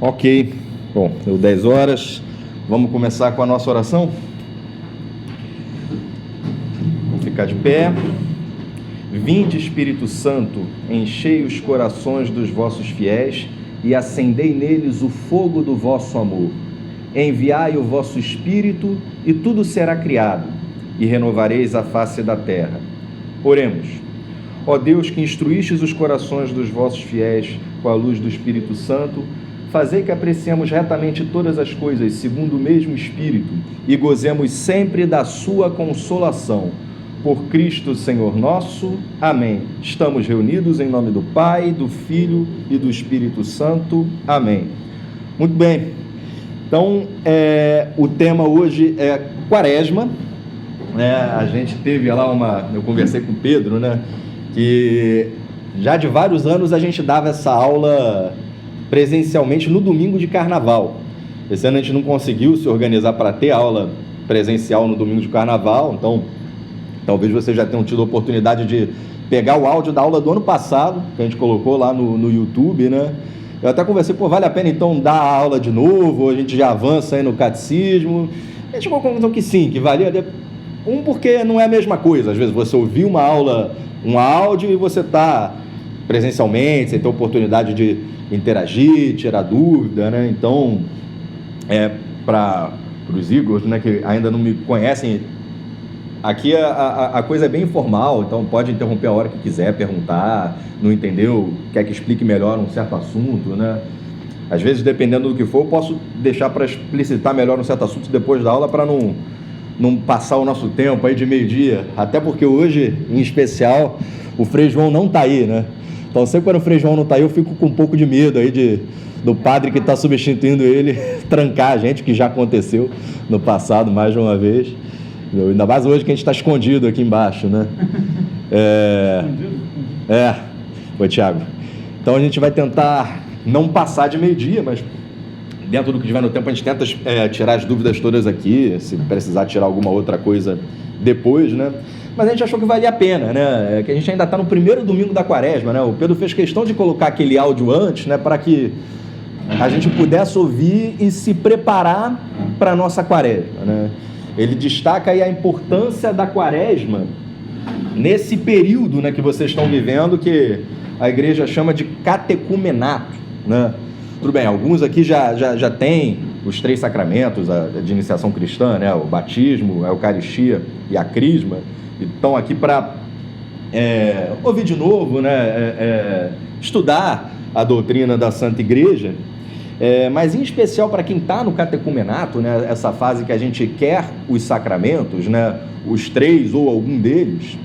Ok, bom, deu 10 horas, vamos começar com a nossa oração? Vamos ficar de pé. Vinde, Espírito Santo, enchei os corações dos vossos fiéis e acendei neles o fogo do vosso amor. Enviai o vosso Espírito e tudo será criado, e renovareis a face da terra. Oremos. Ó Deus, que instruístes os corações dos vossos fiéis com a luz do Espírito Santo, fazei que apreciemos retamente todas as coisas segundo o mesmo Espírito e gozemos sempre da sua consolação. Por Cristo, Senhor nosso. Amém. Estamos reunidos em nome do Pai, do Filho e do Espírito Santo. Amém. Muito bem. Então, o tema hoje é Quaresma. A gente teve lá eu conversei com o Pedro, que já de vários anos a gente dava essa aula presencialmente no domingo de Carnaval. Esse ano a gente não conseguiu se organizar para ter aula presencial no domingo de Carnaval, então talvez vocês já tenham tido a oportunidade de pegar o áudio da aula do ano passado, que a gente colocou lá no YouTube, Eu até conversei, vale a pena então dar a aula de novo, a gente já avança aí no catecismo. A gente chegou à conclusão que sim, que valia. Porque não é a mesma coisa, às vezes você ouvir uma aula, um áudio e você está presencialmente, você tem a oportunidade de interagir, tirar dúvida, Então, para os Igors, que ainda não me conhecem, aqui a coisa é bem informal, então pode interromper a hora que quiser, perguntar, não entendeu, quer que explique melhor um certo assunto, Às vezes, dependendo do que for, eu posso deixar para explicitar melhor um certo assunto depois da aula para não passar o nosso tempo aí de meio-dia, até porque hoje, em especial, o Frei João não está aí, Então, sempre quando o Frei João não está aí, eu fico com um pouco de medo aí do padre que está substituindo ele trancar a gente, que já aconteceu no passado mais de uma vez. Ainda mais hoje que a gente está escondido aqui embaixo, Oi, Thiago. Então a gente vai tentar não passar de meio-dia, mas dentro do que tiver no tempo a gente tenta tirar as dúvidas todas aqui, se precisar tirar alguma outra coisa depois, Mas a gente achou que valia a pena, Que a gente ainda está no primeiro domingo da Quaresma, O Pedro fez questão de colocar aquele áudio antes, para que a gente pudesse ouvir e se preparar para a nossa Quaresma, Ele destaca aí a importância da Quaresma nesse período, que vocês estão vivendo, que a igreja chama de catecumenato, Tudo bem, alguns aqui já têm os 3 sacramentos de iniciação cristã, o batismo, a eucaristia e a crisma, e estão aqui para ouvir de novo, estudar a doutrina da Santa Igreja. Mas em especial para quem está no catecumenato, essa fase que a gente quer os sacramentos, os 3 ou algum deles,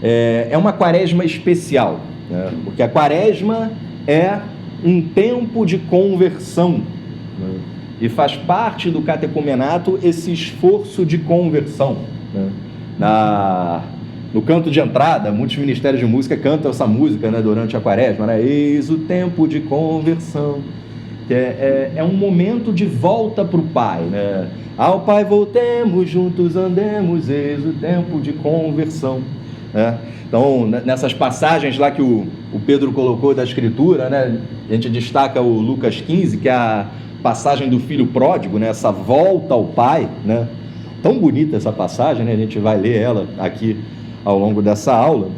é uma quaresma especial, porque a quaresma é um tempo de conversão, e faz parte do catecumenato esse esforço de conversão, No canto de entrada, muitos ministérios de música cantam essa música durante a quaresma, Eis o tempo de conversão, que é um momento de volta para o Pai, Ao Pai voltemos, juntos andemos, eis o tempo de conversão, Então, nessas passagens lá que o Pedro colocou da Escritura, a gente destaca o Lucas 15, que é a passagem do filho pródigo, essa volta ao Pai, Tão bonita essa passagem, a gente vai ler ela aqui ao longo dessa aula.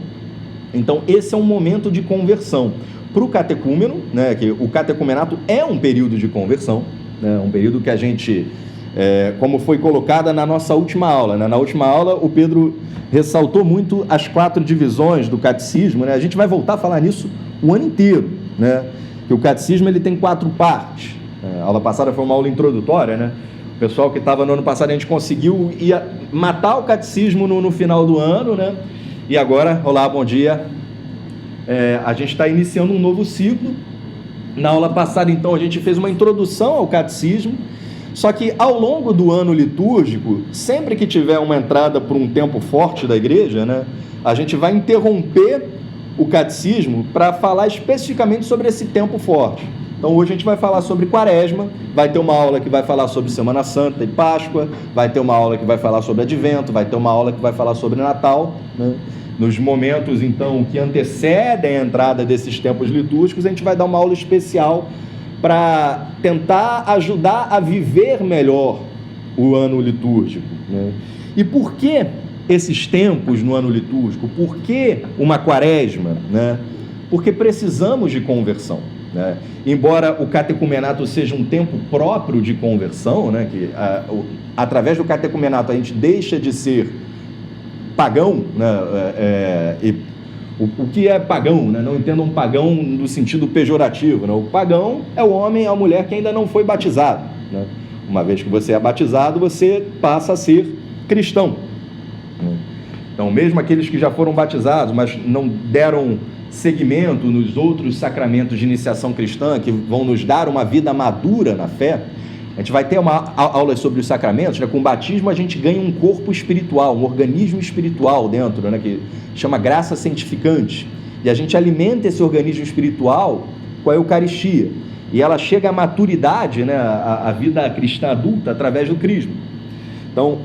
Então, esse é um momento de conversão. Para o catecúmeno, que o catecumenato é um período de conversão, um período que a gente, como foi colocada na nossa última aula, Na última aula, o Pedro ressaltou muito as 4 divisões do catecismo, A gente vai voltar a falar nisso o ano inteiro, Que o catecismo ele tem 4 partes. A aula passada foi uma aula introdutória, O pessoal que estava no ano passado, a gente conseguiu matar o catecismo no final do ano, E agora, olá, bom dia. A gente está iniciando um novo ciclo. Na aula passada, então, a gente fez uma introdução ao catecismo, só que ao longo do ano litúrgico, sempre que tiver uma entrada por um tempo forte da igreja, a gente vai interromper o catecismo para falar especificamente sobre esse tempo forte. Então hoje a gente vai falar sobre Quaresma, vai ter uma aula que vai falar sobre Semana Santa e Páscoa, vai ter uma aula que vai falar sobre Advento, vai ter uma aula que vai falar sobre Natal, Nos momentos, então, que antecedem a entrada desses tempos litúrgicos, a gente vai dar uma aula especial para tentar ajudar a viver melhor o ano litúrgico, né? E por que esses tempos no ano litúrgico? Por que uma quaresma, né? Porque precisamos de conversão, né? Embora o catecumenato seja um tempo próprio de conversão, né? Que através do catecumenato a gente deixa de ser pagão, né? O que é pagão, né? Não entendam pagão no sentido pejorativo, né? O pagão é o homem, a mulher que ainda não foi batizado, né? Uma vez que você é batizado, você passa a ser cristão. Então, mesmo aqueles que já foram batizados, mas não deram seguimento nos outros sacramentos de iniciação cristã, que vão nos dar uma vida madura na fé, a gente vai ter uma aula sobre os sacramentos, né? Com o batismo a gente ganha um corpo espiritual, um organismo espiritual dentro, né? Que chama graça santificante, e a gente alimenta esse organismo espiritual com a Eucaristia, e ela chega à maturidade, né? A vida cristã adulta através do crisma. Então,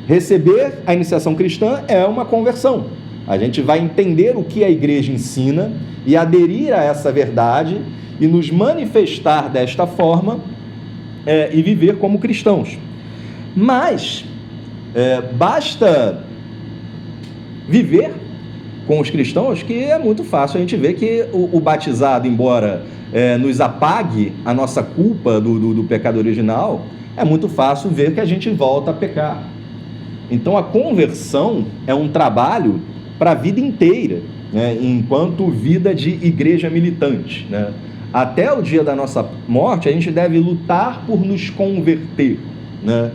receber a iniciação cristã é uma conversão. A gente vai entender o que a igreja ensina e aderir a essa verdade e nos manifestar desta forma e viver como cristãos. Mas basta viver com os cristãos, que é muito fácil a gente ver que o batizado, embora nos apague a nossa culpa do pecado original, é muito fácil ver que a gente volta a pecar. Então a conversão é um trabalho para a vida inteira, né? Enquanto vida de igreja militante, né? Até o dia da nossa morte a gente deve lutar por nos converter, né?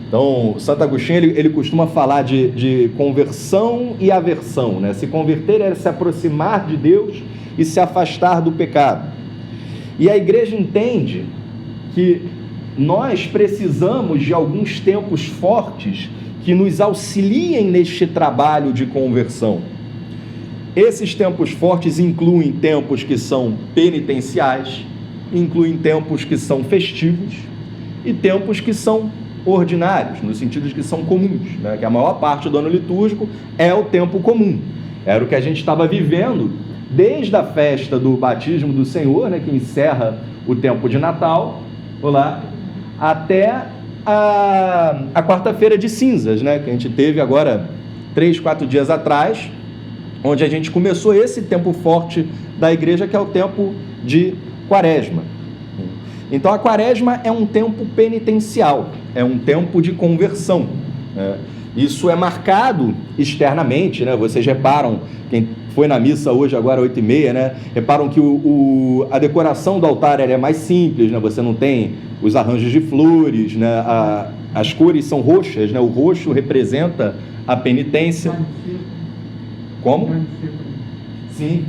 Então Santo Agostinho ele costuma falar de conversão e aversão, né? Se converter é se aproximar de Deus e se afastar do pecado. E a igreja entende que nós precisamos de alguns tempos fortes que nos auxiliem neste trabalho de conversão. Esses tempos fortes incluem tempos que são penitenciais, incluem tempos que são festivos e tempos que são ordinários, no sentido de que são comuns, né? Que a maior parte do ano litúrgico é o tempo comum. Era o que a gente estava vivendo desde a festa do batismo do Senhor, né? Que encerra o tempo de Natal, até a quarta-feira de cinzas, né? Que a gente teve agora 3, 4 dias atrás, onde a gente começou esse tempo forte da igreja, que é o tempo de quaresma. Então a quaresma é um tempo penitencial, é um tempo de conversão, né? Isso é marcado externamente, né? Vocês reparam, quem foi na missa hoje agora 8h30, né? Reparam que a decoração do altar é mais simples, né? Você não tem os arranjos de flores, né? As cores são roxas, né? O roxo representa a penitência. Como? Sim.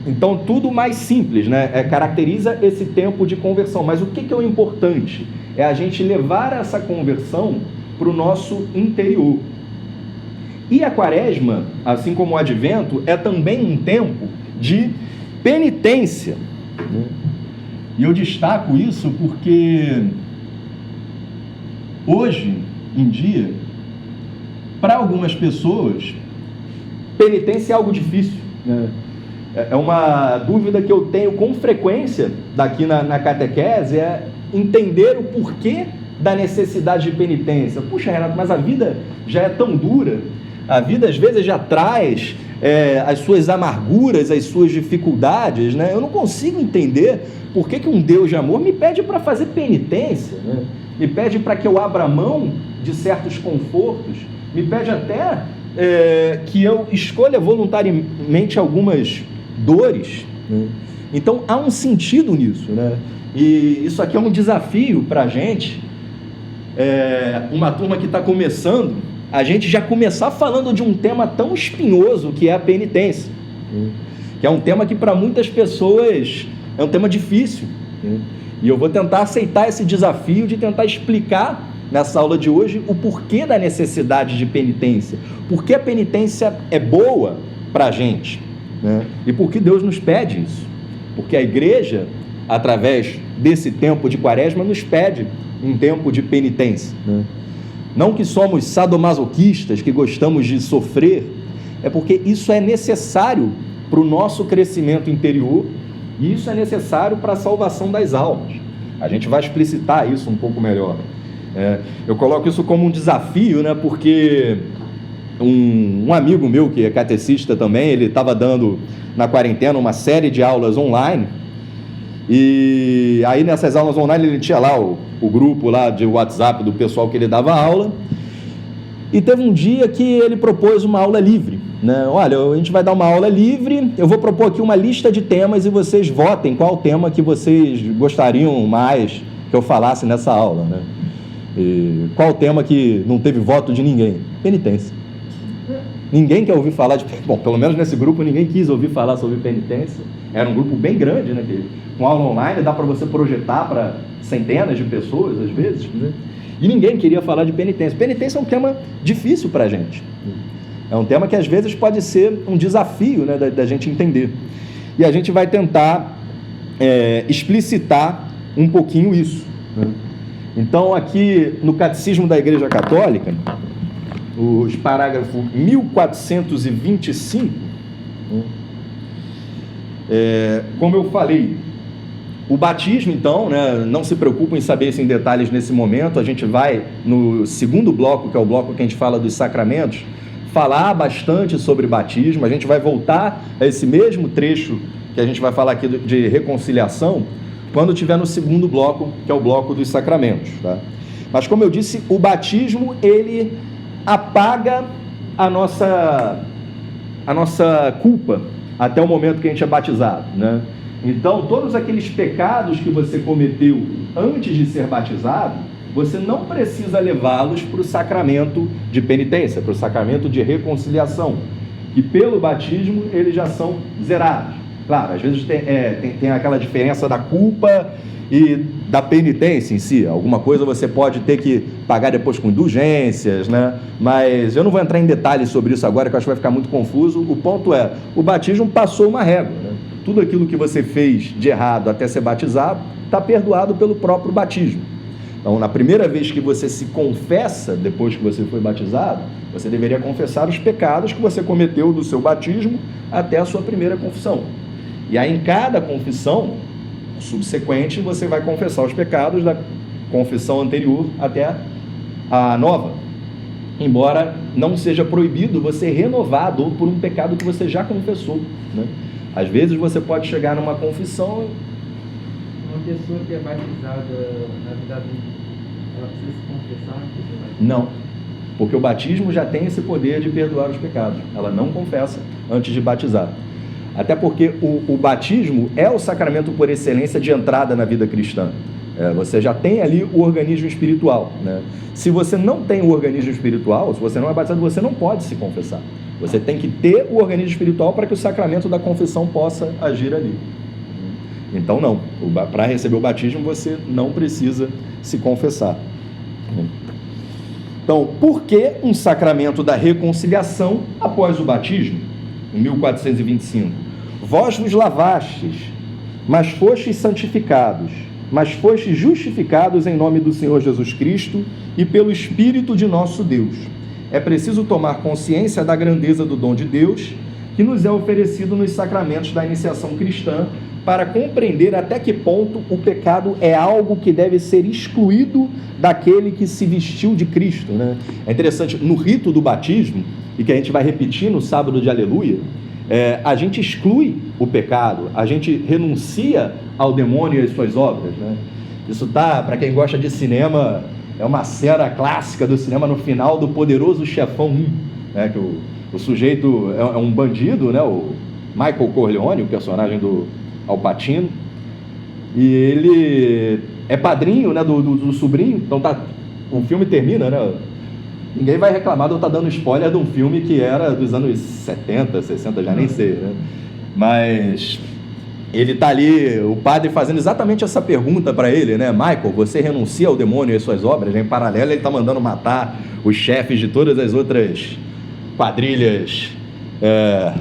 Então tudo mais simples, né? Caracteriza esse tempo de conversão. Mas o que é o importante? É a gente levar essa conversão para o nosso interior. E a quaresma, assim como o advento, é também um tempo de penitência. E eu destaco isso porque hoje em dia, para algumas pessoas, penitência é algo difícil, né? É uma dúvida que eu tenho com frequência daqui na catequese, é entender o porquê da necessidade de penitência. Puxa, Renato, mas a vida já é tão dura, a vida às vezes já traz as suas amarguras, as suas dificuldades, né? Eu não consigo entender por que um Deus de amor me pede para fazer penitência, né? Me pede para que eu abra mão de certos confortos, me pede até que eu escolha voluntariamente algumas dores, né? Então há um sentido nisso, né? E isso aqui é um desafio para a gente, uma turma que está começando, a gente já começar falando de um tema tão espinhoso que é a penitência, que é um tema que para muitas pessoas é um tema difícil, e eu vou tentar aceitar esse desafio de tentar explicar nessa aula de hoje o porquê da necessidade de penitência, porque a penitência é boa para a gente, né? E por que Deus nos pede isso? Porque a igreja, através desse tempo de quaresma, nos pede um tempo de penitência, né? Não que somos sadomasoquistas, que gostamos de sofrer, é porque isso é necessário para o nosso crescimento interior E isso é necessário para a salvação das almas. A gente vai explicitar isso um pouco melhor. Eu coloco isso como um desafio, né? Porque um amigo meu, que é catecista também, ele estava dando na quarentena uma série de aulas online, e aí nessas aulas online ele tinha lá o grupo lá de WhatsApp do pessoal que ele dava aula, e teve um dia que ele propôs uma aula livre, né? Olha, a gente vai dar uma aula livre, eu vou propor aqui uma lista de temas e vocês votem qual tema que vocês gostariam mais que eu falasse nessa aula, né? E qual tema que não teve voto de ninguém? Penitência. Ninguém quer ouvir falar de... Bom, pelo menos nesse grupo ninguém quis ouvir falar sobre penitência. Era um grupo bem grande, né? Com aula online dá para você projetar para centenas de pessoas, às vezes, né? E ninguém queria falar de penitência. Penitência é um tema difícil para a gente. É um tema que às vezes pode ser um desafio, né, da gente entender. E a gente vai tentar explicitar um pouquinho isso, né? Então, aqui no Catecismo da Igreja Católica, os parágrafos 1425, como eu falei, o batismo, então, né, não se preocupem em saber isso em detalhes nesse momento, a gente vai, no segundo bloco, que é o bloco que a gente fala dos sacramentos, falar bastante sobre batismo. A gente vai voltar a esse mesmo trecho que a gente vai falar aqui de reconciliação, quando tiver no segundo bloco, que é o bloco dos sacramentos, tá? Mas, como eu disse, o batismo, ele apaga a nossa culpa até o momento que a gente é batizado, né? Então, todos aqueles pecados que você cometeu antes de ser batizado, você não precisa levá-los para o sacramento de penitência, para o sacramento de reconciliação, que pelo batismo eles já são zerados. Claro, às vezes tem aquela diferença da culpa e da penitência em si. Alguma coisa você pode ter que pagar depois com indulgências, né? Mas eu não vou entrar em detalhes sobre isso agora, que eu acho que vai ficar muito confuso. O ponto é, o batismo passou uma régua, né? Tudo aquilo que você fez de errado até ser batizado está perdoado pelo próprio batismo. Então, na primeira vez que você se confessa, depois que você foi batizado, você deveria confessar os pecados que você cometeu do seu batismo até a sua primeira confissão. E aí, em cada confissão subsequente, você vai confessar os pecados da confissão anterior até a nova. Embora não seja proibido você renovar a dor por um pecado que você já confessou, né? Às vezes você pode chegar numa confissão... Uma pessoa que é batizada na vida adulta, ela precisa se confessar antes de ser batizada? Não, porque o batismo já tem esse poder de perdoar os pecados. Ela não confessa antes de batizar. Até porque o batismo é o sacramento por excelência de entrada na vida cristã. Você já tem ali o organismo espiritual, né? Se você não tem o organismo espiritual, se você não é batizado, você não pode se confessar. Você tem que ter o organismo espiritual para que o sacramento da confissão possa agir ali. Então, não. Para receber o batismo, você não precisa se confessar. Então, por que um sacramento da reconciliação após o batismo? Em 1425. Vós vos lavastes, mas fostes santificados, mas fostes justificados em nome do Senhor Jesus Cristo e pelo Espírito de nosso Deus. É preciso tomar consciência da grandeza do dom de Deus que nos é oferecido nos sacramentos da iniciação cristã para compreender até que ponto o pecado é algo que deve ser excluído daquele que se vestiu de Cristo, né? É interessante, no rito do batismo, e que a gente vai repetir no sábado de Aleluia, a gente exclui o pecado, a gente renuncia ao demônio e às suas obras, né? Isso tá, para quem gosta de cinema, é uma cena clássica do cinema no final do Poderoso Chefão 1, né? Que o sujeito é um bandido, né? O Michael Corleone, o personagem do Al Pacino, e ele é padrinho, né, do sobrinho. Então o filme termina, né? Ninguém vai reclamar de eu estar dando spoiler de um filme que era dos anos 70, 60, já nem sei, né? Mas ele está ali, o padre fazendo exatamente essa pergunta para ele, né? Michael, você renuncia ao demônio e às suas obras? Em paralelo, ele está mandando matar os chefes de todas as outras quadrilhas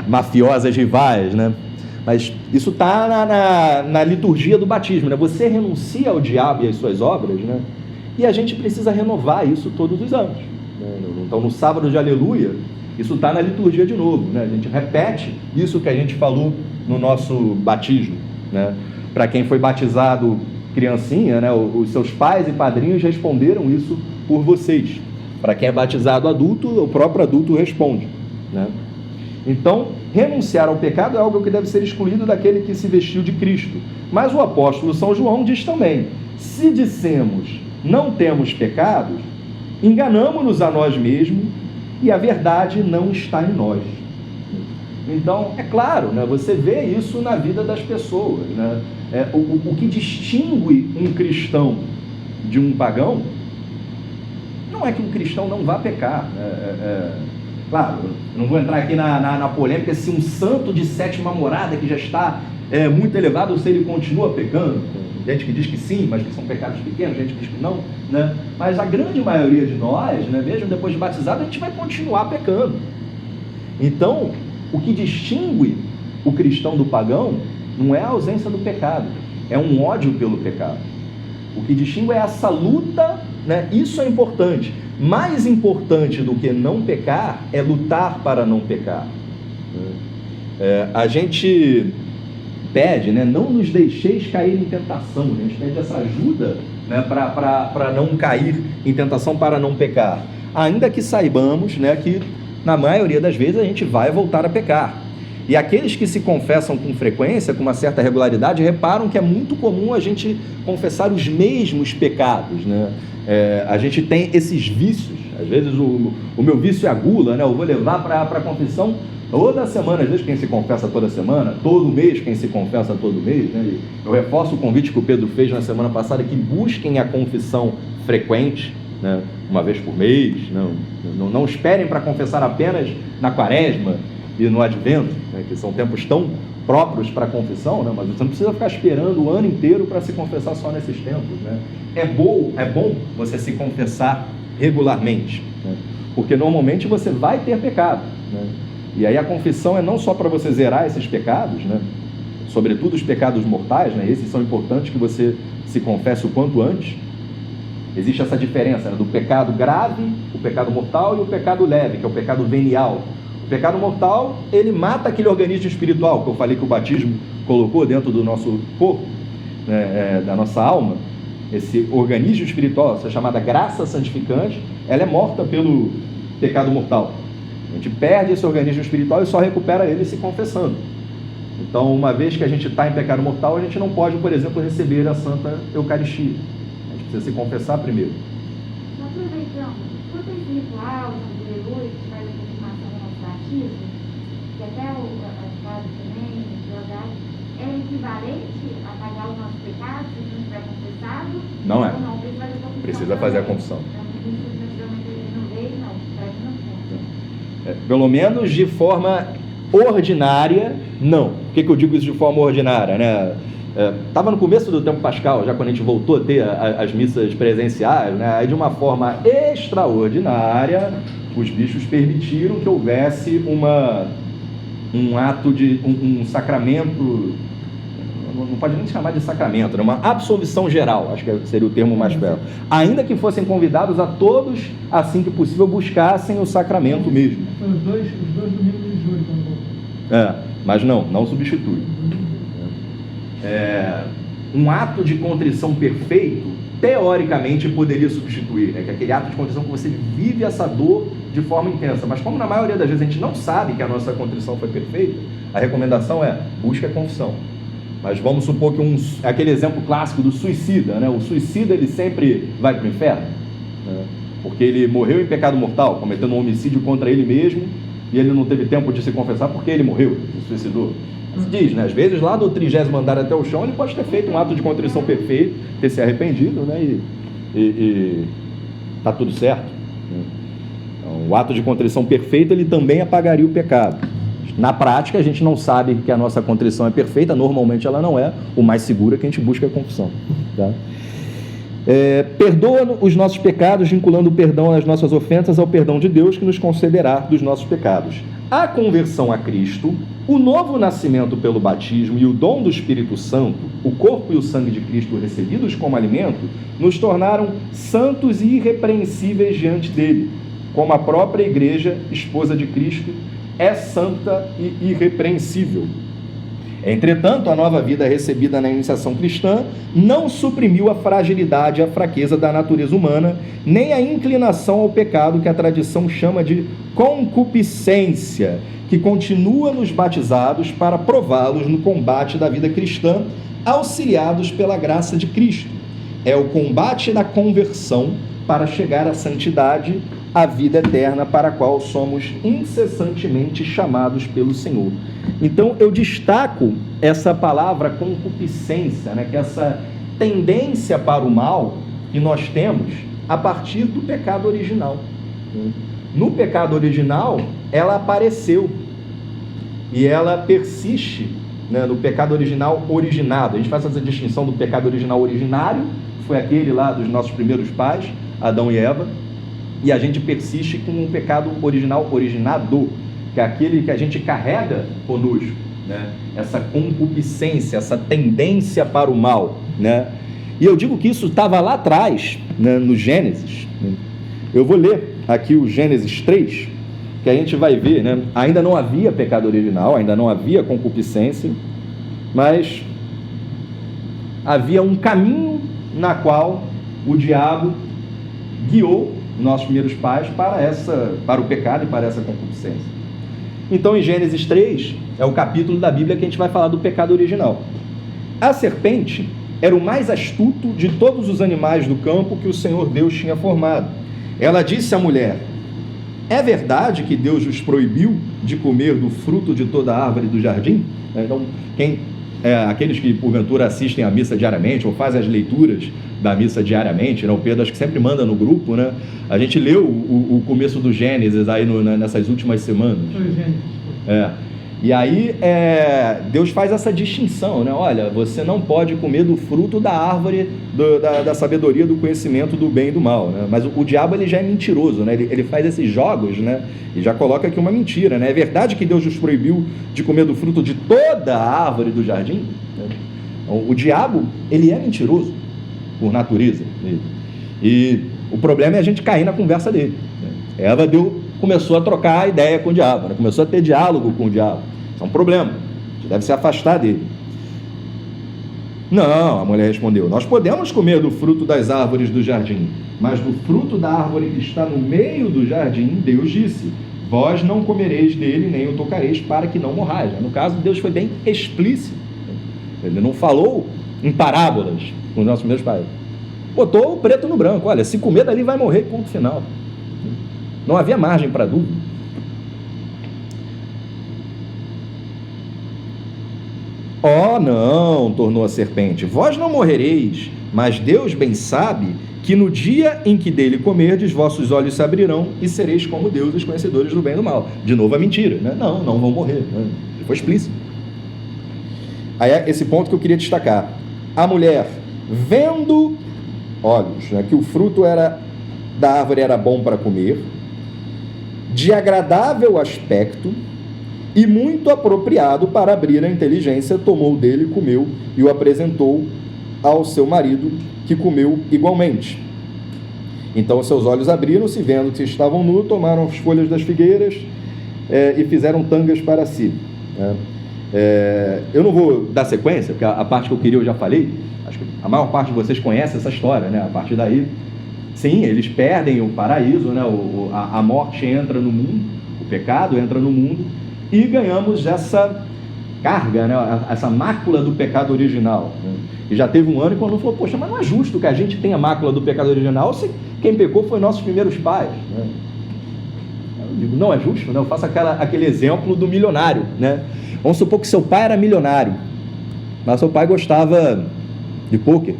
mafiosas rivais, né? Mas isso está na liturgia do batismo, né? Você renuncia ao diabo e às suas obras, né? E a gente precisa renovar isso todos os anos, né? Então, no sábado de Aleluia, isso está na liturgia de novo, né? A gente repete isso que a gente falou no nosso batismo, né? Para quem foi batizado criancinha, né, os seus pais e padrinhos responderam isso por vocês. Para quem é batizado adulto, o próprio adulto responde, né? Então, renunciar ao pecado é algo que deve ser excluído daquele que se vestiu de Cristo. Mas o apóstolo São João diz também: se dissemos não temos pecados, enganamo-nos a nós mesmos e a verdade não está em nós. Então, é claro, né, você vê isso na vida das pessoas, né? O que distingue um cristão de um pagão não é que um cristão não vá pecar. Claro, eu não vou entrar aqui na polêmica se um santo de sétima morada que já está muito elevado, se ele continua pecando. Gente que diz que sim, mas que são pecados pequenos, gente que diz que não, né? Mas a grande maioria de nós, né, mesmo depois de batizado, a gente vai continuar pecando. Então, o que distingue o cristão do pagão não é a ausência do pecado, é um ódio pelo pecado. O que distingue é essa luta, né? Isso é importante. Mais importante do que não pecar é lutar para não pecar. A gente pede, né, não nos deixeis cair em tentação, né? A gente pede essa ajuda, né, para não cair em tentação, para não pecar. Ainda que saibamos, né, que na maioria das vezes a gente vai voltar a pecar. E aqueles que se confessam com frequência, com uma certa regularidade, reparam que é muito comum a gente confessar os mesmos pecados, né? A gente tem esses vícios. Às vezes o meu vício é a gula, né? Eu vou levar para a confissão toda semana. Às vezes quem se confessa toda semana, todo mês quem se confessa todo mês, né? Eu reforço o convite que o Pedro fez na semana passada, que busquem a confissão frequente, né? Uma vez por mês. Não esperem para confessar apenas na quaresma e no advento, né, que são tempos tão próprios para a confissão, né, mas você não precisa ficar esperando o ano inteiro para se confessar só nesses tempos, né? É bom você se confessar regularmente, né, porque normalmente você vai ter pecado, né? E aí a confissão é não só para você zerar esses pecados, né, sobretudo os pecados mortais, né, esses são importantes que você se confesse o quanto antes. Existe essa diferença, né, do pecado grave, o pecado mortal, e o pecado leve, que é o pecado venial. O pecado mortal, ele mata aquele organismo espiritual que eu falei que o batismo colocou dentro do nosso corpo, né, da nossa alma. Esse organismo espiritual, essa chamada graça santificante, ela é morta pelo pecado mortal. A gente perde esse organismo espiritual e só recupera ele se confessando. Então, uma vez que a gente está em pecado mortal, a gente não pode, por exemplo, receber a Santa Eucaristia. A gente precisa se confessar primeiro. Aproveitando, quanto a esse ritual, aleluia, que faz a confirmação do nosso batismo, que até o padre também, o Jordão, é equivalente a pagar os nossos pecados se a gente estiver confessado? Não é. Ou não, Precisa fazer a confissão. Pelo menos de forma ordinária, não. Por que eu digo isso de forma ordinária, né? Estava no começo do tempo pascal, já quando a gente voltou a ter as missas presenciais, né? Aí de uma forma extraordinária, os bispos permitiram que houvesse um ato de um sacramento, não pode nem chamar de sacramento, né? Uma absolvição geral, acho que seria o termo mais belo. Ainda que fossem convidados a todos, assim que possível, buscassem o sacramento mesmo. Foi os dois domingos de julho quando voltou. Mas não substitui. Um ato de contrição perfeito, teoricamente, poderia substituir, né? Que é aquele ato de contrição que você vive essa dor de forma intensa. Mas como na maioria das vezes a gente não sabe que a nossa contrição foi perfeita, a recomendação é: busque a confissão. Mas vamos supor que aquele exemplo clássico do suicida, né? O suicida, ele sempre vai para o inferno, né? Porque ele morreu em pecado mortal, cometendo um homicídio contra ele mesmo, e ele não teve tempo de se confessar porque ele morreu, se suicidou. Se diz, né? Às vezes lá do 30º andar até o chão, ele pode ter feito um ato de contrição perfeito, ter se arrependido, né? E tá tudo certo, né? Então, o ato de contrição perfeito, ele também apagaria o pecado. Na prática, a gente não sabe que a nossa contrição é perfeita, normalmente ela não é. O mais seguro é que a gente busca a confissão, tá? Perdoa os nossos pecados, vinculando o perdão às nossas ofensas ao perdão de Deus, que nos concederá dos nossos pecados. A conversão a Cristo, o novo nascimento pelo batismo e o dom do Espírito Santo, o corpo e o sangue de Cristo recebidos como alimento, nos tornaram santos e irrepreensíveis diante dele, como a própria Igreja, esposa de Cristo, é santa e irrepreensível. Entretanto, a nova vida recebida na iniciação cristã não suprimiu a fragilidade e a fraqueza da natureza humana, nem a inclinação ao pecado que a tradição chama de concupiscência, que continua nos batizados para prová-los no combate da vida cristã, auxiliados pela graça de Cristo. É o combate da conversão para chegar à santidade, a vida eterna para a qual somos incessantemente chamados pelo Senhor. Então eu destaco essa palavra concupiscência, né, que é essa tendência para o mal que nós temos a partir do pecado original. No pecado original, ela apareceu e ela persiste, né, no pecado original originado. A gente faz essa distinção do pecado original originário, que foi aquele lá dos nossos primeiros pais, Adão e Eva, e a gente persiste com um pecado original originado, que é aquele que a gente carrega conosco, né? Essa concupiscência, essa tendência para o mal, né? E eu digo que isso estava lá atrás, né, no Gênesis. Eu vou ler aqui o Gênesis 3, que a gente vai ver, né? Ainda não havia pecado original, ainda não havia concupiscência, mas havia um caminho na qual o diabo guiou nossos primeiros pais para o pecado e para essa concupiscência. Então, em Gênesis 3, é o capítulo da Bíblia que a gente vai falar do pecado original. A serpente era o mais astuto de todos os animais do campo que o Senhor Deus tinha formado. Ela disse à mulher: é verdade que Deus os proibiu de comer do fruto de toda a árvore do jardim? Então, aqueles que porventura assistem à missa diariamente ou fazem as leituras da missa diariamente, né? O Pedro acho que sempre manda no grupo, né? A gente leu o começo do Gênesis aí nessas últimas semanas. E aí Deus faz essa distinção, né? Olha, você não pode comer do fruto da árvore da sabedoria, do conhecimento do bem e do mal, né? Mas o diabo, ele já é mentiroso, né? Ele faz esses jogos, né? E já coloca aqui uma mentira, né? É verdade que Deus os proibiu de comer do fruto de toda a árvore do jardim? Então, o diabo, ele é mentiroso por natureza. E o problema é a gente cair na conversa dele. Eva começou a trocar a ideia com o diabo, né? Começou a ter diálogo com o diabo. Isso é um problema. A gente deve se afastar dele. Não, a mulher respondeu: nós podemos comer do fruto das árvores do jardim, mas do fruto da árvore que está no meio do jardim, Deus disse: vós não comereis dele, nem o tocareis, para que não morrais. No caso, Deus foi bem explícito. Ele não falou em parábolas com os nossos primeiros pais. Botou o preto no branco: olha, se comer dali vai morrer, ponto final. Não havia margem para dúvida. Oh, não, tornou a serpente, vós não morrereis, mas Deus bem sabe que no dia em que dele comerdes, vossos olhos se abrirão e sereis como deuses, conhecedores do bem e do mal. De novo a mentira, né? Não vão morrer, né? Foi explícito. Aí é esse ponto que eu queria destacar. A mulher, vendo olhos, né, que o fruto da árvore era bom para comer, de agradável aspecto e muito apropriado para abrir a inteligência, tomou dele, comeu e o apresentou ao seu marido, que comeu igualmente. Então seus olhos abriram-se, vendo que estavam nus, tomaram as folhas das figueiras e fizeram tangas para si. Eu não vou dar sequência, porque a parte que eu queria eu já falei. Acho que a maior parte de vocês conhece essa história, né? A partir daí, sim, eles perdem o paraíso, né? A morte entra no mundo, o pecado entra no mundo, e ganhamos essa carga, né? Essa mácula do pecado original, né? E já teve um ano que o aluno falou: poxa, mas não é justo que a gente tenha mácula do pecado original se quem pecou foi nossos primeiros pais, né? Eu digo: não é justo, né? Eu faço aquele exemplo do milionário, né? Vamos supor que seu pai era milionário, mas seu pai gostava de pôquer.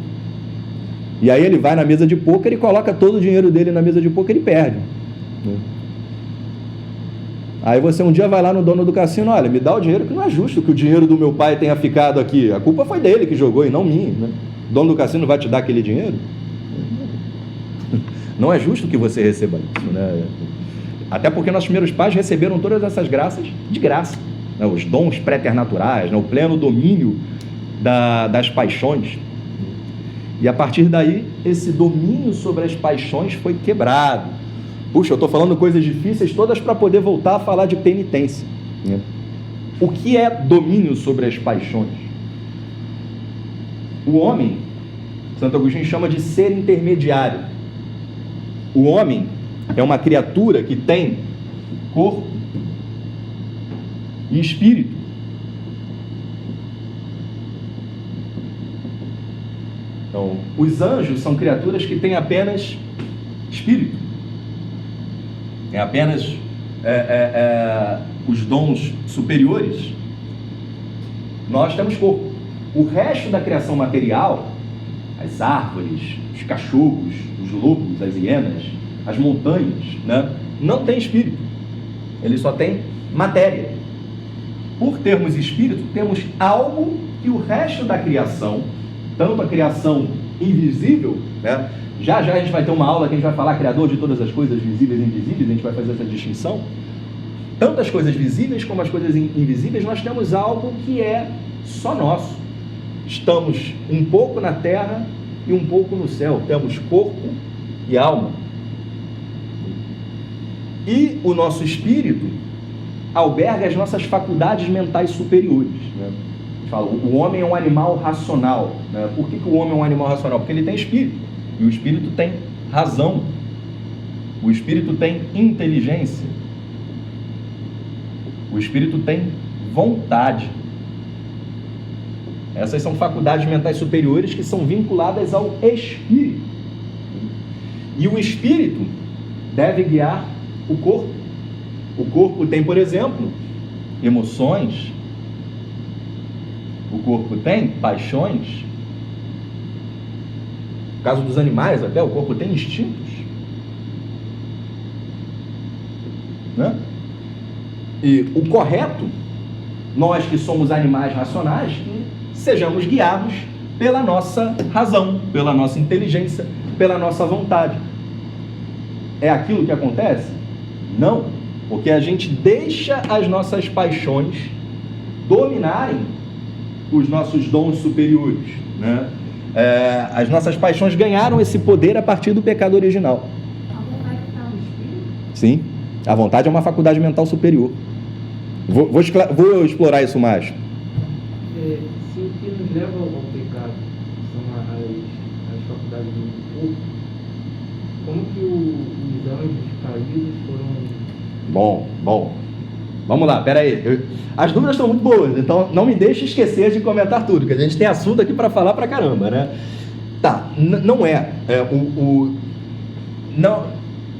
E aí ele vai na mesa de pôquer e coloca todo o dinheiro dele na mesa de pôquer e perde, né? Aí você um dia vai lá no dono do cassino: olha, me dá o dinheiro, que não é justo que o dinheiro do meu pai tenha ficado aqui. A culpa foi dele que jogou e não minha, né? O dono do cassino vai te dar aquele dinheiro? Não é justo que você receba isso, né? Até porque nossos primeiros pais receberam todas essas graças de graça, né? Os dons preternaturais, né? O pleno domínio das paixões. E a partir daí, esse domínio sobre as paixões foi quebrado. Puxa, eu estou falando coisas difíceis todas para poder voltar a falar de penitência, né? O que é domínio sobre as paixões? O homem, Santo Agostinho chama de ser intermediário. O homem é uma criatura que tem corpo e espírito. Então, os anjos são criaturas que têm apenas espírito. Tem apenas os dons superiores. Nós temos corpo. O resto da criação material, as árvores, os cachorros, os lobos, as hienas, as montanhas, né, não tem espírito. Ele só tem matéria. Por termos espírito, temos algo que o resto da criação, tanto a criação invisível, né, já a gente vai ter uma aula que a gente vai falar criador de todas as coisas visíveis e invisíveis, a gente vai fazer essa distinção. Tanto as coisas visíveis como as coisas invisíveis, nós temos algo que é só nosso. Estamos um pouco na terra e um pouco no céu. Temos corpo e alma. E o nosso espírito alberga as nossas faculdades mentais superiores, né? A gente fala, o homem é um animal racional, né? Por que o homem é um animal racional? Porque ele tem espírito. E o espírito tem razão. O espírito tem inteligência. O espírito tem vontade. Essas são faculdades mentais superiores que são vinculadas ao espírito. E o espírito deve guiar o corpo. O corpo tem, por exemplo, emoções. O corpo tem paixões. No caso dos animais, até o corpo tem instintos. Né? E o correto, nós que somos animais racionais, que sejamos guiados pela nossa razão, pela nossa inteligência, pela nossa vontade. É aquilo que acontece? Não, porque a gente deixa as nossas paixões dominarem os nossos dons superiores, né? As nossas paixões ganharam esse poder a partir do pecado original. A vontade está no espírito? Sim, a vontade é uma faculdade mental superior. Vou explorar isso mais. Se o que nos leva ao pecado são as faculdades do corpo, como que os anjos caídos foram... Bom. Vamos lá, peraí. As dúvidas estão muito boas, então não me deixe esquecer de comentar tudo, que a gente tem assunto aqui para falar pra caramba, né? Tá, não é. Não,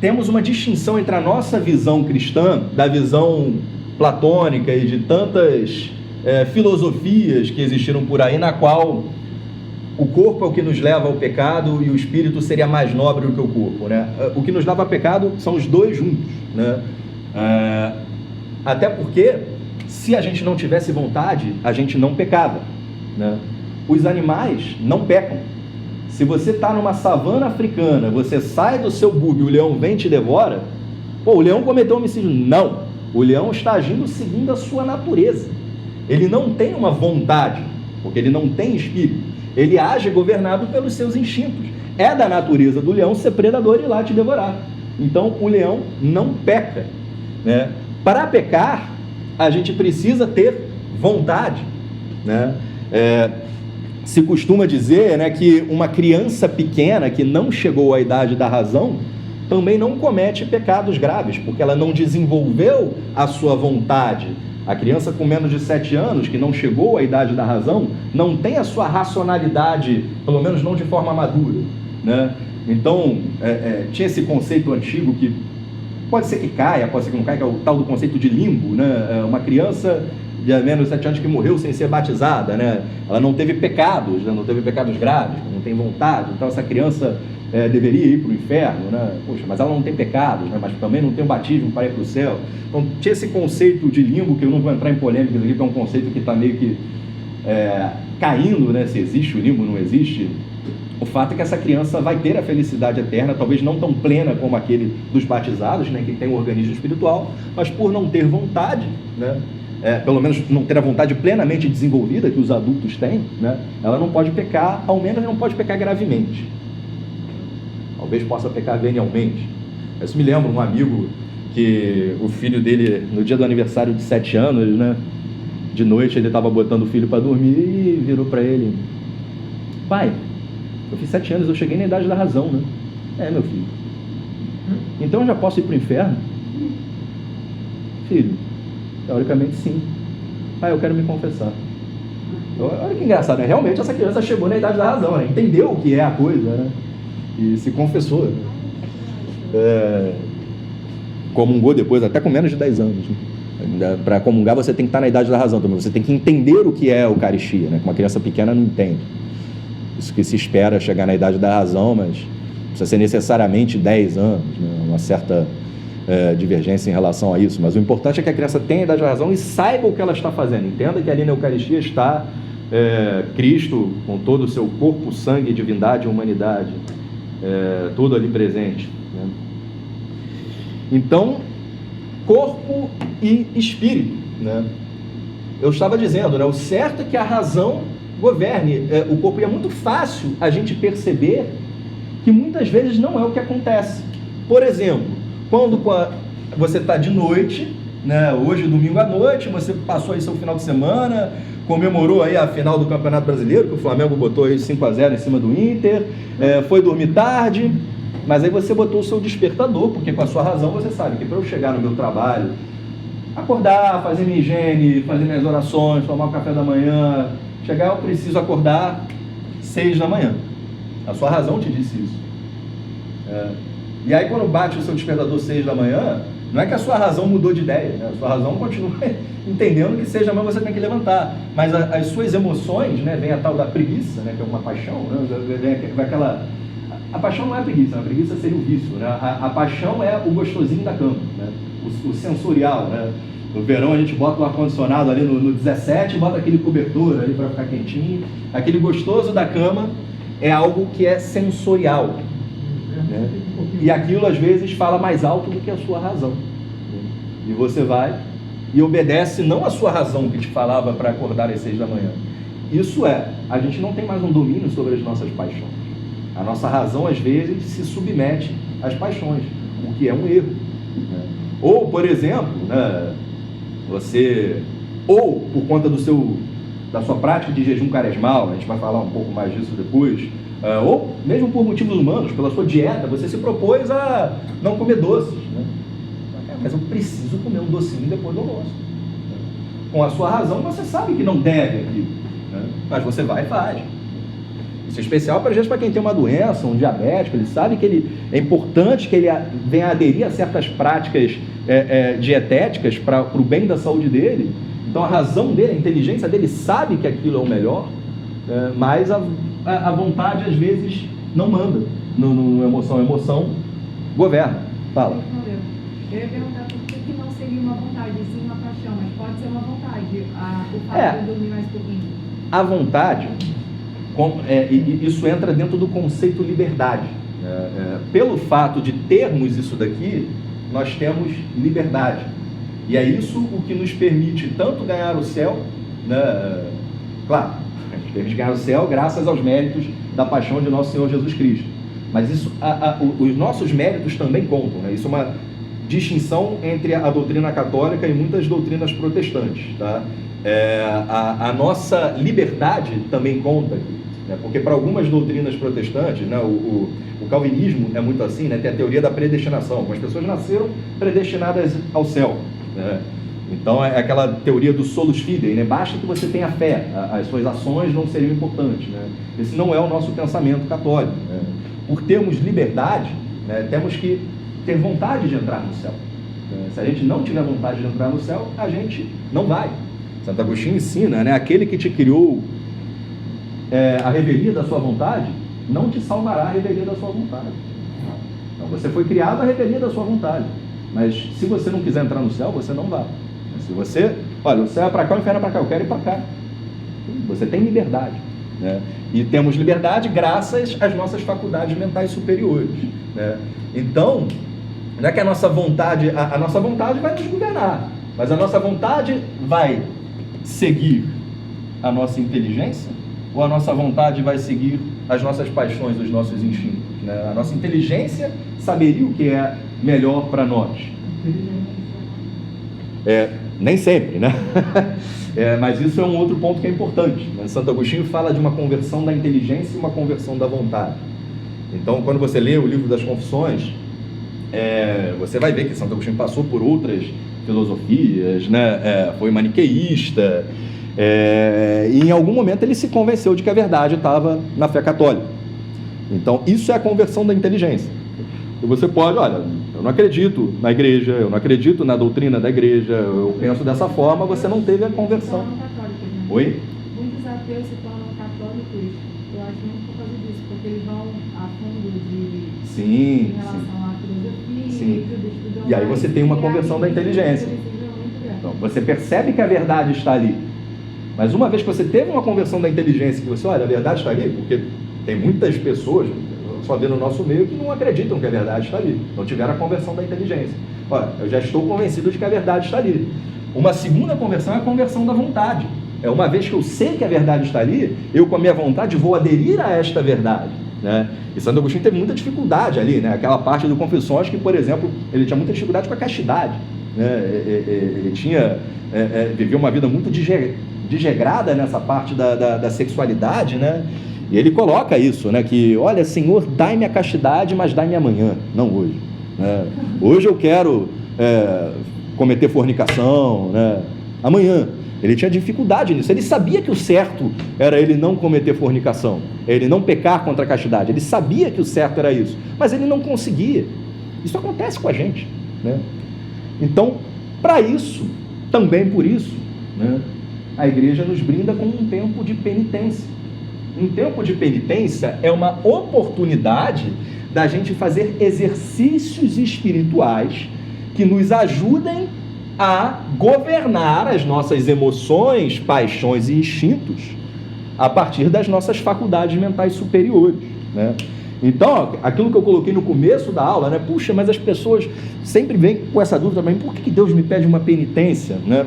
temos uma distinção entre a nossa visão cristã, da visão platônica e de tantas filosofias que existiram por aí, na qual o corpo é o que nos leva ao pecado e o espírito seria mais nobre do que o corpo, né? O que nos leva ao pecado são os dois juntos, né? Até porque, se a gente não tivesse vontade, a gente não pecava, né? Os animais não pecam. Se você está numa savana africana, você sai do seu bug e o leão vem e te devora, o leão cometeu homicídio. Não, o leão está agindo segundo a sua natureza. Ele não tem uma vontade, porque ele não tem espírito. Ele age governado pelos seus instintos. É da natureza do leão ser predador e ir lá te devorar. Então, o leão não peca, né? Para pecar, a gente precisa ter vontade, né? Se costuma dizer, né, que uma criança pequena que não chegou à idade da razão também não comete pecados graves, porque ela não desenvolveu a sua vontade. A criança com menos de 7 anos, que não chegou à idade da razão, não tem a sua racionalidade, pelo menos não de forma madura, né? Então, tinha esse conceito antigo que pode ser que caia, pode ser que não caia, que é o tal do conceito de limbo, né? Uma criança de menos de 7 anos que morreu sem ser batizada, né? Ela não teve pecados, né? Não teve pecados graves, não tem vontade, então essa criança deveria ir para o inferno, né? Poxa, mas ela não tem pecados, né? Mas também não tem um batismo para ir para o céu. Então tinha esse conceito de limbo, que eu não vou entrar em polêmicas aqui, porque é um conceito que está meio que caindo, né? Se existe o limbo, não existe. O fato é que essa criança vai ter a felicidade eterna, talvez não tão plena como aquele dos batizados, né, que tem um organismo espiritual, mas por não ter vontade, né, pelo menos não ter a vontade plenamente desenvolvida que os adultos têm, né, ela não pode pecar, ao menos não pode pecar gravemente. Talvez possa pecar venialmente. Isso me lembra um amigo que o filho dele, no dia do aniversário de 7 anos, né, de noite ele estava botando o filho para dormir e virou para ele: pai, eu fiz 7 anos, eu cheguei na idade da razão, né? É, meu filho. Então eu já posso ir para o inferno? Filho, teoricamente sim. Pai, eu quero me confessar. Olha que engraçado, né? Realmente essa criança chegou na idade da razão, né? Entendeu o que é a coisa, né? E se confessou, né? Comungou depois, até com menos de 10 anos, né? Para comungar você tem que estar na idade da razão também, você tem que entender o que é a Eucaristia, né? Que uma criança pequena não entende. Isso que se espera chegar na idade da razão, mas precisa ser necessariamente 10 anos, né? Uma certa divergência em relação a isso, mas o importante é que a criança tenha a idade da razão e saiba o que ela está fazendo, entenda que ali na Eucaristia está Cristo com todo o seu corpo, sangue, divindade e humanidade, tudo ali presente, né? Então, corpo e espírito, né? Eu estava dizendo, né? O certo é que a razão governe o corpo, e é muito fácil a gente perceber que muitas vezes não é o que acontece. Por exemplo, quando você está de noite, né? Hoje, domingo à noite, você passou aí seu final de semana, comemorou aí a final do Campeonato Brasileiro, que o Flamengo botou aí 5-0 em cima do Inter, foi dormir tarde, mas aí você botou o seu despertador, porque com a sua razão você sabe que para eu chegar no meu trabalho, acordar, fazer minha higiene, fazer minhas orações, tomar o café da manhã, chegar, eu preciso acordar 6 da manhã. A sua razão te disse isso. E aí quando bate o seu despertador 6 da manhã, não é que a sua razão mudou de ideia, né? A sua razão continua entendendo que 6 da manhã você tem que levantar, mas as suas emoções, né? Vem a tal da preguiça, né? Que é uma paixão, né? Vem aquela... A paixão não é a preguiça seria o vício, né? A paixão é o gostosinho da cama, né? O sensorial, né? No verão a gente bota o ar-condicionado ali no 17 e bota aquele cobertor ali para ficar quentinho. Aquele gostoso da cama é algo que é sensorial, né? E aquilo às vezes fala mais alto do que a sua razão, e você vai e obedece não a sua razão que te falava para acordar às 6 da manhã. Isso a gente não tem mais um domínio sobre as nossas paixões. A nossa razão às vezes se submete às paixões, o que é um erro, né? Ou, por exemplo, né, ou por conta da sua prática de jejum quaresmal, a gente vai falar um pouco mais disso depois, ou mesmo por motivos humanos, pela sua dieta, você se propôs a não comer doces, né? Mas eu preciso comer um docinho depois do almoço. Com a sua razão, você sabe que não deve aquilo, né? Mas você vai e faz. Isso é especial para quem tem uma doença, um diabético, ele sabe que é importante que ele venha a aderir a certas práticas dietéticas para o bem da saúde dele. Então a razão dele, a inteligência dele sabe que aquilo é o melhor, mas a vontade às vezes não manda no emoção. A emoção governa. Fala. Eu ia perguntar por que não seria uma vontade, sim uma paixão, mas pode ser uma vontade, o fato de dormir mais pouquinho. A vontade, isso entra dentro do conceito liberdade. Pelo fato de termos isso daqui, nós temos liberdade. E é isso o que nos permite tanto ganhar o céu, né? Claro, temos que ganhar o céu graças aos méritos da paixão de nosso Senhor Jesus Cristo. Mas isso, os nossos méritos também contam, né? Isso é uma distinção entre a doutrina católica e muitas doutrinas protestantes, tá? A nossa liberdade também conta aqui, né? Porque para algumas doutrinas protestantes, né, o calvinismo é muito assim, né? Tem a teoria da predestinação. Algumas pessoas nasceram predestinadas ao céu, né? Então é aquela teoria do solus fidei, né? Basta que você tenha fé, as suas ações não seriam importantes, né? Esse não é o nosso pensamento católico, né? Por termos liberdade, né, temos que ter vontade de entrar no céu. Se a gente não tiver vontade de entrar no céu, a gente não vai. Santo Agostinho ensina, né? Aquele que te criou a revelia da sua vontade não te salvará a revelia da sua vontade. Então você foi criado a revelia da sua vontade, mas se você não quiser entrar no céu, você não vai. Se você, olha, o céu é para cá, o inferno é para cá, eu quero ir para cá. Você tem liberdade, né? E temos liberdade graças às nossas faculdades mentais superiores, né? Então, não é que a nossa vontade vai nos governar, mas a nossa vontade vai seguir a nossa inteligência, ou a nossa vontade vai seguir as nossas paixões, os nossos instintos, né? A nossa inteligência saberia o que é melhor para nós. Nem sempre, né? Mas isso é um outro ponto que é importante, né? Santo Agostinho fala de uma conversão da inteligência e uma conversão da vontade. Então, quando você lê o livro das Confissões, você vai ver que Santo Agostinho passou por outras filosofias, né? Foi maniqueísta, e em algum momento ele se convenceu de que a verdade estava na fé católica. Então, isso é a conversão da inteligência. E você pode, olha, eu não acredito na igreja, eu não acredito na doutrina da igreja, eu penso dessa forma, você não teve a conversão. Oi? Muitos ateus se tornam católicos, eu acho muito por causa disso, porque eles vão a fundo em relação à filosofia, e aí você tem uma conversão da inteligência. Então, você percebe que a verdade está ali. Mas uma vez que você teve uma conversão da inteligência, que você, olha, a verdade está ali, porque tem muitas pessoas, só vê no nosso meio, que não acreditam que a verdade está ali, não tiveram a conversão da inteligência. Olha, eu já estou convencido de que a verdade está ali. Uma segunda conversão é a conversão da vontade. Uma vez que eu sei que a verdade está ali, eu com a minha vontade vou aderir a esta verdade, né? E Santo Agostinho teve muita dificuldade ali, né? Aquela parte do Confissões que, por exemplo, ele tinha muita dificuldade com a castidade, né? Ele viveu uma vida muito desregrada nessa parte da sexualidade, né? E ele coloca isso, né? Que, olha, Senhor, dai-me a castidade, mas dai-me amanhã, não hoje, né? Hoje eu quero cometer fornicação, né? Amanhã. Ele tinha dificuldade nisso. Ele sabia que o certo era ele não cometer fornicação, ele não pecar contra a castidade. Ele sabia que o certo era isso, mas ele não conseguia. Isso acontece com a gente, né? Então, para isso, também por isso, né, a igreja nos brinda com um tempo de penitência. Um tempo de penitência é uma oportunidade da gente fazer exercícios espirituais que nos ajudem a governar as nossas emoções, paixões e instintos a partir das nossas faculdades mentais superiores, né? Então, aquilo que eu coloquei no começo da aula, né? Puxa, mas as pessoas sempre vêm com essa dúvida também, por que Deus me pede uma penitência, né?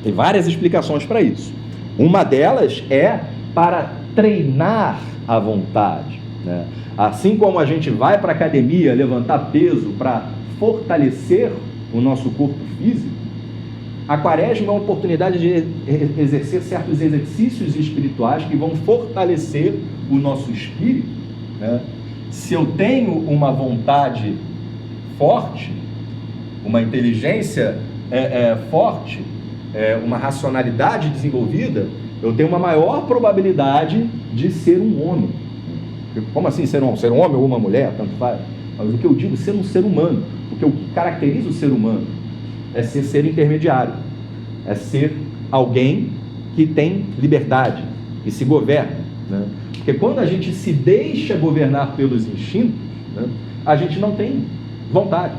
Tem várias explicações para isso. Uma delas é para treinar a vontade, né? Assim como a gente vai para a academia levantar peso para fortalecer o nosso corpo físico, a quaresma é uma oportunidade de exercer certos exercícios espirituais que vão fortalecer o nosso espírito, né? Se eu tenho uma vontade forte, uma inteligência forte, uma racionalidade desenvolvida, eu tenho uma maior probabilidade de ser um homem. Como assim ser um homem? Ser um homem ou uma mulher, tanto faz. Mas o que eu digo, ser um ser humano. Porque o que caracteriza o ser humano é ser intermediário, é ser alguém que tem liberdade, que se governa, né? Porque quando a gente se deixa governar pelos instintos, né, a gente não tem vontade,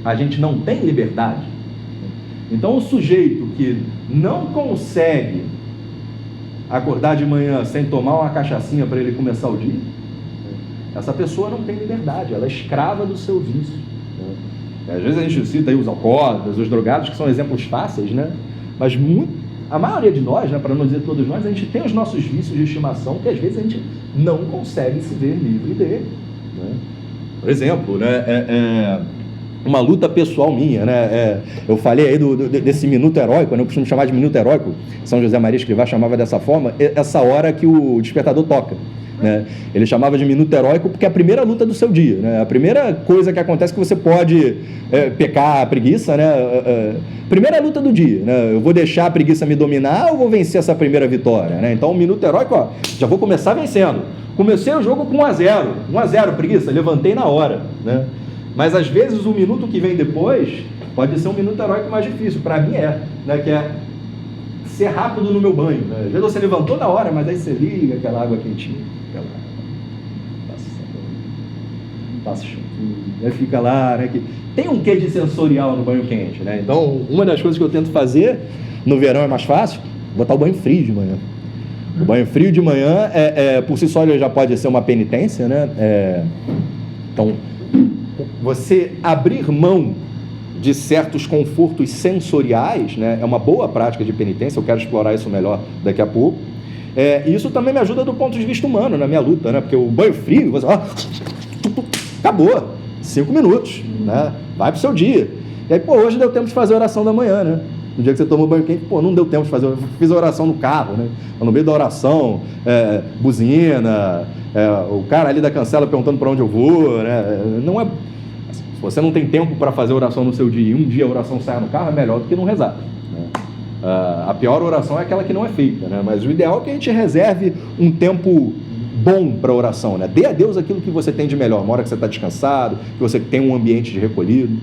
a gente não tem liberdade. Então o sujeito que não consegue acordar de manhã sem tomar uma cachaçinha para ele começar o dia, essa pessoa não tem liberdade, ela é escrava do seu vício. Às vezes a gente cita aí os alcoólatras, os drogados, que são exemplos fáceis, né? Mas a maioria de nós, né, para não dizer todos nós, a gente tem os nossos vícios de estimação que às vezes a gente não consegue se ver livre dele, né? Por exemplo, né, uma luta pessoal minha, né? Eu falei aí desse minuto heróico, né? Eu costumo chamar de minuto heróico, São José Maria Escrivá chamava dessa forma, essa hora que o despertador toca, né? Ele chamava de minuto heróico porque é a primeira luta do seu dia, né? A primeira coisa que acontece é que você pode pecar a preguiça, né? Primeira luta do dia, né? Eu vou deixar a preguiça me dominar ou vou vencer essa primeira vitória, né? Então o minuto heróico, ó, já vou começar vencendo. Comecei o jogo com 1-0, 1-0 preguiça, levantei na hora, né? Mas às vezes o minuto que vem depois pode ser um minuto heróico mais difícil, para mim né? Que é ser rápido no meu banho, né? Às vezes você levantou na hora, mas aí você liga aquela água quentinha, passa shampoo, aí fica lá, né? Que tem um quê de sensorial no banho quente, né? Então, uma das coisas que eu tento fazer no verão é mais fácil, botar o banho frio de manhã. O banho frio de manhã, por si só, ele já pode ser uma penitência, né? Então, você abrir mão de certos confortos sensoriais, né, é uma boa prática de penitência. Eu quero explorar isso melhor daqui a pouco. E isso também me ajuda do ponto de vista humano na minha luta, né? Porque o banho frio, você acabou, 5 minutos, né? Vai pro seu dia. E aí, hoje deu tempo de fazer a oração da manhã, né? No dia que você tomou banho quente, não deu tempo de fazer. Eu fiz a oração no carro, né? No meio da oração, buzina, o cara ali da cancela perguntando para onde eu vou, né? Não é... Se você não tem tempo para fazer oração no seu dia e um dia a oração sair no carro, é melhor do que não rezar, né? A pior oração é aquela que não é feita, né? Mas o ideal é que a gente reserve um tempo bom para oração, né? Dê a Deus aquilo que você tem de melhor, uma hora que você está descansado, que você tem um ambiente de recolhido.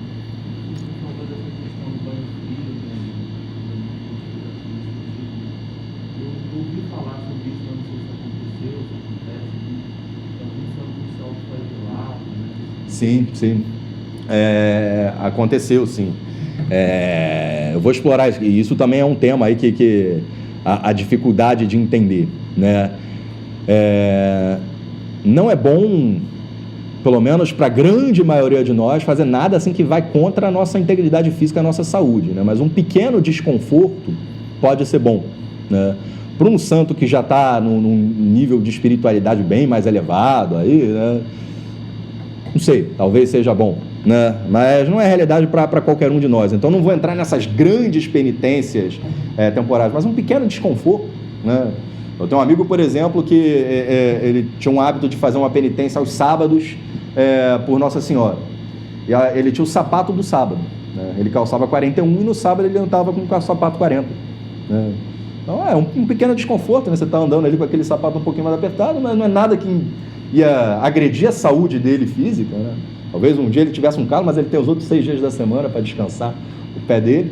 Sim, sim. Aconteceu, sim. Eu vou explorar isso. E isso também é um tema aí que a dificuldade de entender, né? Não é bom, pelo menos para a grande maioria de nós, fazer nada assim que vai contra a nossa integridade física, a nossa saúde, né? Mas um pequeno desconforto pode ser bom, né? Para um santo que já está num nível de espiritualidade bem mais elevado, aí, né? Não sei, talvez seja bom, né? Mas não é realidade para qualquer um de nós. Então não vou entrar nessas grandes penitências temporárias, mas um pequeno desconforto, né? Eu tenho um amigo, por exemplo, que ele tinha um hábito de fazer uma penitência aos sábados por Nossa Senhora. E ele tinha o sapato do sábado, né? Ele calçava 41 e no sábado ele andava com o sapato 40, né? Então é um pequeno desconforto, né? Você está andando ali com aquele sapato um pouquinho mais apertado, mas não é nada que ia agredir a saúde dele física, né? Talvez um dia ele tivesse um calo, mas ele tem os outros 6 dias da semana para descansar o pé dele,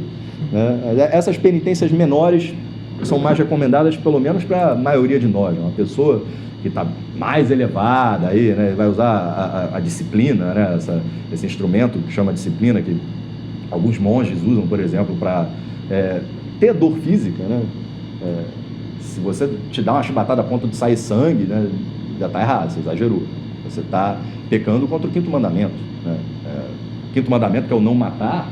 né? Essas penitências menores são mais recomendadas, pelo menos para a maioria de nós, né? Uma pessoa que está mais elevada, aí, né, vai usar a disciplina, né? Esse instrumento que chama disciplina, que alguns monges usam, por exemplo, para ter dor física, né? Se você te dá uma chibatada a ponto de sair sangue, né, já está errado, você exagerou. Você está pecando contra o 5º mandamento, né? O 5º mandamento, que é o não matar,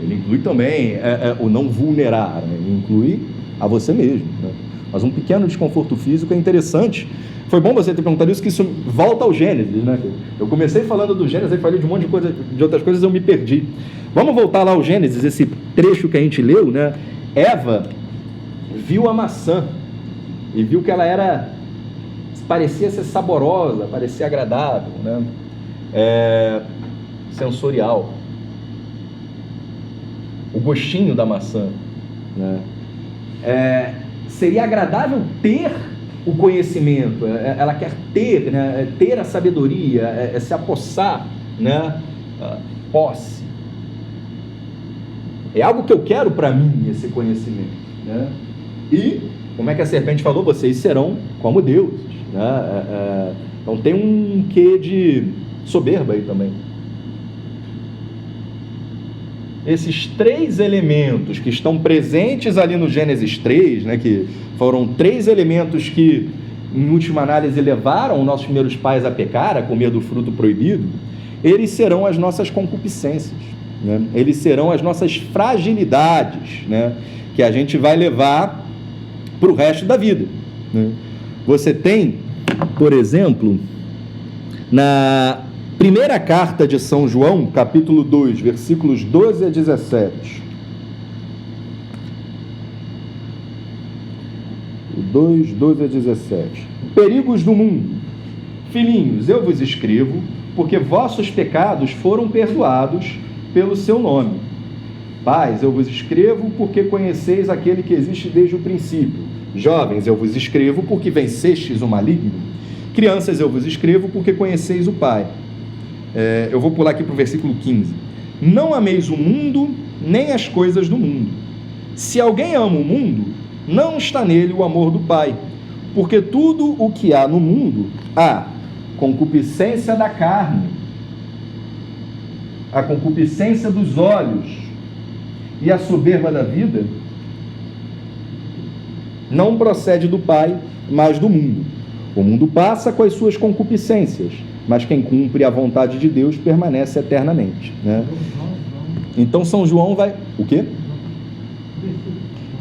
ele inclui também o não vulnerar, né? Ele inclui a você mesmo, né? Mas um pequeno desconforto físico é interessante. Foi bom você ter perguntado isso, que isso volta ao Gênesis, né? Eu comecei falando do Gênesis, aí falei de um monte de coisa, de outras coisas, eu me perdi. Vamos voltar lá ao Gênesis, esse trecho que a gente leu, né? Eva viu a maçã e viu que ela parecia ser saborosa, parecia agradável, né? Sensorial. O gostinho da maçã, né? Seria agradável ter o conhecimento, ela quer ter, né? Ter a sabedoria, se apossar, né? Posse. É algo que eu quero para mim, esse conhecimento, né? E, como é que a serpente falou, vocês serão como deuses, né? Então tem um quê de soberba aí também. Esses 3 elementos que estão presentes ali no Gênesis 3, né, que foram 3 elementos que, em última análise, levaram nossos primeiros pais a pecar, a comer do fruto proibido, eles serão as nossas concupiscências, né? Eles serão as nossas fragilidades, né, que a gente vai levar para o resto da vida, né? Você tem, por exemplo, na primeira carta de São João, capítulo 2, versículos 12 a 17. 2, 12 a 17. Perigos do mundo. Filhinhos, eu vos escrevo, porque vossos pecados foram perdoados pelo seu nome. Pais, eu vos escrevo, porque conheceis aquele que existe desde o princípio. Jovens, eu vos escrevo, porque vencestes o maligno. Crianças, eu vos escrevo, porque conheceis o Pai. Eu vou pular aqui para o versículo 15. Não ameis o mundo, nem as coisas do mundo. Se alguém ama o mundo, não está nele o amor do Pai. Porque tudo o que há no mundo, a concupiscência da carne, a concupiscência dos olhos e a soberba da vida, não procede do Pai, mas do mundo. O mundo passa com as suas concupiscências, mas quem cumpre a vontade de Deus permanece eternamente, né? Então São João vai... O quê?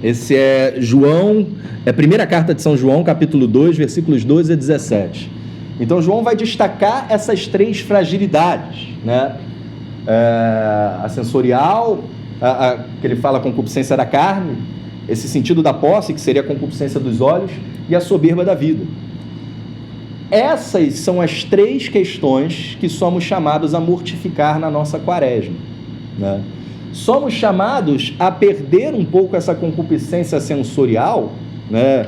Esse é João, a primeira carta de São João, capítulo 2, versículos 12 a 17. Então João vai destacar essas 3 fragilidades, né? A sensorial, que ele fala a concupiscência da carne, esse sentido da posse, que seria a concupiscência dos olhos, e a soberba da vida. Essas são as 3 questões que somos chamados a mortificar na nossa quaresma, né? Somos chamados a perder um pouco essa concupiscência sensorial, né?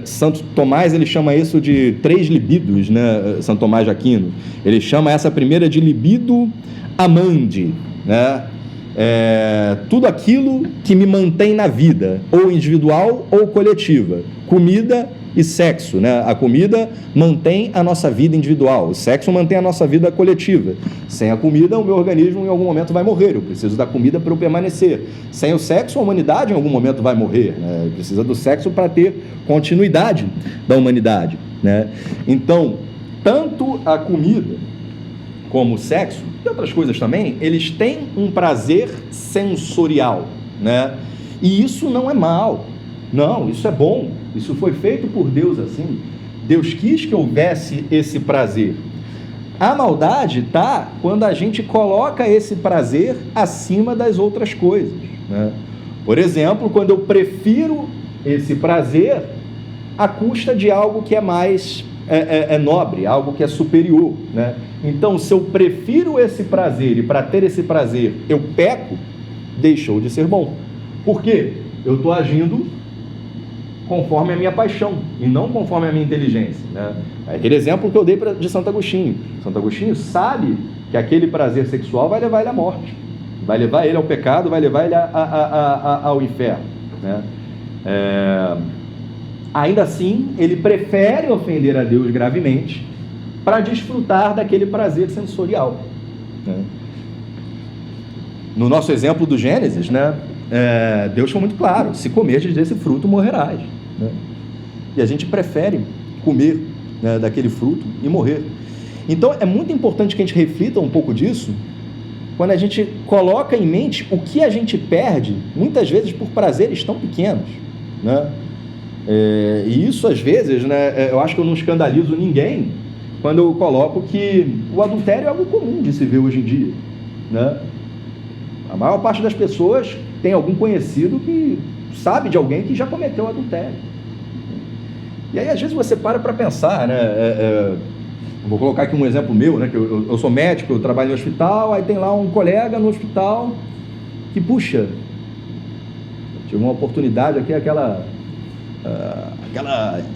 Santo Tomás, ele chama isso de 3 libidos, né? Santo Tomás de Aquino, ele chama essa primeira de libido amandi, né? Tudo aquilo que me mantém na vida, ou individual ou coletiva, comida e sexo, né? A comida mantém a nossa vida individual, o sexo mantém a nossa vida coletiva. Sem a comida, o meu organismo em algum momento vai morrer, eu preciso da comida para eu permanecer. Sem o sexo, a humanidade em algum momento vai morrer, né? Precisa do sexo para ter continuidade da humanidade, né? Então, tanto a comida como o sexo, e outras coisas também, eles têm um prazer sensorial, né? E isso não é mal, não, isso é bom, isso foi feito por Deus assim. Deus quis que houvesse esse prazer. A maldade está quando a gente coloca esse prazer acima das outras coisas, né? Por exemplo, quando eu prefiro esse prazer à custa de algo que é mais nobre, algo que é superior, né? Então, se eu prefiro esse prazer e para ter esse prazer eu peco, deixou de ser bom. Por quê? Eu estou agindo conforme a minha paixão e não conforme a minha inteligência, né? Aquele exemplo que eu dei de Santo Agostinho. Santo Agostinho sabe que aquele prazer sexual vai levar ele à morte, vai levar ele ao pecado, vai levar ele ao inferno, né? Ainda assim, ele prefere ofender a Deus gravemente para desfrutar daquele prazer sensorial, né? No nosso exemplo do Gênesis, né? Deus foi muito claro: se comerdes desse fruto, morrerás, né? E a gente prefere comer, né, daquele fruto e morrer. Então é muito importante que a gente reflita um pouco disso quando a gente coloca em mente o que a gente perde, muitas vezes por prazeres tão pequenos, né? E isso às vezes, né, eu acho que eu não escandalizo ninguém quando eu coloco que o adultério é algo comum de se ver hoje em dia, né? A maior parte das pessoas tem algum conhecido que sabe de alguém que já cometeu adultério. E aí às vezes você para pensar, né? Vou colocar aqui um exemplo meu, né? Que eu sou médico, eu trabalho no hospital, aí tem lá um colega no hospital que, puxa, tive uma oportunidade aqui, aquela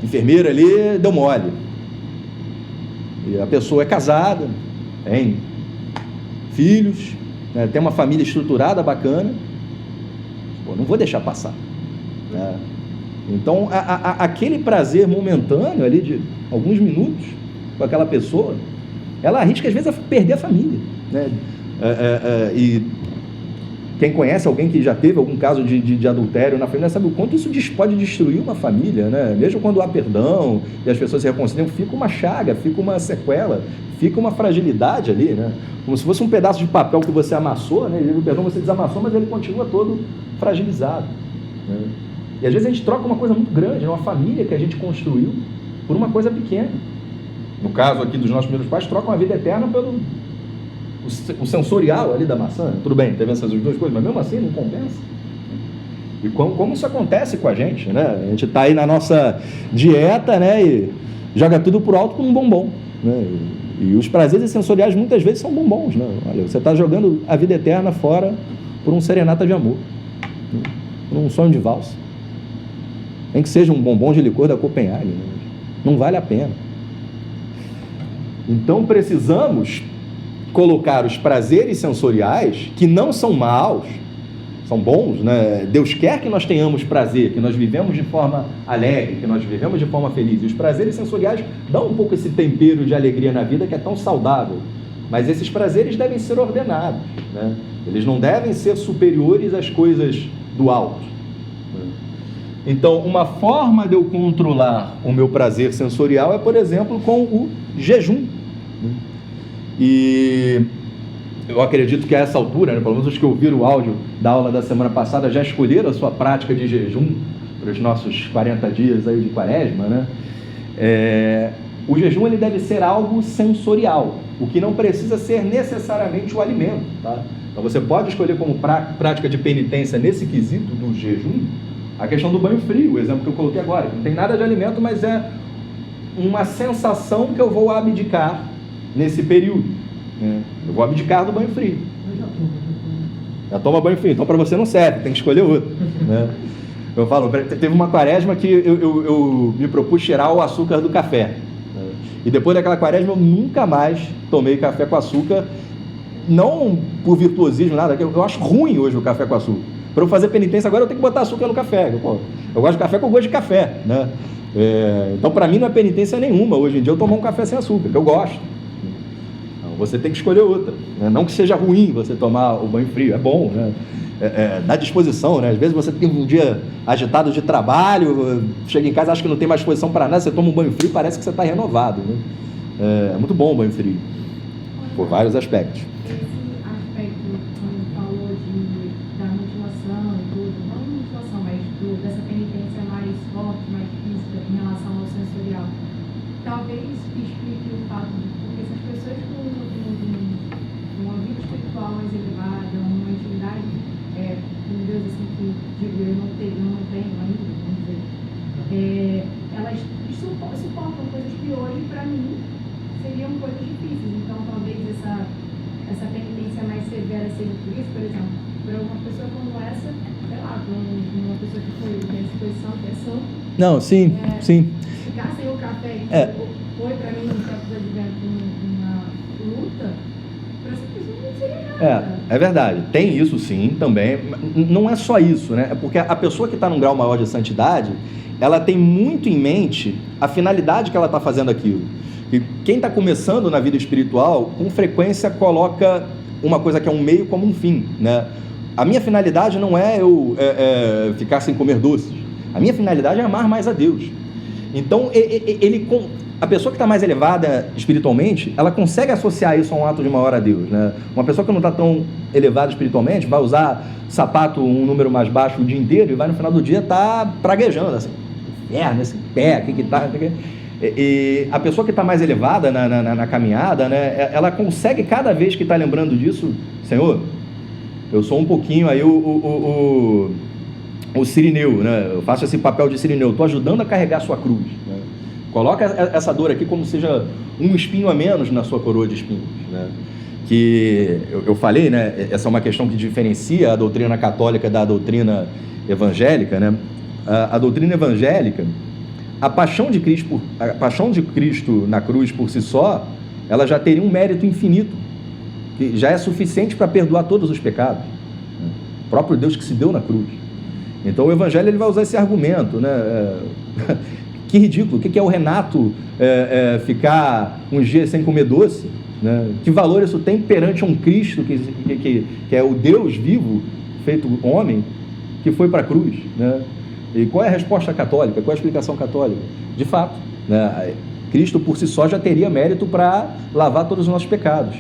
enfermeira ali deu mole. E a pessoa é casada, tem filhos, né, tem uma família estruturada, bacana. Pô, não vou deixar passar, né? Então, aquele prazer momentâneo ali de alguns minutos com aquela pessoa, ela arrisca às vezes a perder a família, né? E quem conhece alguém que já teve algum caso de adultério na família sabe o quanto isso pode destruir uma família, né? Mesmo quando há perdão e as pessoas se reconciliam, fica uma chaga, fica uma sequela, fica uma fragilidade ali, né? Como se fosse um pedaço de papel que você amassou, né? E o perdão você desamassou, mas ele continua todo fragilizado, né? E às vezes a gente troca uma coisa muito grande, uma família que a gente construiu, por uma coisa pequena. No caso aqui dos nossos primeiros pais, trocam a vida eterna pelo o sensorial ali da maçã. Tudo bem, teve essas duas coisas, mas mesmo assim não compensa. E como isso acontece com a gente, né? A gente está aí na nossa dieta, né? E joga tudo por alto com um bombom, né? E os prazeres sensoriais muitas vezes são bombons, né? Olha, você está jogando a vida eterna fora por um serenata de amor, por um sonho de valsa. Nem que seja um bombom de licor da Copenhague, né? Não vale a pena. Então precisamos colocar os prazeres sensoriais, que não são maus, são bons, né? Deus quer que nós tenhamos prazer, que nós vivemos de forma alegre, que nós vivemos de forma feliz. E os prazeres sensoriais dão um pouco esse tempero de alegria na vida que é tão saudável. Mas esses prazeres devem ser ordenados, né? Eles não devem ser superiores às coisas do alto. Então, uma forma de eu controlar o meu prazer sensorial é, por exemplo, com o jejum. E eu acredito que a essa altura, né, pelo menos os que ouviram o áudio da aula da semana passada já escolheram a sua prática de jejum para os nossos 40 dias aí de quaresma, né? O jejum ele deve ser algo sensorial, o que não precisa ser necessariamente o alimento, tá? Então você pode escolher como prática de penitência nesse quesito do jejum a questão do banho frio, o exemplo que eu coloquei agora, que não tem nada de alimento, mas é uma sensação que eu vou abdicar nesse período, né? Eu vou abdicar do banho frio. Já toma banho frio, então para você não serve, tem que escolher outro, né? Eu falo, teve uma quaresma que eu me propus tirar o açúcar do café, né? E depois daquela quaresma eu nunca mais tomei café com açúcar, não por virtuosismo, nada, eu acho ruim hoje o café com açúcar. Para eu fazer penitência agora eu tenho que botar açúcar no café. Eu gosto de café com gosto de café, né? Então para mim não é penitência nenhuma hoje em dia eu tomar um café sem açúcar, que eu gosto. Então, você tem que escolher outra, né? Não que seja ruim você tomar o banho frio, é bom, né? Dá disposição, né? Às vezes você tem um dia agitado de trabalho, chega em casa, acha que não tem mais disposição para nada, você toma um banho frio, parece que você está renovado, né? É muito bom o banho frio, por vários aspectos. Dessa penitência mais forte, mais física em relação ao sensorial, talvez explique o fato de porque essas pessoas com uma vida espiritual mais elevada, uma intimidade com Deus, assim, que digo, eu não tenho ainda, vamos dizer, elas suportam coisas que hoje para mim seriam coisas difíceis. Então talvez essa penitência mais severa seja por isso, por exemplo, para uma pessoa como essa, sei lá, para uma pessoa que foi santo, não, sim, sim. Ficar sem o café foi para mim um tempo de advento uma luta, para essa pessoa não seria nada. É verdade, tem isso sim também, não é só isso, né? É porque a pessoa que está num grau maior de santidade, ela tem muito em mente a finalidade que ela está fazendo aquilo. E quem está começando na vida espiritual, com frequência coloca uma coisa que é um meio como um fim, né? A minha finalidade não é eu ficar sem comer doces. A minha finalidade é amar mais a Deus. Então, a pessoa que está mais elevada espiritualmente, ela consegue associar isso a um ato de amor a Deus, né? Uma pessoa que não está tão elevada espiritualmente vai usar sapato um número mais baixo o dia inteiro e vai no final do dia estar praguejando, assim, inferno, esse pé, aqui que tá... E a pessoa que está mais elevada na caminhada, né, ela consegue cada vez que está lembrando disso, Senhor, eu sou um pouquinho aí o sirineu, né? Eu faço esse papel de sirineu, estou ajudando a carregar a sua cruz, né? Coloca essa dor aqui como seja um espinho a menos na sua coroa de espinhos, né? Que eu falei, né? Essa é uma questão que diferencia a doutrina católica da doutrina evangélica, né? A doutrina evangélica, a paixão de Cristo na cruz por si só, ela já teria um mérito infinito, que já é suficiente para perdoar todos os pecados, né? O próprio Deus que se deu na cruz. Então o Evangelho ele vai usar esse argumento, né? Que ridículo, o que é o Renato ficar uns dias sem comer doce, né? Que valor isso tem perante um Cristo que é o Deus vivo, feito homem, que foi para a cruz, né? E qual é a resposta católica? Qual é a explicação católica? De fato, né? Cristo por si só já teria mérito para lavar todos os nossos pecados,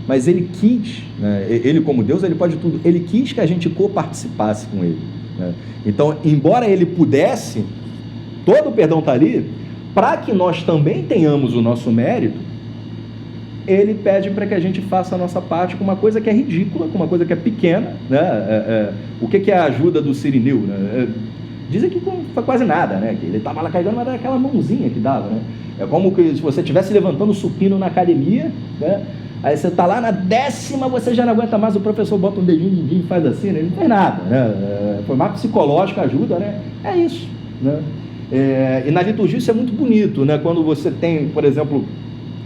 mas ele quis, né? Ele como Deus, ele pode tudo, ele quis que a gente coparticipasse com ele, né? Então, embora ele pudesse, todo o perdão está ali, para que nós também tenhamos o nosso mérito, ele pede para que a gente faça a nossa parte com uma coisa que é ridícula, com uma coisa que é pequena, né? O que é a ajuda do sirineu, né? Dizem que foi quase nada, né? Que ele estava lá carregando, mas era aquela mãozinha que dava, né? É como que se você estivesse levantando supino na academia, né? Aí você está lá na 10ª, você já não aguenta mais, o professor bota um dedinho e faz assim, né? Ele não faz nada, né? Foi mais psicológico, ajuda, né? É isso, né? E na liturgia isso é muito bonito, né? Quando você tem, por exemplo,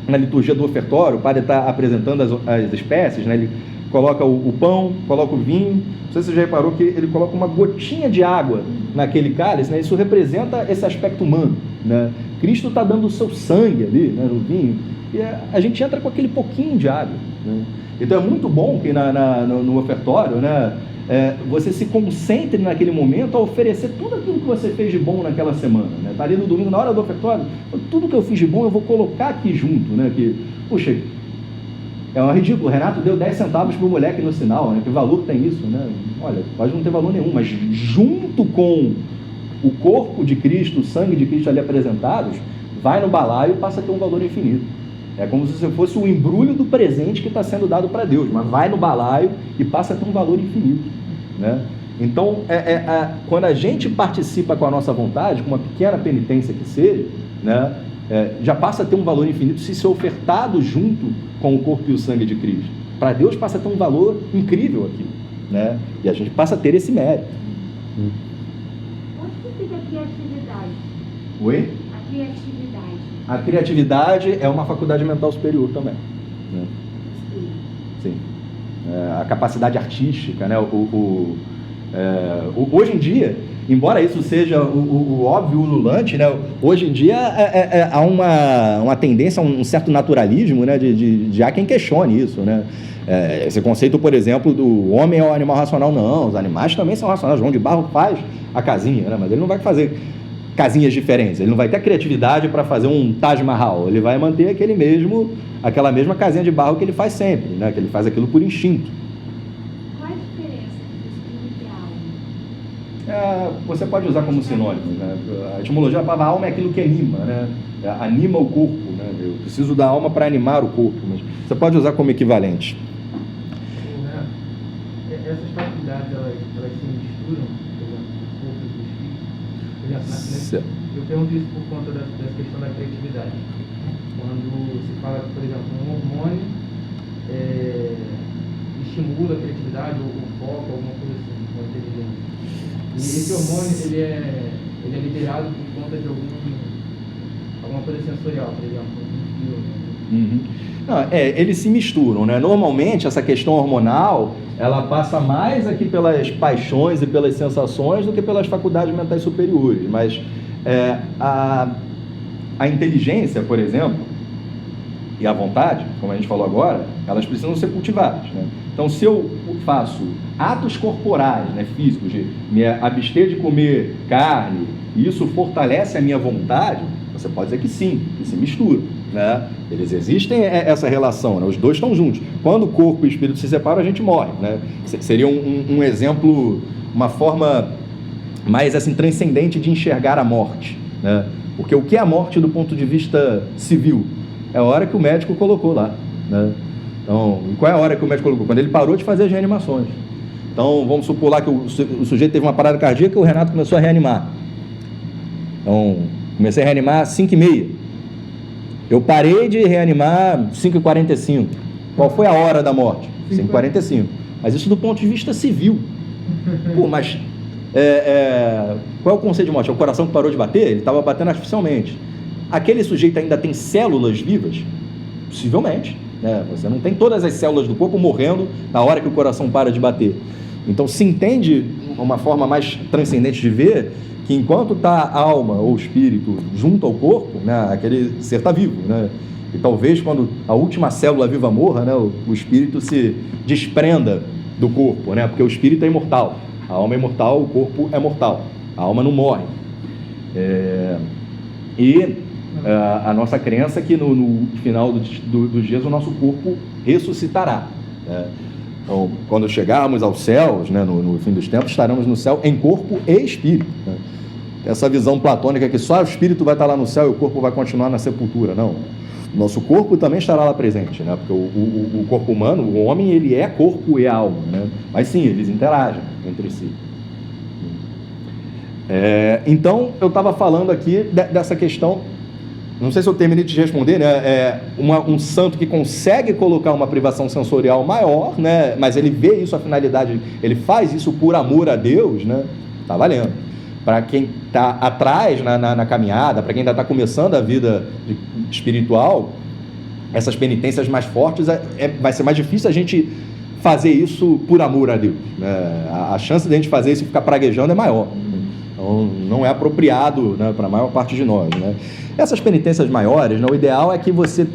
na liturgia do ofertório, o padre está apresentando as espécies, né? Ele coloca o pão, coloca o vinho. Não sei se você já reparou que ele coloca uma gotinha de água naquele cálice, né? Isso representa esse aspecto humano, né? Cristo está dando o seu sangue ali, né, no vinho, e a gente entra com aquele pouquinho de água, né? Então é muito bom que no ofertório, né, você se concentre naquele momento a oferecer tudo aquilo que você fez de bom naquela semana, né? Está ali no domingo, na hora do ofertório, tudo que eu fiz de bom eu vou colocar aqui junto, né? Que, puxa, é um ridículo, o Renato deu 10 centavos para o moleque no sinal, né? Que valor tem isso, né? Olha, pode não ter valor nenhum, mas junto com o corpo de Cristo, o sangue de Cristo ali apresentados, vai no balaio e passa a ter um valor infinito. É como se você fosse o embrulho do presente que está sendo dado para Deus, mas vai no balaio e passa a ter um valor infinito, né? Então, quando a gente participa com a nossa vontade, com uma pequena penitência que seja, né, já passa a ter um valor infinito se ser ofertado junto com o corpo e o sangue de Cristo. Para Deus passa a ter um valor incrível aqui, né? E a gente passa a ter esse mérito. Onde que fica a criatividade? Oi? A criatividade. A criatividade é uma faculdade mental superior também, né? Sim. A capacidade artística, né? Hoje em dia, embora isso seja o óbvio ululante, né? Hoje em dia há uma tendência a um certo naturalismo, né? De há quem questione isso, né? Esse conceito, por exemplo, do homem é o animal racional. Não, os animais também são racionais. João de Barro faz a casinha, né? Mas ele não vai fazer casinhas diferentes, ele não vai ter criatividade para fazer um Taj Mahal, ele vai manter aquela mesma casinha de barro que ele faz sempre, né? Que ele faz aquilo por instinto. Qual a diferença entre espírito e alma? Você pode usar como sinônimo, né? A etimologia da palavra alma é aquilo que anima, né? Anima o corpo, né? Eu preciso da alma para animar o corpo, mas você pode usar como equivalente. Essas faculdades, elas se misturam, por exemplo, o corpo e o espírito. Por exemplo, eu pergunto isso por conta dessa questão da criatividade. Quando se fala, por exemplo, um hormônio estimula a criatividade ou foco, alguma coisa assim, com a inteligência. E esse hormônio, ele é liberado por conta de alguma coisa sensorial, por exemplo, um filme. Uhum. Não, eles se misturam, né? Normalmente essa questão hormonal ela passa mais aqui pelas paixões e pelas sensações do que pelas faculdades mentais superiores, mas a inteligência, por exemplo, e a vontade, como a gente falou agora, elas precisam ser cultivadas, né? Então, se eu faço atos corporais, né, físicos, de me abster de comer carne, e isso fortalece a minha vontade, você pode dizer que sim, que se mistura, né? Eles existem essa relação, né? Os dois estão juntos. Quando o corpo e o espírito se separam, a gente morre, né? Seria um exemplo, uma forma mais assim transcendente de enxergar a morte, né? Porque o que é a morte do ponto de vista civil? É a hora que o médico colocou lá, né? Então, qual é a hora que o médico colocou? Quando ele parou de fazer as reanimações. Então, vamos supor lá que o sujeito teve uma parada cardíaca e o Renato começou a reanimar. Então, comecei a reanimar às 5h30. Eu parei de reanimar 5h45. Qual foi a hora da morte? 5h45. Mas isso do ponto de vista civil. Pô, mas qual é o conceito de morte? É o coração que parou de bater? Ele estava batendo artificialmente. Aquele sujeito ainda tem células vivas? Possivelmente, né? Você não tem todas as células do corpo morrendo na hora que o coração para de bater. Então se entende uma forma mais transcendente de ver que enquanto está a alma ou o espírito junto ao corpo, né, aquele ser está vivo, né? E talvez quando a última célula viva morra, né, o espírito se desprenda do corpo, né? Porque o espírito é imortal, a alma é imortal, o corpo é mortal, a alma não morre. A nossa crença é que no final dos dias o nosso corpo ressuscitará, né? Então, quando chegarmos aos céus, né, no fim dos tempos, estaremos no céu em corpo e espírito, né? Essa visão platônica que só o espírito vai estar lá no céu e o corpo vai continuar na sepultura, não. Nosso corpo também estará lá presente, né? Porque o corpo humano, o homem, ele é corpo e alma, né? Mas sim, eles interagem entre si. Então, eu estava falando aqui dessa questão, não sei se eu terminei de responder, né? Um santo que consegue colocar uma privação sensorial maior, né? Mas ele vê isso, a finalidade, ele faz isso por amor a Deus, né? Está valendo. Para quem está atrás na caminhada, para quem ainda está começando a vida espiritual, essas penitências mais fortes, vai ser mais difícil a gente fazer isso por amor a Deus, né? A chance de a gente fazer isso e ficar praguejando é maior. Então, não é apropriado, né, para a maior parte de nós, né? Essas penitências maiores, né, o ideal é que você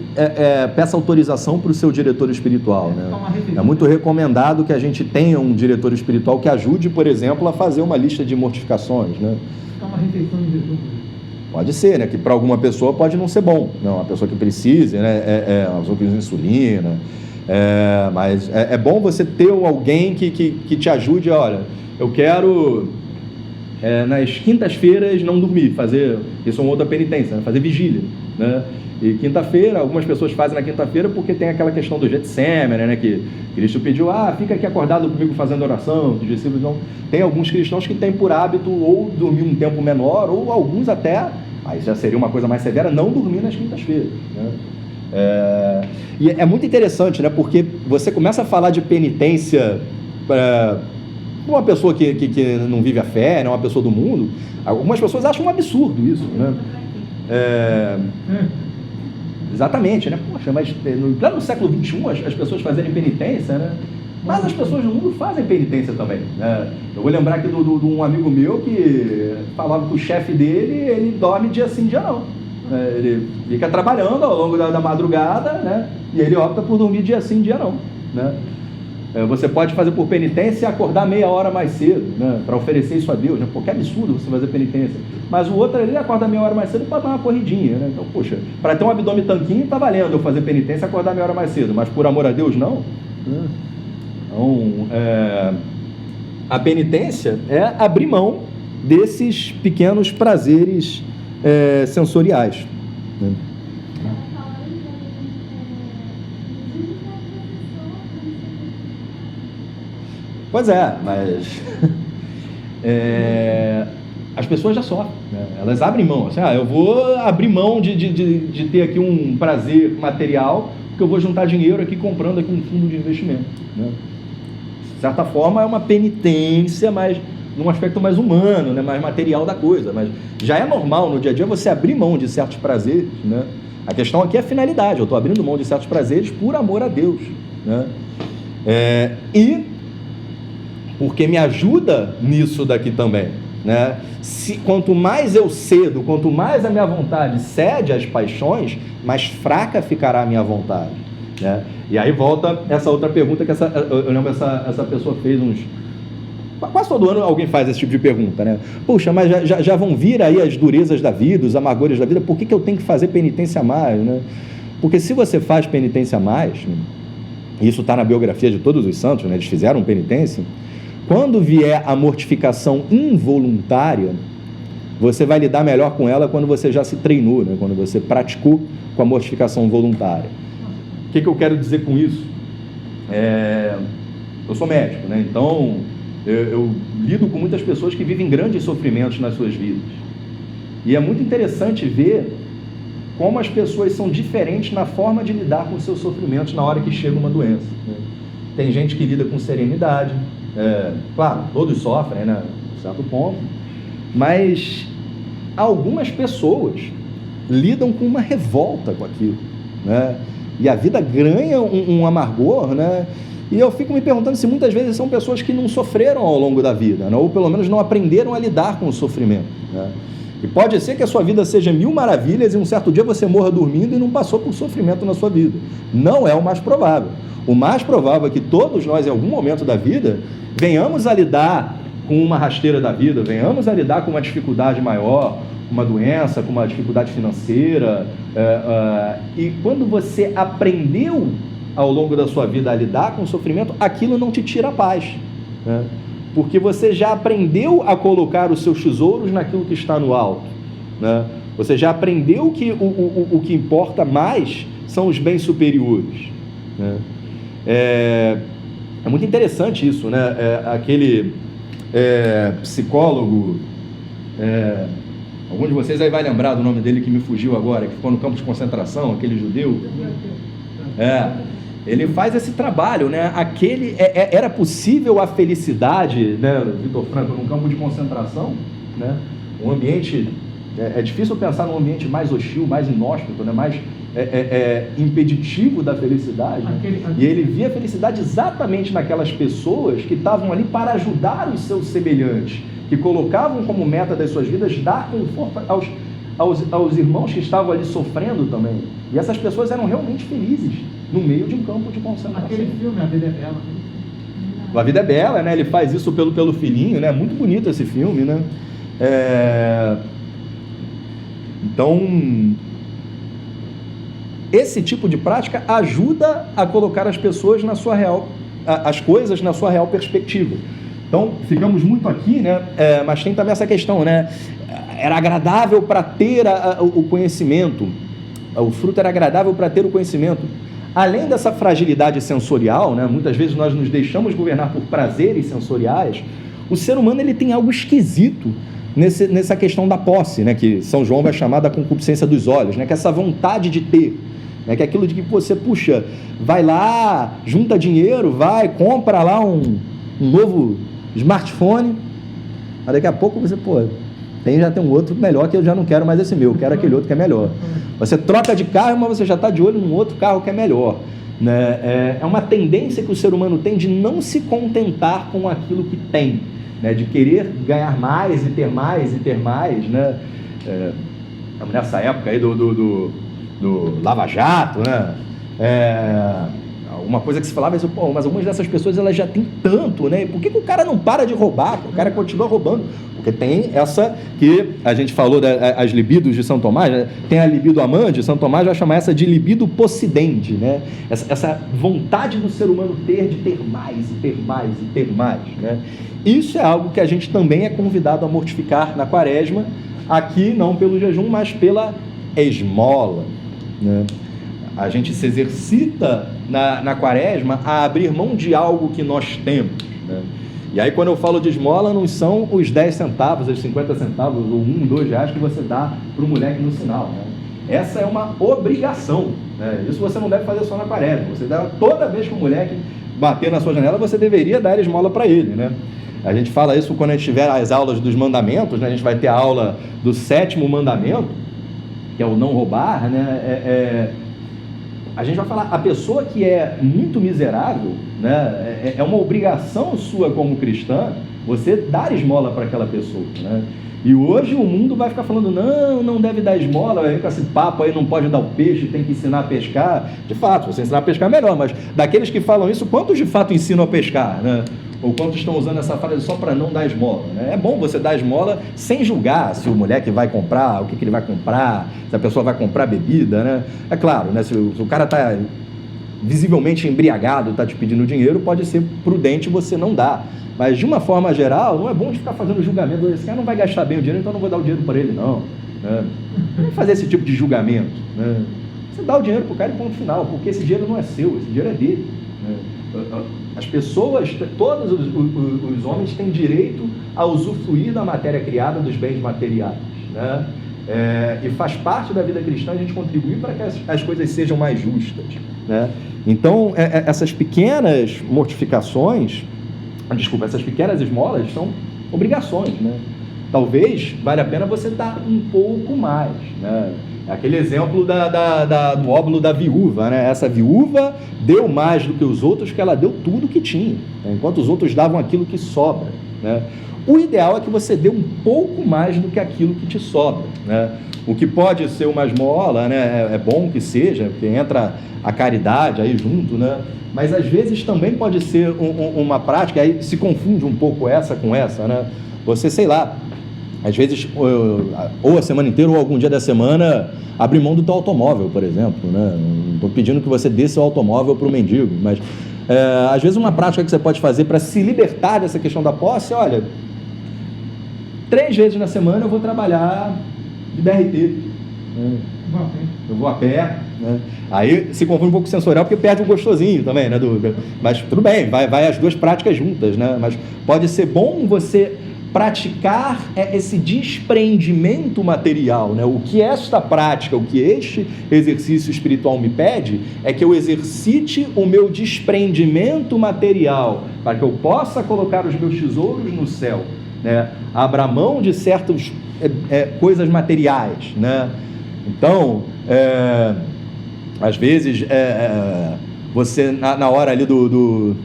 peça autorização para o seu diretor espiritual, né? É muito recomendado que a gente tenha um diretor espiritual que ajude, por exemplo, a fazer uma lista de mortificações, né? Uma refeição de Jesus. Pode ser, né? Que para alguma pessoa pode não ser bom, não, uma pessoa que precise, né? Uma pessoa que usa insulina, mas é bom você ter alguém que te ajude. Olha, eu quero nas quintas-feiras não dormir, isso é uma outra penitência, né? Fazer vigília, né? E quinta-feira, algumas pessoas fazem na quinta-feira porque tem aquela questão do Getsemane, né? Que Cristo pediu, fica aqui acordado comigo fazendo oração, os discípulos não. Tem alguns cristãos que têm por hábito ou dormir um tempo menor, ou alguns até, aí já seria uma coisa mais severa, não dormir nas quintas-feiras, né? E é muito interessante, né? Porque você começa a falar de penitência para uma pessoa que não vive a fé, né? Uma pessoa do mundo. Algumas pessoas acham um absurdo isso, né? Exatamente, né? Poxa, mas no século XXI as pessoas fazerem penitência, né? Mas as pessoas do mundo fazem penitência também, né? Eu vou lembrar aqui de um amigo meu que falava que o chefe dele, ele dorme dia sim, dia não. Ele fica trabalhando ao longo da madrugada, né? E ele opta por dormir dia sim, dia não, né? Você pode fazer por penitência e acordar meia hora mais cedo, né? Para oferecer isso a Deus, né? Pô, que absurdo você fazer penitência. Mas o outro, ele acorda meia hora mais cedo para dar uma corridinha, né? Então, poxa, para ter um abdômen tanquinho, tá valendo eu fazer penitência e acordar meia hora mais cedo, mas por amor a Deus, não. Então, a penitência é abrir mão desses pequenos prazeres sensoriais, né? Pois mas as pessoas já sofrem, né? Elas abrem mão, assim, eu vou abrir mão de ter aqui um prazer material, porque eu vou juntar dinheiro aqui comprando aqui um fundo de investimento, né? De certa forma é uma penitência, mas num aspecto mais humano, né? Mais material da coisa, mas já é normal no dia a dia você abrir mão de certos prazeres, né? A questão aqui é a finalidade, eu estou abrindo mão de certos prazeres por amor a Deus, né? E porque me ajuda nisso daqui também, né? Quanto mais eu cedo, quanto mais a minha vontade cede às paixões, mais fraca ficará a minha vontade, né? E aí volta essa outra pergunta que eu lembro essa pessoa fez quase todo ano alguém faz esse tipo de pergunta, né? Puxa, mas já vão vir aí as durezas da vida, os amargores da vida, por que eu tenho que fazer penitência a mais, né? Porque se você faz penitência a mais, isso está na biografia de todos os santos, né? Eles fizeram penitência. Quando vier a mortificação involuntária, você vai lidar melhor com ela quando você já se treinou, né? Quando você praticou com a mortificação voluntária. O que eu quero dizer com isso? Eu sou médico, né? Então eu lido com muitas pessoas que vivem grandes sofrimentos nas suas vidas. E é muito interessante ver como as pessoas são diferentes na forma de lidar com os seus sofrimentos na hora que chega uma doença, né? Tem gente que lida com serenidade. Claro, todos sofrem, né, a certo ponto, mas algumas pessoas lidam com uma revolta com aquilo, né? E a vida ganha um amargor, né? E eu fico me perguntando se muitas vezes são pessoas que não sofreram ao longo da vida, né? Ou pelo menos não aprenderam a lidar com o sofrimento, né? E pode ser que a sua vida seja mil maravilhas e um certo dia você morra dormindo e não passou por sofrimento na sua vida. Não é o mais provável. O mais provável é que todos nós, em algum momento da vida, venhamos a lidar com uma rasteira da vida, venhamos a lidar com uma dificuldade maior, uma doença, com uma dificuldade financeira, e quando você aprendeu ao longo da sua vida a lidar com o sofrimento, aquilo não te tira a paz, né? Porque você já aprendeu a colocar os seus tesouros naquilo que está no alto, né? Você já aprendeu que o que importa mais são os bens superiores, né? É muito interessante isso, né? Aquele psicólogo, algum de vocês aí vai lembrar do nome dele que me fugiu agora, que ficou no campo de concentração, aquele judeu. Ele faz esse trabalho, né? Era possível a felicidade, né, Vitor Franco, num campo de concentração, né? Um ambiente, é difícil pensar num ambiente mais hostil, mais inóspito, né? Mais impeditivo da felicidade, né? E ele via a felicidade exatamente naquelas pessoas que estavam ali para ajudar os seus semelhantes, que colocavam como meta das suas vidas dar conforto aos irmãos que estavam ali sofrendo também. E essas pessoas eram realmente felizes no meio de um campo de concentração. Aquele filme, A Vida é Bela. A Vida é Bela, né? Ele faz isso pelo filhinho, né? Muito bonito esse filme, né? Então, esse tipo de prática ajuda a colocar as pessoas na sua real, as coisas na sua real perspectiva. Então, ficamos muito aqui, né? Mas tem também essa questão, né? Era agradável para ter o conhecimento, o fruto era agradável para ter o conhecimento. Além dessa fragilidade sensorial, né? Muitas vezes nós nos deixamos governar por prazeres sensoriais, o ser humano ele tem algo esquisito nessa questão da posse, né? Que São João vai chamar da concupiscência dos olhos, né? Que é essa vontade de ter, né? Que é aquilo de que você, puxa, vai lá, junta dinheiro, compra lá um novo smartphone, mas daqui a pouco você, já tem um outro melhor que eu já não quero mais esse meu, eu quero aquele outro que é melhor. Você troca de carro, mas você já está de olho num outro carro que é melhor, né? É uma tendência que o ser humano tem de não se contentar com aquilo que tem, né? De querer ganhar mais e ter mais e ter mais, né? Estamos nessa época aí do Lava Jato, né? Uma coisa que se falava é mas algumas dessas pessoas elas já têm tanto, né? Por que o cara não para de roubar? O cara continua roubando. Porque tem essa que a gente falou das libidos de São Tomás, né? Tem a libido amante, São Tomás vai chamar essa de libido possidente, né? Essa vontade do ser humano de ter mais e ter mais e ter mais, né? Isso é algo que a gente também é convidado a mortificar na quaresma, aqui não pelo jejum, mas pela esmola, né? A gente se exercita na quaresma a abrir mão de algo que nós temos, né? E aí quando eu falo de esmola, não são os 10 centavos, os 50 centavos, ou R$1, R$2 que você dá para o moleque no sinal, né? Essa é uma obrigação, né? Isso você não deve fazer só na quaresma, você deve, toda vez que o moleque bater na sua janela, você deveria dar esmola para ele, né? A gente fala isso quando a gente tiver as aulas dos mandamentos, né? A gente vai ter a aula do 7º mandamento, que é o não roubar, né? A gente vai falar, a pessoa que é muito miserável, né? É uma obrigação sua como cristã, você dar esmola para aquela pessoa, né? E hoje o mundo vai ficar falando, não deve dar esmola, vai vir com esse papo aí, não pode dar o peixe, tem que ensinar a pescar. De fato, você ensinar a pescar é melhor, mas daqueles que falam isso, quantos de fato ensinam a pescar, né? Ou quantos estão usando essa frase só para não dar esmola, né? É bom você dar esmola sem julgar se o moleque vai comprar, o que ele vai comprar, se a pessoa vai comprar bebida, né? É claro, né? Se o cara está visivelmente embriagado, está te pedindo dinheiro, pode ser prudente você não dar. Mas de uma forma geral, não é bom de ficar fazendo julgamento, esse cara não vai gastar bem o dinheiro, então não vou dar o dinheiro para ele não, né? Não fazer esse tipo de julgamento, né? Você dá o dinheiro para o cara e ponto final, porque esse dinheiro não é seu, esse dinheiro é dele, né? As pessoas, todos os homens têm direito a usufruir da matéria criada, dos bens materiais, né? E faz parte da vida cristã a gente contribuir para que as coisas sejam mais justas, né? Então, essas pequenas mortificações, essas pequenas esmolas são obrigações, né? Talvez valha a pena você dar um pouco mais, né? Aquele exemplo do óbolo da viúva, né? Essa viúva deu mais do que os outros, que ela deu tudo que tinha, né? Enquanto os outros davam aquilo que sobra, né? O ideal é que você dê um pouco mais do que aquilo que te sobra, né? O que pode ser uma esmola, né? É bom que seja, porque entra a caridade aí junto, né? Mas às vezes também pode ser uma prática, aí se confunde um pouco essa com essa, né? Você, sei lá, às vezes, ou a semana inteira, ou algum dia da semana, abrir mão do teu automóvel, por exemplo, né? Não estou pedindo que você dê seu automóvel para o mendigo, mas às vezes uma prática que você pode fazer para se libertar dessa questão da posse, olha, 3 vezes na semana eu vou trabalhar de BRT, né? Eu vou a pé, né? Aí se confunde um pouco sensorial, porque perde o gostosinho também, né? Mas tudo bem, vai as duas práticas juntas, né? Mas pode ser bom você praticar esse desprendimento material, né? O que esta prática, o que este exercício espiritual me pede é que eu exercite o meu desprendimento material para que eu possa colocar os meus tesouros no céu, né? Abra mão de certas coisas materiais, né? Então, às vezes você na hora ali do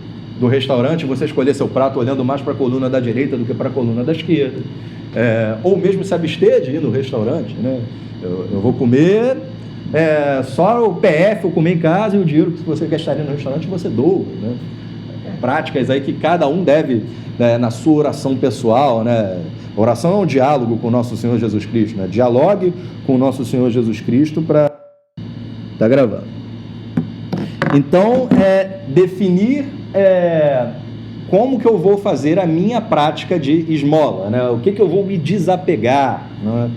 restaurante, você escolher seu prato olhando mais para a coluna da direita do que para a coluna da esquerda, ou mesmo se abster de ir no restaurante, né? Eu vou comer só o PF, eu comer em casa, e o dinheiro que você gastaria no restaurante você doa, né? Práticas aí que cada um deve, né, na sua oração pessoal, né? Oração é um diálogo com o nosso Senhor Jesus Cristo, né? Dialogue com o nosso Senhor Jesus Cristo para... Tá gravando. Então, definir como que eu vou fazer a minha prática de esmola, né? O que eu vou me desapegar, né?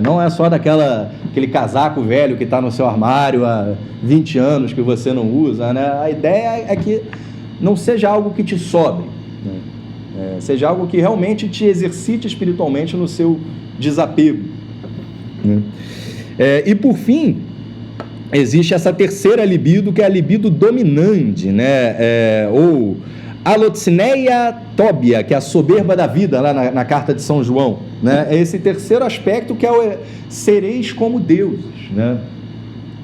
Não é só aquele casaco velho que está no seu armário há 20 anos que você não usa, né? A ideia é que não seja algo que te sobre, né? Seja algo que realmente te exercite espiritualmente no seu desapego, né? E por fim, existe essa terceira libido, que é a libido dominante, né? Ou alotzineia tóbia, que é a soberba da vida, lá na carta de São João, né? É esse terceiro aspecto, que é o sereis como deuses, né?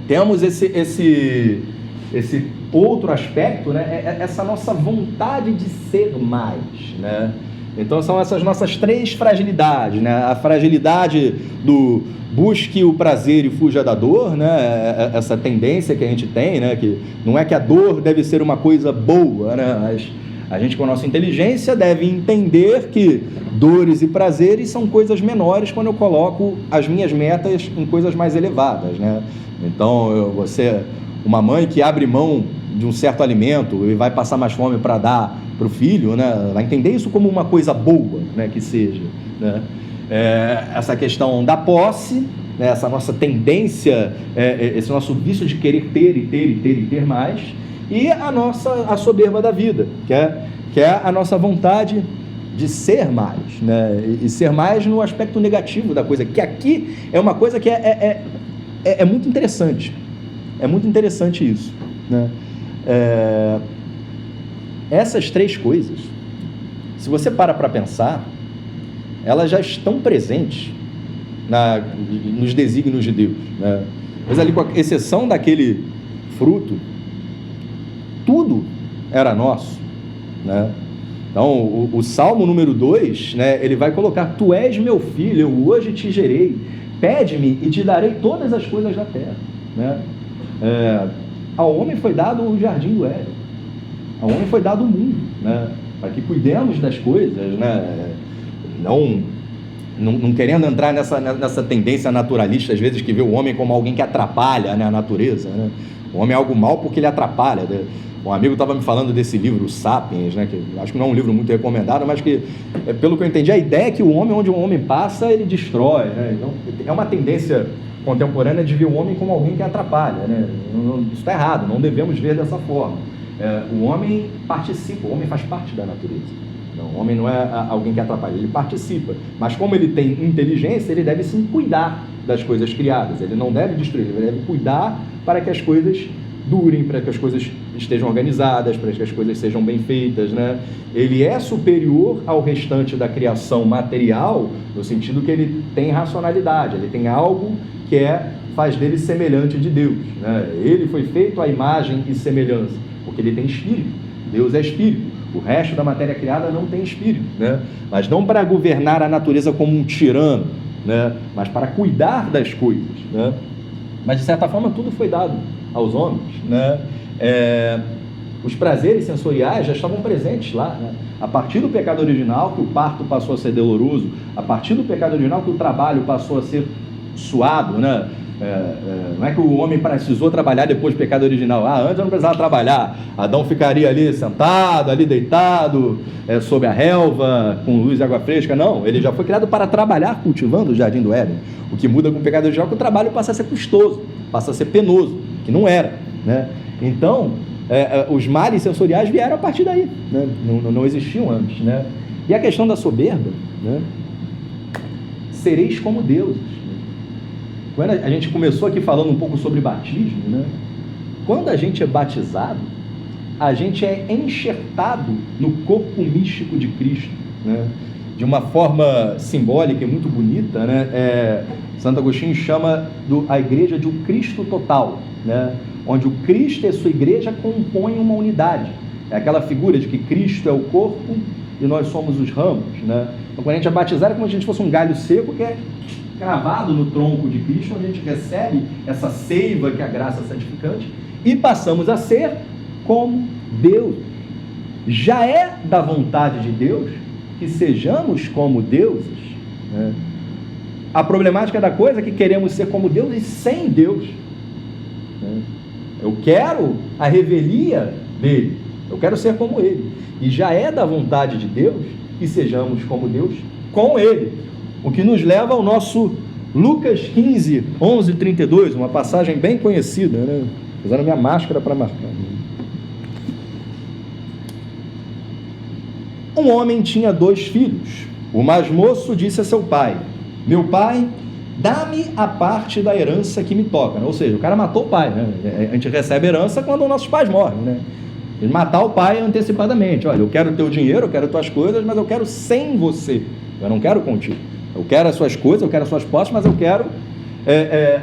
Temos esse outro aspecto, né? Essa nossa vontade de ser mais, né? Então são essas nossas três fragilidades, né? A fragilidade do busque o prazer e fuja da dor, né? Essa tendência que a gente tem, né? Que não é que a dor deve ser uma coisa boa, né? Mas a gente, com a nossa inteligência, deve entender que dores e prazeres são coisas menores quando eu coloco as minhas metas em coisas mais elevadas, né? Então, uma mãe que abre mão de um certo alimento e vai passar mais fome para dar para o filho, né? Vai entender isso como uma coisa boa, né? Que seja, né? Essa questão da posse, né? Essa nossa tendência, esse nosso vício de querer ter mais, e a soberba da vida, que é a nossa vontade de ser mais, né? E ser mais no aspecto negativo da coisa, que aqui é uma coisa que é muito interessante. É muito interessante isso, né? Essas três coisas, se você para pensar, elas já estão presentes nos desígnios de Deus, né? Mas ali, com a exceção daquele fruto, tudo era nosso, né? Então, o Salmo número 2, né, ele vai colocar: tu és meu filho, eu hoje te gerei, pede-me e te darei todas as coisas da terra, né? Ao homem foi dado o jardim do Éden, ao homem foi dado o mundo, né, para que cuidemos das coisas, né? Não querendo entrar nessa tendência naturalista, às vezes, que vê o homem como alguém que atrapalha, né, a natureza, né? O homem é algo mal porque ele atrapalha, né? Um amigo estava me falando desse livro, Sapiens, né, que acho que não é um livro muito recomendado, mas que, pelo que eu entendi, a ideia é que o homem, onde o homem passa, ele destrói, né? Então, é uma tendência contemporânea de ver o homem como alguém que atrapalha, né? Isso está errado, não devemos ver dessa forma. O homem participa, o homem faz parte da natureza. Não, o homem não é alguém que atrapalha, ele participa. Mas como ele tem inteligência, ele deve sim cuidar das coisas criadas. Ele não deve destruir, ele deve cuidar para que as coisas durem, para que as coisas estejam organizadas, para que as coisas sejam bem feitas, né? Ele é superior ao restante da criação material, no sentido que ele tem racionalidade, ele tem algo que faz dele semelhante de Deus, né? Ele foi feito à imagem e semelhança, porque ele tem espírito. Deus é espírito. O resto da matéria criada não tem espírito, né? Mas não para governar a natureza como um tirano, né? Mas para cuidar das coisas, né? Mas, de certa forma, tudo foi dado aos homens, né? Os prazeres sensoriais já estavam presentes lá, né? A partir do pecado original, que o parto passou a ser doloroso, a partir do pecado original, que o trabalho passou a ser suado, né? Não é que o homem precisou trabalhar depois do pecado original. Antes eu não precisava trabalhar. Adão ficaria ali sentado, ali deitado, sob a relva, com luz e água fresca. Não, ele já foi criado para trabalhar cultivando o jardim do Éden. O que muda com o pecado original é que o trabalho passa a ser custoso, passa a ser penoso, que não era, né? Então, os males sensoriais vieram a partir daí, né? Não existiam antes, né? E a questão da soberba, né? Sereis como deuses. Quando a gente começou aqui falando um pouco sobre batismo, né? Quando a gente é batizado, a gente é enxertado no corpo místico de Cristo, né? De uma forma simbólica e muito bonita, né? Santo Agostinho chama a igreja de um Cristo total, né? Onde o Cristo e a sua igreja compõem uma unidade. É aquela figura de que Cristo é o corpo e nós somos os ramos, né? Então, quando a gente é batizado, é como se a gente fosse um galho seco que é cravado no tronco de Cristo, onde a gente recebe essa seiva que é a graça santificante e passamos a ser como Deus. Já é da vontade de Deus que sejamos como deuses, né? A problemática da coisa é que queremos ser como Deus e sem Deus, né? Eu quero a revelia dele, Eu quero ser como Ele. E já é da vontade de Deus que sejamos como Deus com Ele. O que nos leva ao nosso Lucas 15, 11 e 32, uma passagem bem conhecida, né? Usando minha máscara para marcar. Um homem tinha 2 filhos. O mais moço disse a seu pai: meu pai, dá-me a parte da herança que me toca. Ou seja, o cara matou o pai, né? A gente recebe herança quando nossos pais morrem, né? Ele matar o pai antecipadamente. Olha, eu quero o teu dinheiro, eu quero as tuas coisas, mas eu quero sem você. Eu não quero contigo. Eu quero as suas coisas, eu quero as suas posses, mas eu quero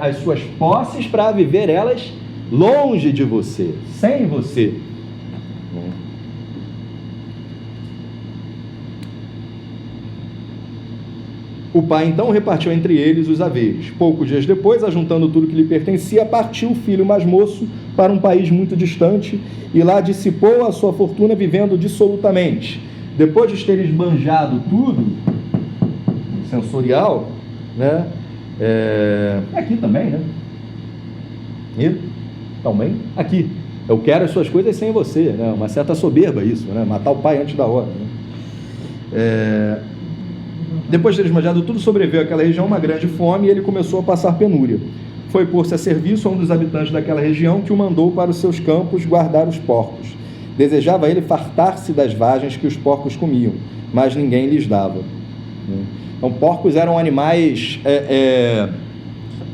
as suas posses para viver elas longe de você, sem você. O pai então repartiu entre eles os haveres. Poucos dias depois, ajuntando tudo que lhe pertencia, partiu o filho mais moço para um país muito distante e lá dissipou a sua fortuna vivendo dissolutamente. Depois de ter esbanjado tudo, sensorial, né? Aqui também, né? E também aqui. Eu quero as suas coisas sem você, né? Uma certa soberba isso, né? Matar o pai antes da hora, né? Depois de ter esbanjado tudo, sobreveio àquela região uma grande fome e ele começou a passar penúria. Foi pôr-se a serviço a um dos habitantes daquela região que o mandou para os seus campos guardar os porcos. Desejava ele fartar-se das vagens que os porcos comiam, mas ninguém lhes dava. Então, porcos eram animais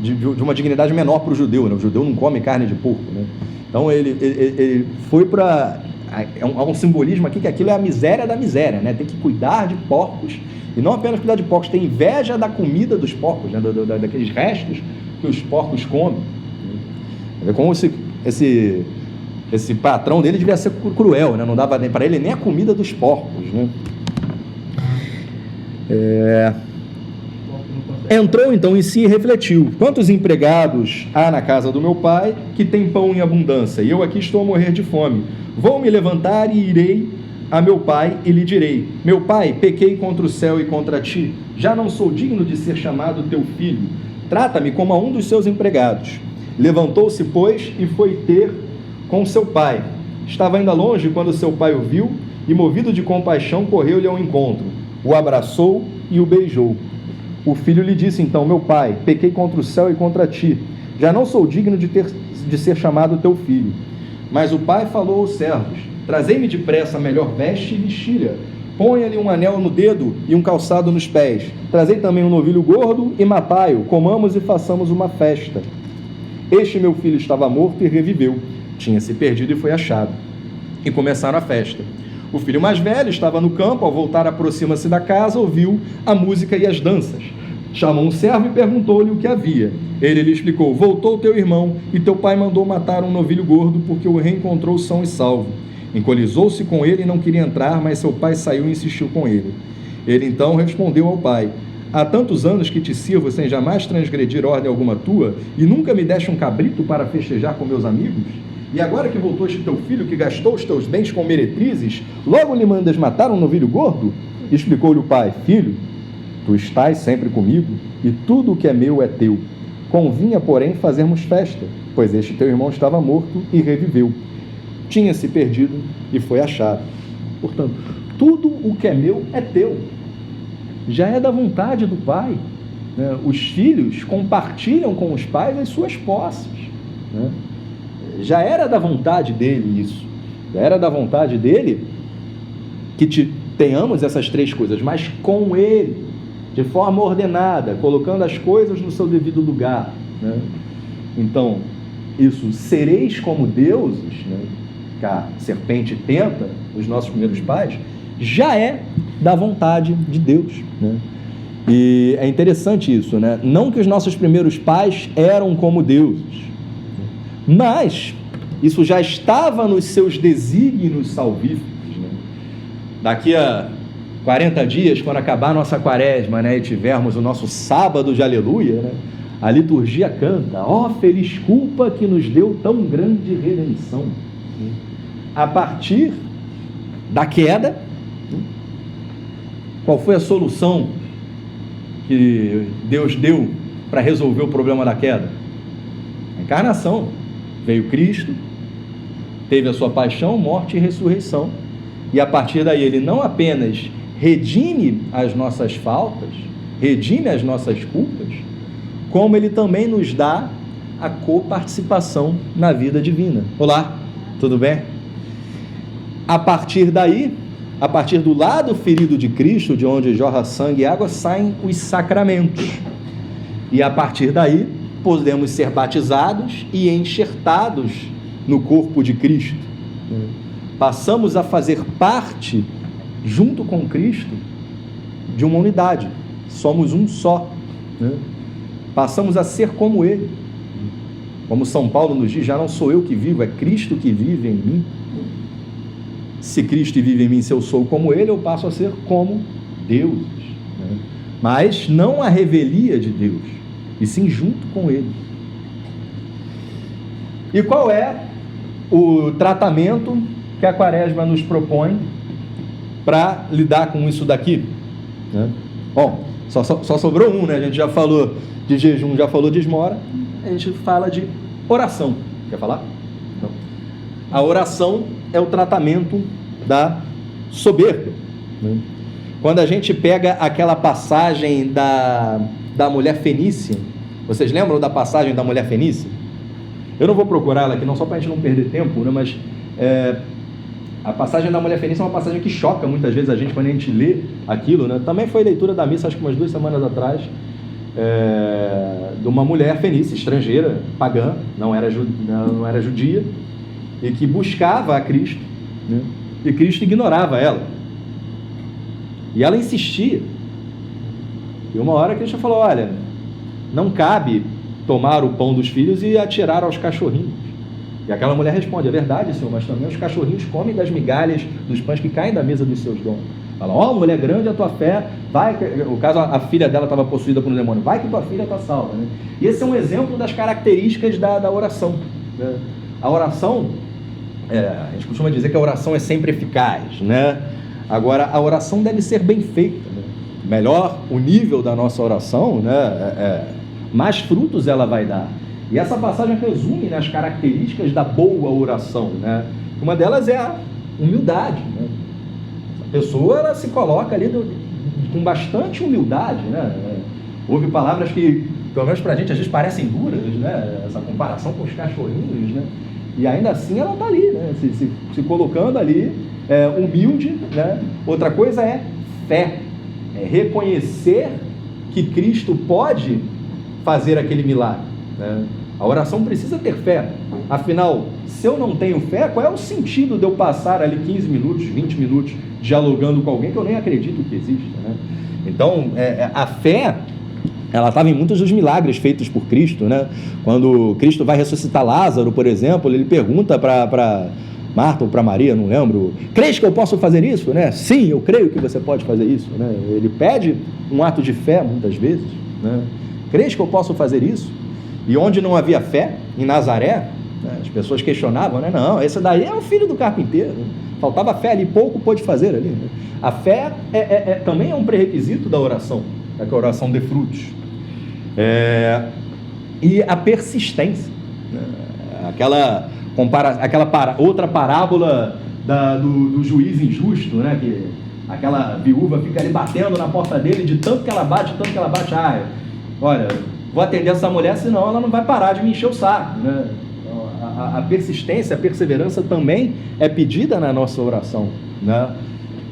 de uma dignidade menor para o judeu, né? O judeu não come carne de porco, né? Então, ele foi para... Há um simbolismo aqui que aquilo é a miséria da miséria, né? Tem que cuidar de porcos, e não apenas cuidar de porcos, tem inveja da comida dos porcos, né? Daqueles restos que os porcos comem. É como esse patrão dele devia ser cruel, né? Não dava para ele nem a comida dos porcos, né? Entrou então em si e refletiu: quantos empregados há na casa do meu pai que tem pão em abundância, e eu aqui estou a morrer de fome? Vou me levantar e irei a meu pai e lhe direi: meu pai, pequei contra o céu e contra ti, já não sou digno de ser chamado teu filho, trata-me como a um dos seus empregados. Levantou-se, pois, e foi ter com seu pai. Estava ainda longe quando seu pai o viu e, movido de compaixão, correu-lhe ao encontro, o abraçou e o beijou. O filho lhe disse então: meu pai, pequei contra o céu e contra ti, já não sou digno de ser chamado teu filho. Mas o pai falou aos servos: trazei-me depressa a melhor veste e vestilha, ponha-lhe um anel no dedo e um calçado nos pés, trazei também um novilho gordo e matai-o, comamos e façamos uma festa. Este meu filho estava morto e reviveu, tinha se perdido e foi achado. E começaram a festa. O filho mais velho estava no campo, ao voltar aproxima-se da casa, ouviu a música e as danças. Chamou um servo e perguntou-lhe o que havia. Ele lhe explicou: voltou teu irmão, e teu pai mandou matar um novilho gordo, porque o reencontrou são e salvo. Encolizou-se com ele e não queria entrar, mas seu pai saiu e insistiu com ele. Ele então respondeu ao pai: há tantos anos que te sirvo sem jamais transgredir ordem alguma tua, e nunca me deste um cabrito para festejar com meus amigos? E agora que voltou este teu filho, que gastou os teus bens com meretrizes, logo lhe mandas matar um novilho gordo? Explicou-lhe o pai: filho, tu estás sempre comigo, e tudo o que é meu é teu. Convinha, porém, fazermos festa, pois este teu irmão estava morto e reviveu. Tinha se perdido e foi achado. Portanto, tudo o que é meu é teu. Já é da vontade do pai, né? Os filhos compartilham com os pais as suas posses, né? Já era da vontade dele isso. Já era da vontade dele que tenhamos essas 3 coisas, mas com ele, de forma ordenada, colocando as coisas no seu devido lugar, né? Então, isso, sereis como deuses, né, que a serpente tenta os nossos primeiros pais, já é da vontade de Deus, né? E é interessante isso, né? Não que os nossos primeiros pais eram como deuses, mas isso já estava nos seus desígnios salvíficos, né? Daqui a 40 dias, quando acabar a nossa quaresma, né, e tivermos o nosso sábado de aleluia, né, a liturgia canta: ó feliz culpa que nos deu tão grande redenção. A partir da queda, qual foi a solução que Deus deu para resolver o problema da queda? A encarnação. Veio Cristo, teve a sua paixão, morte e ressurreição. E a partir daí ele não apenas redime as nossas faltas, redime as nossas culpas, como ele também nos dá a coparticipação na vida divina. Olá, tudo bem? A partir daí, a partir do lado ferido de Cristo, de onde jorra sangue e água, saem os sacramentos. E a partir daí, podemos ser batizados e enxertados no corpo de Cristo. Passamos a fazer parte, junto com Cristo, de uma unidade. Somos um só. Passamos a ser como Ele. Como São Paulo nos diz, já não sou eu que vivo, é Cristo que vive em mim. Se Cristo vive em mim, se eu sou como Ele, eu passo a ser como Deus. Mas não a revelia de Deus, e sim junto com Ele. E qual é o tratamento que a Quaresma nos propõe para lidar com isso daqui? Bom, só sobrou um, né? A gente já falou de jejum, já falou de esmora, a gente fala de oração. Quer falar? Não. A oração é o tratamento da soberba. Quando a gente pega aquela passagem da mulher fenícia, vocês lembram da passagem da mulher fenícia? Eu não vou procurar ela aqui, não, só para a gente não perder tempo, né? Mas a passagem da mulher fenícia é uma passagem que choca muitas vezes a gente quando a gente lê aquilo, né? Também foi leitura da missa, acho que umas 2 semanas atrás, de uma mulher fenícia, estrangeira, pagã, não era judia, e que buscava a Cristo, né? E Cristo ignorava ela. E ela insistia. E uma hora Cristo falou: olha, não cabe tomar o pão dos filhos e atirar aos cachorrinhos. E aquela mulher responde: é verdade, Senhor, mas também os cachorrinhos comem das migalhas dos pães que caem da mesa dos seus donos. Fala: ó, mulher, grande a tua fé, vai. O caso, a filha dela estava possuída por um demônio, vai que tua filha está salva, né? E esse é um exemplo das características da oração, né? A oração, a gente costuma dizer que a oração é sempre eficaz, né? Agora, a oração deve ser bem feita, né? Melhor o nível da nossa oração, né? Mais frutos ela vai dar. E essa passagem resume, né, as características da boa oração, né? Uma delas é a humildade, né? A pessoa, ela se coloca ali com bastante humildade, né? Houve palavras que, pelo menos pra gente, às vezes parecem duras, né? Essa comparação com os cachorrinhos, né? E ainda assim ela está ali, né? Se colocando ali, humilde, né? Outra coisa é fé, é reconhecer que Cristo pode fazer aquele milagre, né? A oração precisa ter fé. Afinal, se eu não tenho fé, qual é o sentido de eu passar ali 15 minutos, 20 minutos dialogando com alguém que eu nem acredito que exista, né? Então, a fé, ela estava em muitos dos milagres feitos por Cristo, né? Quando Cristo vai ressuscitar Lázaro, por exemplo, ele pergunta para Marta ou para Maria, não lembro: crês que eu posso fazer isso, né? Sim, eu creio que você pode fazer isso, né? Ele pede um ato de fé muitas vezes, né? Crês que eu posso fazer isso? E onde não havia fé, em Nazaré, né, as pessoas questionavam, né? Não, esse daí é o filho do carpinteiro, né? Faltava fé ali, pouco pôde fazer ali, né? A fé também é um pré-requisito da oração, para que a oração dê frutos. E a persistência, né? Outra parábola do juiz injusto, né? Que aquela viúva fica ali batendo na porta dele, de tanto que ela bate, olha, vou atender essa mulher, senão ela não vai parar de me encher o saco, né? A persistência, a perseverança também é pedida na nossa oração, né?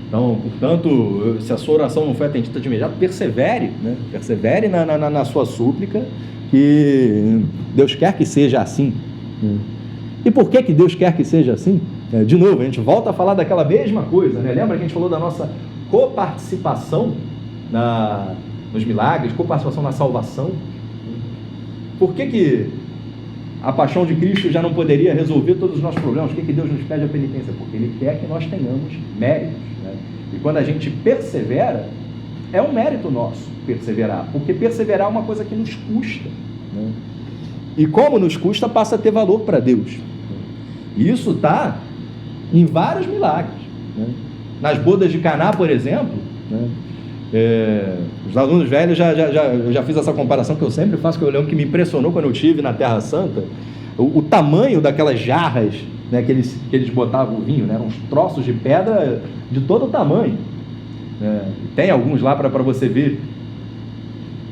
Então, portanto, se a sua oração não foi atendida de imediato, persevere, né? Persevere na sua súplica, que Deus quer que seja assim, né? E por que Deus quer que seja assim? De novo, a gente volta a falar daquela mesma coisa, né? Lembra que a gente falou da nossa coparticipação nos milagres, coparticipação na salvação? Por que a paixão de Cristo já não poderia resolver todos os nossos problemas? Por que Deus nos pede a penitência? Porque Ele quer que nós tenhamos méritos, né? E quando a gente persevera, é um mérito nosso perseverar, porque perseverar é uma coisa que nos custa, né? E como nos custa, passa a ter valor para Deus. E isso está em vários milagres, né? Nas bodas de Caná, por exemplo, né? Os alunos velhos, eu já fiz essa comparação que eu sempre faço, que eu lembro que me impressionou quando eu estive na Terra Santa, o tamanho daquelas jarras né, que eles botavam o vinho, né, eram uns troços de pedra de todo tamanho. Tem alguns lá para você ver.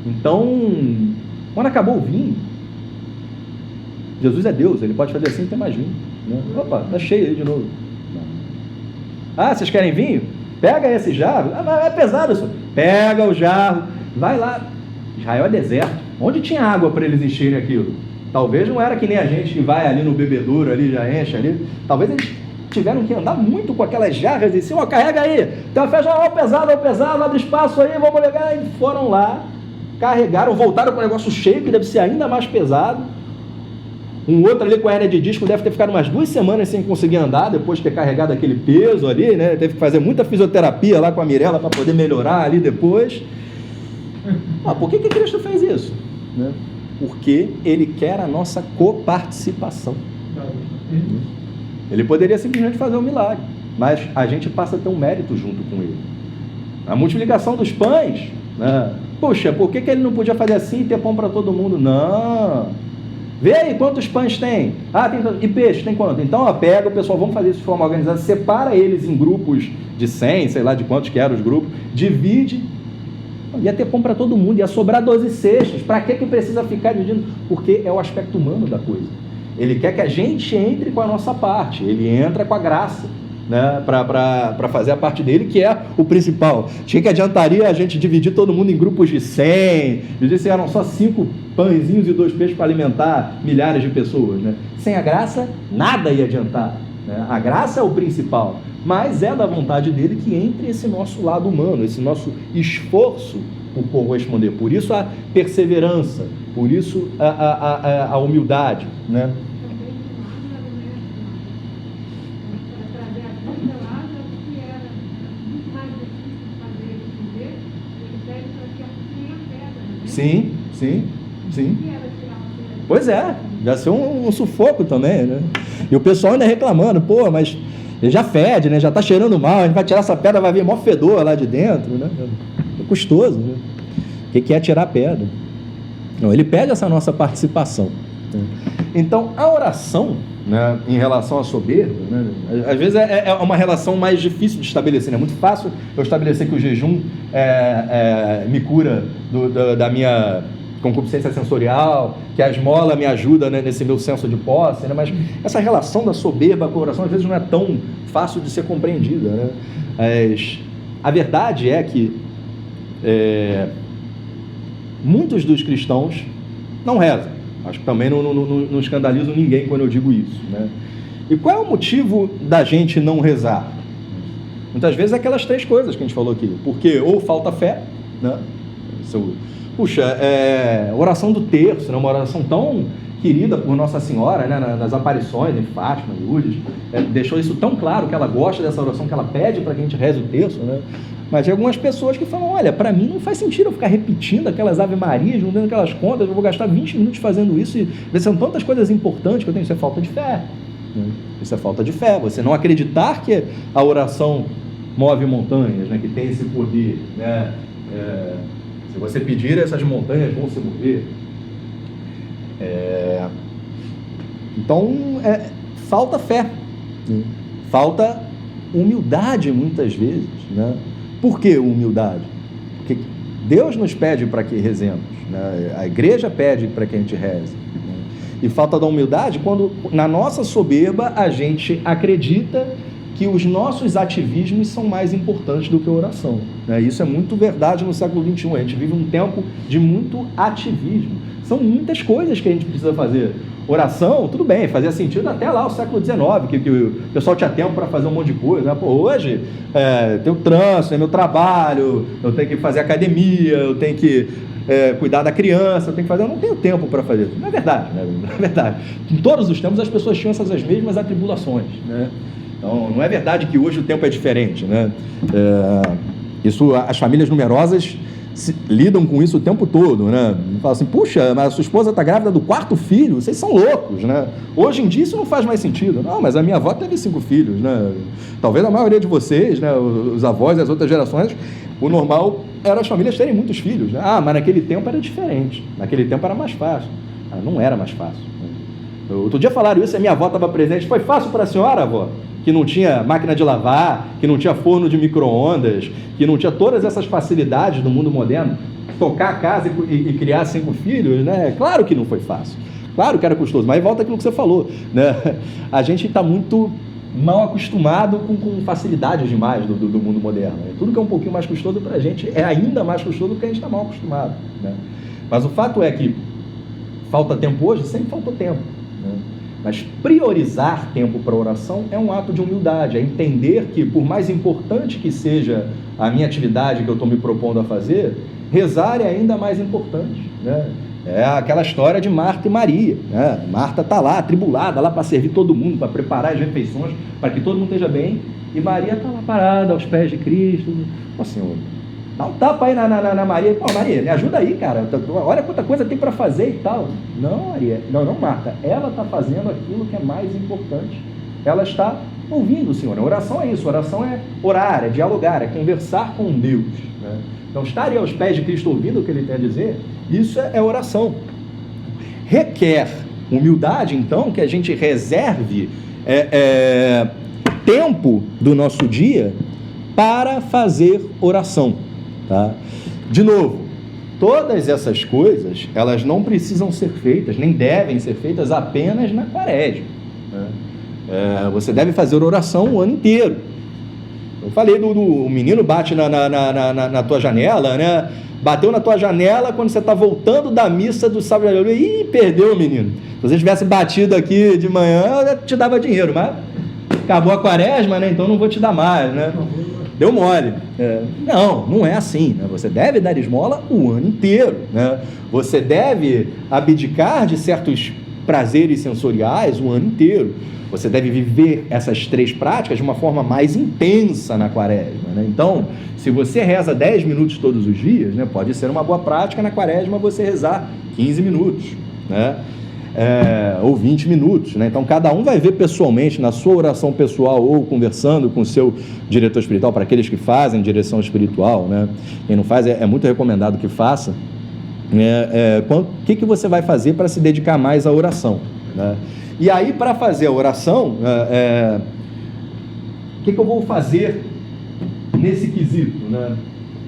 Então, quando acabou o vinho, Jesus é Deus, ele pode fazer assim e ter mais vinho, né? Opa, tá cheio aí de novo. Ah, vocês querem vinho? Pega esse jarro. Ah, mas é pesado isso. Pega o jarro, vai lá. Israel é deserto. Onde tinha água para eles encherem aquilo? Talvez não era que nem a gente que vai ali no bebedouro, ali já enche ali. Talvez eles tiveram que andar muito com aquelas jarras e assim, carrega aí. Então fecha, pesado, abre espaço aí, vamos ligar. E foram lá, carregaram, voltaram com o negócio cheio, que deve ser ainda mais pesado. Um outro ali com a hérnia de disco deve ter ficado umas 2 semanas sem conseguir andar, depois de ter carregado aquele peso ali, né? Teve que fazer muita fisioterapia lá com a Mirella para poder melhorar ali depois. Por que Cristo fez isso? Né? Porque Ele quer a nossa coparticipação. Ele poderia simplesmente fazer um milagre, mas a gente passa a ter um mérito junto com Ele. A multiplicação dos pães, né? Poxa, por que Ele não podia fazer assim e ter pão para todo mundo? Não. Vê aí quantos pães tem. E peixe, tem quanto? Então, pega o pessoal, vamos fazer isso de forma organizada, separa eles em grupos de 100, sei lá de quantos que eram os grupos, divide, ia ter pão para todo mundo, ia sobrar 12 cestos. Para que precisa ficar dividindo? Porque é o aspecto humano da coisa. Ele quer que a gente entre com a nossa parte, ele entra com a graça, né, para fazer a parte dele, que é o principal. Tinha que adiantaria a gente dividir todo mundo em grupos de 100, se eram só 5 pãezinhos e 2 peixes para alimentar milhares de pessoas, né? Sem a graça, nada ia adiantar, né? A graça é o principal, mas é da vontade dele que entre esse nosso lado humano, esse nosso esforço por corresponder. Por isso a perseverança, por isso a humildade, né? Sim. Pois é, já ser um sufoco também, né? E o pessoal ainda reclamando, mas já fede, né? Já está cheirando mal, a gente vai tirar essa pedra, vai vir mó fedor lá de dentro, né? É custoso, né? O que é tirar a pedra? Não, ele pede essa nossa participação, né? Então, a oração, né, em relação à soberba, né, às vezes é uma relação mais difícil de estabelecer, né? É muito fácil eu estabelecer que o jejum me cura da minha concupiscência sensorial, que a esmola me ajuda, né, nesse meu senso de posse, né? Mas essa relação da soberba com a oração às vezes não é tão fácil de ser compreendida, né? Mas a verdade é que muitos dos cristãos não rezam. Acho que também não escandalizo ninguém quando eu digo isso, né? E qual é o motivo da gente não rezar? Muitas vezes é aquelas 3 coisas que a gente falou aqui. Porque ou falta fé, né? Oração do terço, né? Uma oração tão querida por Nossa Senhora, né? Nas aparições em Fátima, em Lourdes, deixou isso tão claro que ela gosta dessa oração, que ela pede para que a gente reze o terço, né? Mas tem algumas pessoas que falam, olha, para mim não faz sentido eu ficar repetindo aquelas Ave Marias, juntando aquelas contas, eu vou gastar 20 minutos fazendo isso, e são tantas coisas importantes que eu tenho. Isso é falta de fé, né? Isso é falta de fé, você não acreditar que a oração move montanhas, né? Que tem esse poder, né? Se você pedir, essas montanhas vão se mover. Então, falta fé, né? Falta humildade muitas vezes, né? Por que humildade? Porque Deus nos pede para que rezemos, né? A igreja pede para que a gente reze, né? E falta da humildade quando, na nossa soberba, a gente acredita que os nossos ativismos são mais importantes do que a oração, né? Isso é muito verdade no século XXI. A gente vive um tempo de muito ativismo. São muitas coisas que a gente precisa fazer. Oração, tudo bem, fazia sentido até lá o século XIX, que o pessoal tinha tempo para fazer um monte de coisa, né? Hoje tem o trânsito, tem meu trabalho, eu tenho que fazer academia, eu tenho que cuidar da criança, eu não tenho tempo para fazer isso. Não é verdade, né? Não é verdade. Em todos os tempos as pessoas tinham essas mesmas atribulações, né? Então, não é verdade que hoje o tempo é diferente, né? As famílias numerosas lidam com isso o tempo todo, né? Fala assim, puxa, mas a sua esposa está grávida do 4º filho, vocês são loucos, né? Hoje em dia isso não faz mais sentido. Não, mas a minha avó teve 5 filhos, né? Talvez a maioria de vocês, né, os avós e as outras gerações, o normal era as famílias terem muitos filhos, né? Mas naquele tempo era diferente, naquele tempo era mais fácil. Não era mais fácil, né? Outro dia falaram isso, a minha avó estava presente. Foi fácil para a senhora, avó? Que não tinha máquina de lavar, que não tinha forno de micro-ondas, que não tinha todas essas facilidades do mundo moderno, tocar a casa e criar 5 filhos, né? Claro que não foi fácil, claro que era custoso, mas volta aquilo que você falou, né? A gente está muito mal acostumado com facilidades demais do mundo moderno, né? Tudo que é um pouquinho mais custoso para a gente é ainda mais custoso porque a gente está mal acostumado, né? Mas o fato é que falta tempo hoje, sempre faltou tempo, né? Mas priorizar tempo para oração é um ato de humildade, é entender que, por mais importante que seja a minha atividade que eu estou me propondo a fazer, rezar é ainda mais importante, né? É aquela história de Marta e Maria, né? Marta está lá, atribulada, lá para servir todo mundo, para preparar as refeições, para que todo mundo esteja bem, e Maria está lá parada aos pés de Cristo. Ó Senhor, dá um tapa aí na Maria. Pô, Maria, me ajuda aí, cara. Olha quanta coisa tem para fazer e tal. Não, Maria. Não, Marta. Ela está fazendo aquilo que é mais importante. Ela está ouvindo o Senhor. A oração é isso. A oração é orar, é dialogar, é conversar com Deus, né? Então, estar aos pés de Cristo ouvindo o que Ele tem a dizer, isso é oração. Requer humildade, então, que a gente reserve tempo do nosso dia para fazer oração. Tá? De novo, todas essas coisas, elas não precisam ser feitas, nem devem ser feitas apenas na quaresma, né? Você deve fazer oração o ano inteiro. Eu falei o menino bate na tua janela, né? Bateu na tua janela quando você está voltando da missa do sábado. Ih, perdeu o menino. Se você tivesse batido aqui de manhã, eu te dava dinheiro, mas acabou a quaresma, né? Então não vou te dar mais, né? Deu mole. Não é assim, né? Você deve dar esmola o ano inteiro, né? Você deve abdicar de certos prazeres sensoriais o ano inteiro. Você deve viver essas 3 práticas de uma forma mais intensa na quaresma, né? Então, se você reza 10 minutos todos os dias, né, pode ser uma boa prática na quaresma você rezar 15 minutos, né? Ou 20 minutos, né? Então cada um vai ver pessoalmente, na sua oração pessoal ou conversando com o seu diretor espiritual, para aqueles que fazem direção espiritual, né? Quem não faz, é muito recomendado que faça, o que você vai fazer para se dedicar mais à oração, né? E aí, para fazer a oração, o que eu vou fazer nesse quesito, né?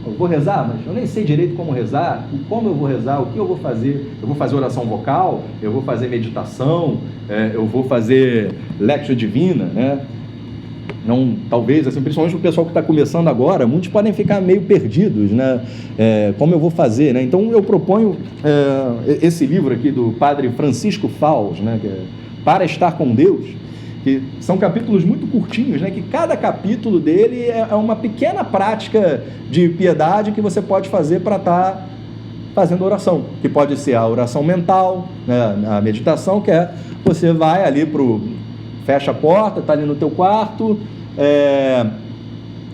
Eu vou rezar, mas eu nem sei direito como rezar, como eu vou rezar, o que eu vou fazer. Eu vou fazer oração vocal, eu vou fazer meditação, eu vou fazer lectio divina, né? Não, talvez, assim, principalmente o pessoal que está começando agora, muitos podem ficar meio perdidos, né? Como eu vou fazer, né? Então eu proponho esse livro aqui do padre Francisco Faus, né? Que é Para Estar com Deus, que são capítulos muito curtinhos, né? Que cada capítulo dele é uma pequena prática de piedade que você pode fazer para estar fazendo oração, que pode ser a oração mental, né? A meditação, que você vai ali fecha a porta, está ali no teu quarto,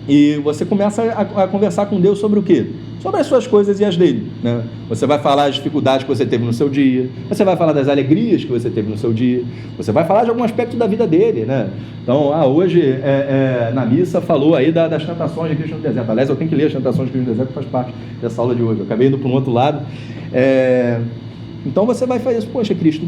e você começa a conversar com Deus sobre o quê? Sobre as suas coisas e as dele, né? Você vai falar as dificuldades que você teve no seu dia, você vai falar das alegrias que você teve no seu dia, você vai falar de algum aspecto da vida dele, né? Então, hoje na missa falou aí das tentações de Cristo no deserto. Aliás, eu tenho que ler as tentações de Cristo no deserto, que faz parte dessa aula de hoje. Eu acabei indo para um outro lado. Então você vai fazer isso. Poxa, Cristo,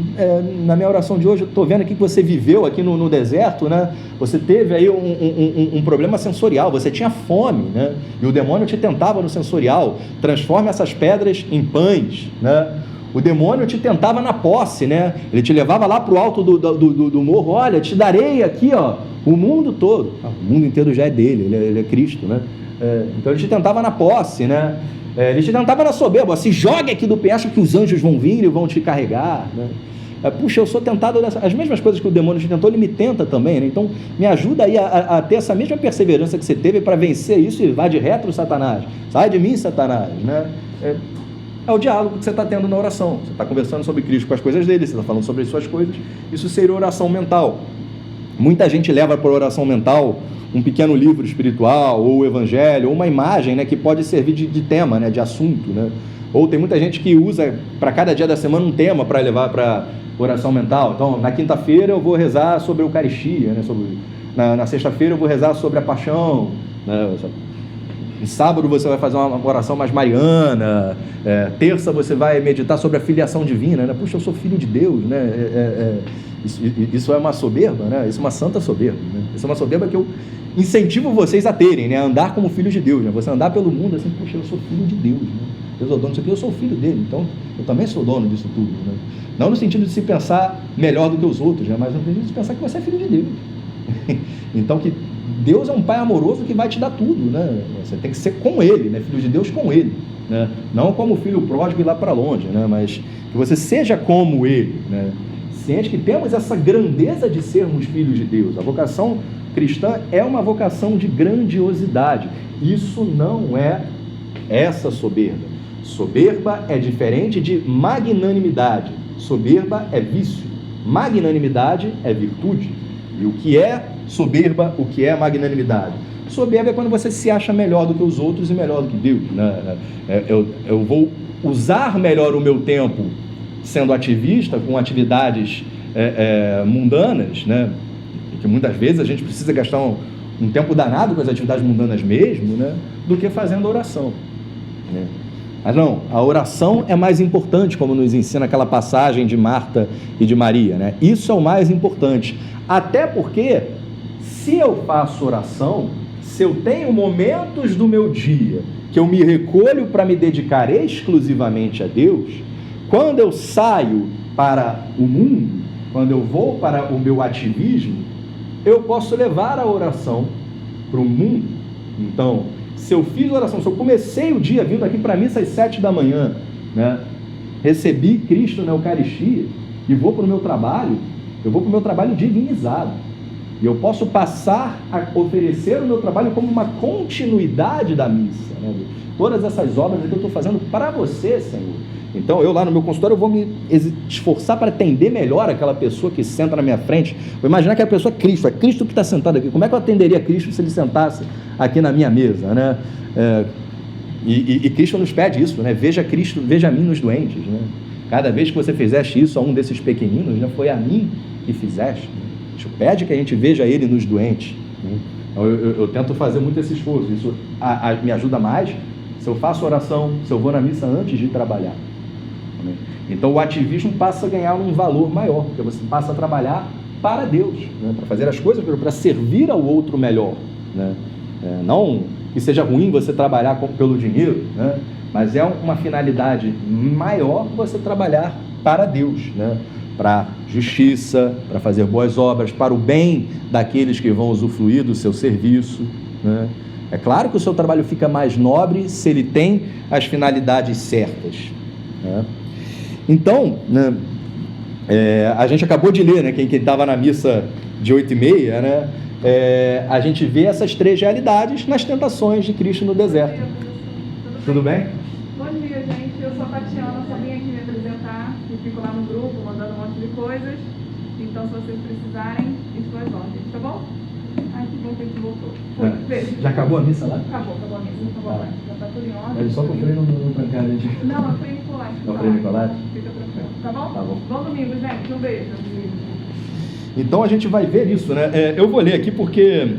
na minha oração de hoje, eu estou vendo aqui que você viveu aqui no deserto, né? Você teve aí um problema sensorial, você tinha fome, né? E o demônio te tentava no sensorial. Transforma essas pedras em pães, né? O demônio te tentava na posse, né? Ele te levava lá para o alto do morro. Olha, te darei aqui, ó, o mundo todo. O mundo inteiro já é dele, ele é Cristo, né? Então ele te tentava na posse, né? Ele te tentava na soberba. Se jogue aqui do penhasco que os anjos vão vir e vão te carregar, né? Puxa, eu sou tentado as mesmas coisas que o demônio te tentou, ele me tenta também, né? Então me ajuda aí a ter essa mesma perseverança que você teve para vencer isso e vá de retro, Satanás. Sai de mim, Satanás, né? É o diálogo que você está tendo na oração. Você está conversando sobre Cristo com as coisas dele, você está falando sobre as suas coisas. Isso seria oração mental. Muita gente leva para a oração mental um pequeno livro espiritual, ou o evangelho, ou uma imagem, né, que pode servir de tema, né, de assunto, né? Ou tem muita gente que usa para cada dia da semana um tema para levar para oração mental. Então, na quinta-feira eu vou rezar sobre a Eucaristia, né? Na sexta-feira eu vou rezar sobre a paixão, né? Em sábado você vai fazer uma oração mais mariana, terça você vai meditar sobre a filiação divina, né? Puxa, eu sou filho de Deus, né? Isso é uma soberba, né? Isso é uma santa soberba, né? Isso é uma soberba que eu incentivo vocês a terem, né? A andar como filhos de Deus, né? Você andar pelo mundo assim, poxa, eu sou filho de Deus, né? Deus é o dono disso aqui, eu sou filho dele, então eu também sou dono disso tudo, né? Não no sentido de se pensar melhor do que os outros, né? Mas no sentido de pensar que você é filho de Deus. Então que Deus é um pai amoroso que vai te dar tudo, né? Você tem que ser com ele, né? Filho de Deus com ele, né? Não como filho pródigo ir lá para longe, né? Mas que você seja como ele, né? Ciente que temos essa grandeza de sermos filhos de Deus. A vocação cristã é uma vocação de grandiosidade. Isso não é essa soberba. Soberba é diferente de magnanimidade. Soberba é vício. Magnanimidade é virtude. E o que é soberba, o que é magnanimidade? Soberba é quando você se acha melhor do que os outros e melhor do que Deus, né? Eu vou usar melhor o meu tempo sendo ativista, com atividades mundanas, né? Que muitas vezes a gente precisa gastar um tempo danado com as atividades mundanas mesmo, né? Do que fazendo oração, né? Mas não, a oração é mais importante, como nos ensina aquela passagem de Marta e de Maria, né? Isso é o mais importante, até porque se eu faço oração, se eu tenho momentos do meu dia que eu me recolho para me dedicar exclusivamente a Deus, quando eu saio para o mundo, quando eu vou para o meu ativismo, eu posso levar a oração para o mundo. Então, se eu fiz oração, se eu comecei o dia vindo aqui para a missa às 7 da manhã, né, recebi Cristo na Eucaristia e vou para o meu trabalho, eu vou para o meu trabalho divinizado. E eu posso passar a oferecer o meu trabalho como uma continuidade da missa, né? Todas essas obras que eu estou fazendo para você, Senhor. Então, eu lá no meu consultório, eu vou me esforçar para atender melhor aquela pessoa que senta na minha frente. Vou imaginar que a pessoa é Cristo que está sentado aqui. Como é que eu atenderia Cristo se ele sentasse aqui na minha mesa, né? E Cristo nos pede isso, né? Veja Cristo, veja a mim nos doentes, né? Cada vez que você fizeste isso a um desses pequeninos, né, foi a mim que fizeste. Cristo pede que a gente veja ele nos doentes, né? Eu tento fazer muito esse esforço. Isso me ajuda mais se eu faço oração, se eu vou na missa antes de trabalhar. Então o ativismo passa a ganhar um valor maior, porque você passa a trabalhar para Deus, né? Para fazer as coisas, para servir ao outro melhor, né? Não que seja ruim você trabalhar pelo dinheiro, né? Mas é uma finalidade maior você trabalhar para Deus, né? Para justiça, para fazer boas obras, para o bem daqueles que vão usufruir do seu serviço, né? É claro que o seu trabalho fica mais nobre se ele tem as finalidades certas, né? Então, né, a gente acabou de ler, né, quem estava na missa de 8h30, né, a gente vê essas três realidades nas tentações de Cristo no deserto. Tudo bem? Bom dia, gente. Eu sou a Tatiana, só vim aqui me apresentar e fico lá no grupo mandando um monte de coisas. Então, se vocês precisarem, estou às ordens, tá bom? Ai, que bom que a gente voltou. Beijo. Já acabou a missa lá? Acabou a missa, acabou lá. Já tá tudo em ordem. Mas só que o freio não trancar a gente. Não, é Frei Nicolás. É o Frei Nicolás? Fica tranquilo, tá bom? Tá bom. Bom domingo, gente. Um beijo. Então a gente vai ver isso, né? Eu vou ler aqui porque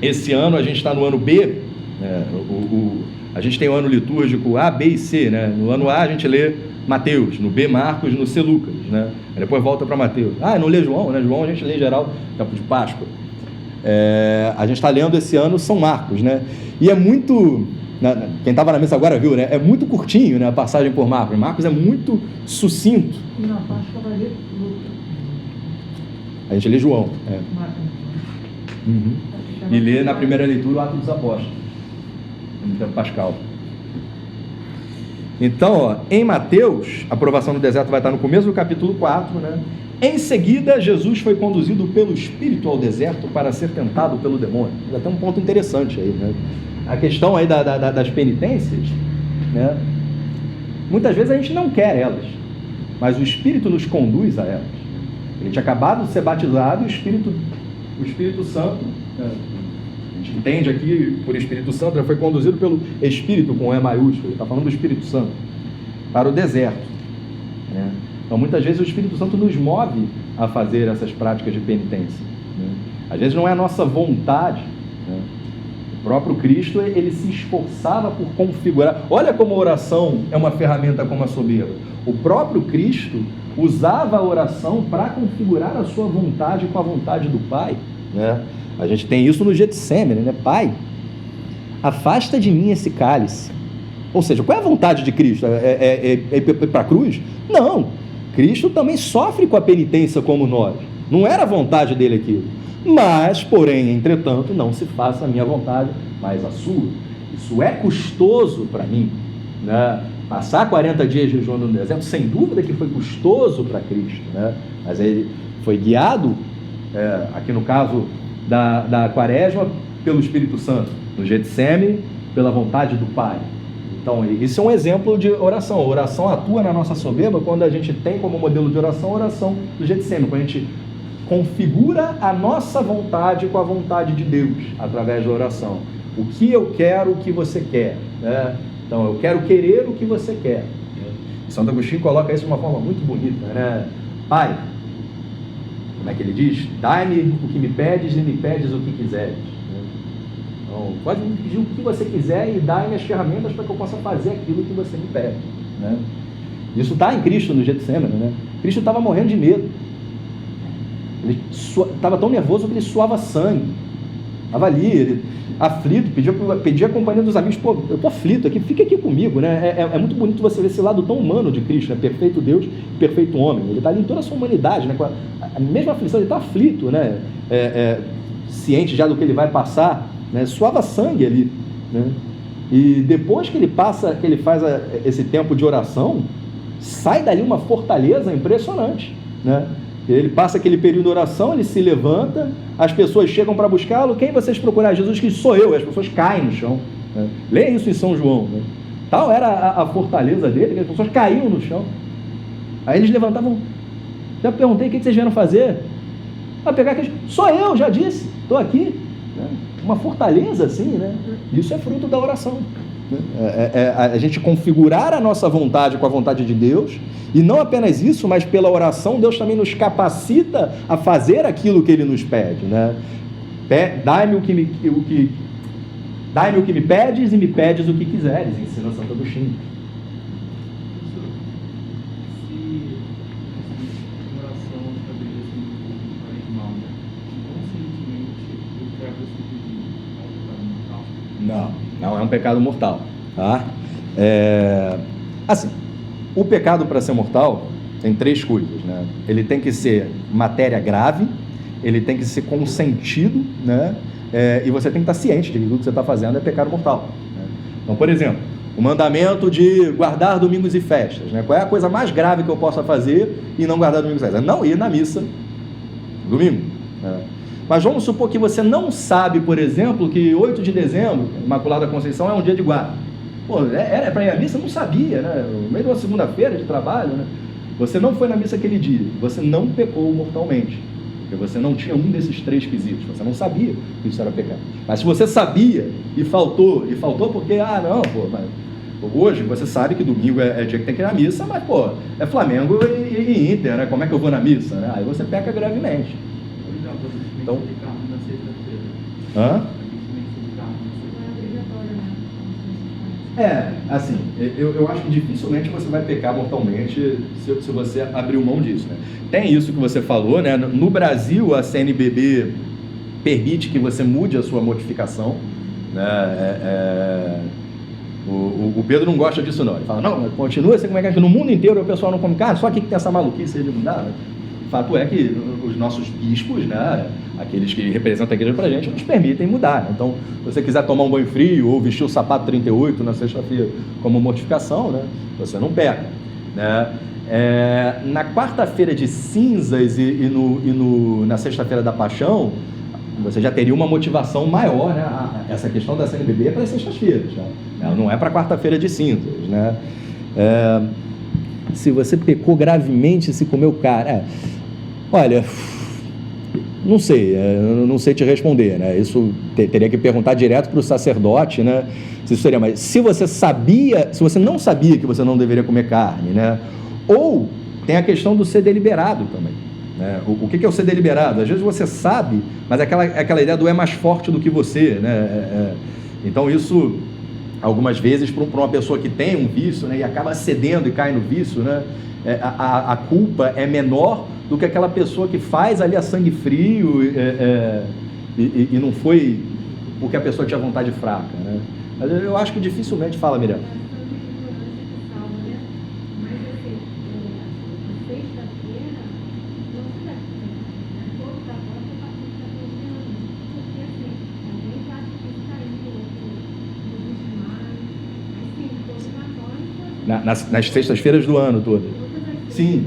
esse ano a gente está no ano B, né? A gente tem o ano litúrgico A, B e C, né? No ano A a gente lê Mateus, no B Marcos, no C Lucas, né? Aí depois volta para Mateus. Não lê João, né? João a gente lê em geral tempo de Páscoa. A gente está lendo esse ano São Marcos, né? E é muito, quem estava na missa agora viu, né? É muito curtinho, né, a passagem por Marcos. Marcos é muito sucinto. Não, Páscoa vai ler Lucas. A gente lê João. Uhum. E lê na primeira leitura o Atos dos Apóstolos, no tempo pascal. Então, em Mateus, a provação no deserto vai estar no começo do capítulo 4, né? Em seguida, Jesus foi conduzido pelo Espírito ao deserto para ser tentado pelo demônio. Já tem um ponto interessante aí, né? A questão aí das penitências, né? Muitas vezes a gente não quer elas, mas o Espírito nos conduz a elas. A gente acabado de ser batizado, o Espírito Santo, né? A gente entende aqui por Espírito Santo, já foi conduzido pelo Espírito com E maiúsculo, ele está falando do Espírito Santo, para o deserto, né? Então, muitas vezes o Espírito Santo nos move a fazer essas práticas de penitência, né? Às vezes não é a nossa vontade, né? O próprio Cristo, ele se esforçava por configurar. Olha como a oração é uma ferramenta como a soberba. O próprio Cristo usava a oração para configurar a sua vontade com a vontade do Pai, né? A gente tem isso no Getsemane, né? Pai, afasta de mim esse cálice. Ou seja, qual é a vontade de Cristo? É para a cruz? Não. Cristo também sofre com a penitência como nós. Não era a vontade dele aquilo. Mas, porém, entretanto, não se faça a minha vontade, mas a sua. Isso é custoso para mim, né? Passar 40 dias jejuando no deserto, sem dúvida que foi custoso para Cristo, né? Mas ele foi guiado, aqui no caso da quaresma, pelo Espírito Santo, no Getsemane, pela vontade do Pai. Então, isso é um exemplo de oração. A oração atua na nossa soberba quando a gente tem como modelo de oração a oração do Getsemane, quando a gente configura a nossa vontade com a vontade de Deus, através da oração. O que eu quero, o que você quer, né? Então, eu quero querer o que você quer. Santo Agostinho coloca isso de uma forma muito bonita, né? Pai, como é que ele diz? Dai-me o que me pedes e me pedes o que quiseres. Então, pode me pedir o que você quiser e dai-me as ferramentas para que eu possa fazer aquilo que você me pede, né? Isso está em Cristo no Getsemane, né? Cristo estava morrendo de medo. Ele estava tão nervoso que ele suava sangue. Estava ali, ele, aflito, pedia a companhia dos amigos. Pô, eu estou aflito aqui, fica aqui comigo, né? É muito bonito você ver esse lado tão humano de Cristo, né? Perfeito Deus, perfeito homem. Ele está ali em toda a sua humanidade, né? Com a mesma aflição, ele está aflito, né? Ciente já do que ele vai passar, né? Suava sangue ali, né? E depois que ele faz esse tempo de oração, sai dali uma fortaleza impressionante, né? Ele passa aquele período de oração, ele se levanta, as pessoas chegam para buscá-lo. Quem vocês procuraram? Jesus, que sou eu. As pessoas caem no chão, né? Leia isso em São João, né? Tal era a fortaleza dele, que as pessoas caíam no chão. Aí eles levantavam. Já perguntei o que vocês vieram fazer. Pegar aqueles. Sou eu, já disse, estou aqui, né? Uma fortaleza assim, né? Isso é fruto da oração. A gente configurar a nossa vontade com a vontade de Deus, e não apenas isso, mas pela oração Deus também nos capacita a fazer aquilo que Ele nos pede, né? Dai-me o que me pedes e me pedes o que quiseres, ensina Santo Agostinho. Não é um pecado mortal, tá? Assim, o pecado para ser mortal tem 3 coisas, né? Ele tem que ser matéria grave, ele tem que ser consentido, né? E você tem que estar ciente de que tudo que você está fazendo é pecado mortal, né? Então, por exemplo, o mandamento de guardar domingos e festas, né? Qual é a coisa mais grave que eu possa fazer e não guardar domingos e festas? Não ir na missa domingo, né? Mas vamos supor que você não sabe, por exemplo, que 8 de dezembro, Imaculada Conceição, é um dia de guarda. Pô, era para ir à missa? Não sabia, né? No meio de uma segunda-feira de trabalho, né? Você não foi na missa aquele dia, você não pecou mortalmente, porque você não tinha um desses 3 quesitos, você não sabia que isso era pecado. Mas se você sabia e faltou porque, mas hoje você sabe que domingo é dia que tem que ir na missa, mas, pô, é Flamengo e Inter, né? Como é que eu vou na missa, né? Aí você peca gravemente. Então, assim, eu acho que dificilmente você vai pecar mortalmente se você abrir mão disso, né? Tem isso que você falou, né? No Brasil, a CNBB permite que você mude a sua mortificação, né? O Pedro não gosta disso, não. Ele fala, não, continua assim, como é que no mundo inteiro o pessoal não come carne, só aqui que tem essa maluquice de mudar, né? O fato é que os nossos bispos, né, aqueles que representam a igreja pra gente, nos permitem mudar, né? Então, se você quiser tomar um banho frio ou vestir o sapato 38 na sexta-feira como mortificação, né, você não peca, né? Na quarta-feira de cinzas e na sexta-feira da paixão, você já teria uma motivação maior, né? Essa questão da CNBB é para as sextas-feiras, né? Ela não é para quarta-feira de cinzas, né? Se você pecou gravemente, se comeu carne, olha, não sei te responder, né? Isso teria que perguntar direto para o sacerdote, né? Se isso seria, mas se você não sabia que você não deveria comer carne, né? Ou tem a questão do ser deliberado também, né? O que é o ser deliberado? Às vezes você sabe, mas aquela ideia do é mais forte do que você, né? Então isso, algumas vezes, para uma pessoa que tem um vício, né, e acaba cedendo e cai no vício, né, a culpa é menor do que aquela pessoa que faz ali a sangue frio e não foi porque a pessoa tinha vontade fraca, né? Mas eu acho que dificilmente fala, Miriam. Nas sextas-feiras do ano todo. Sim.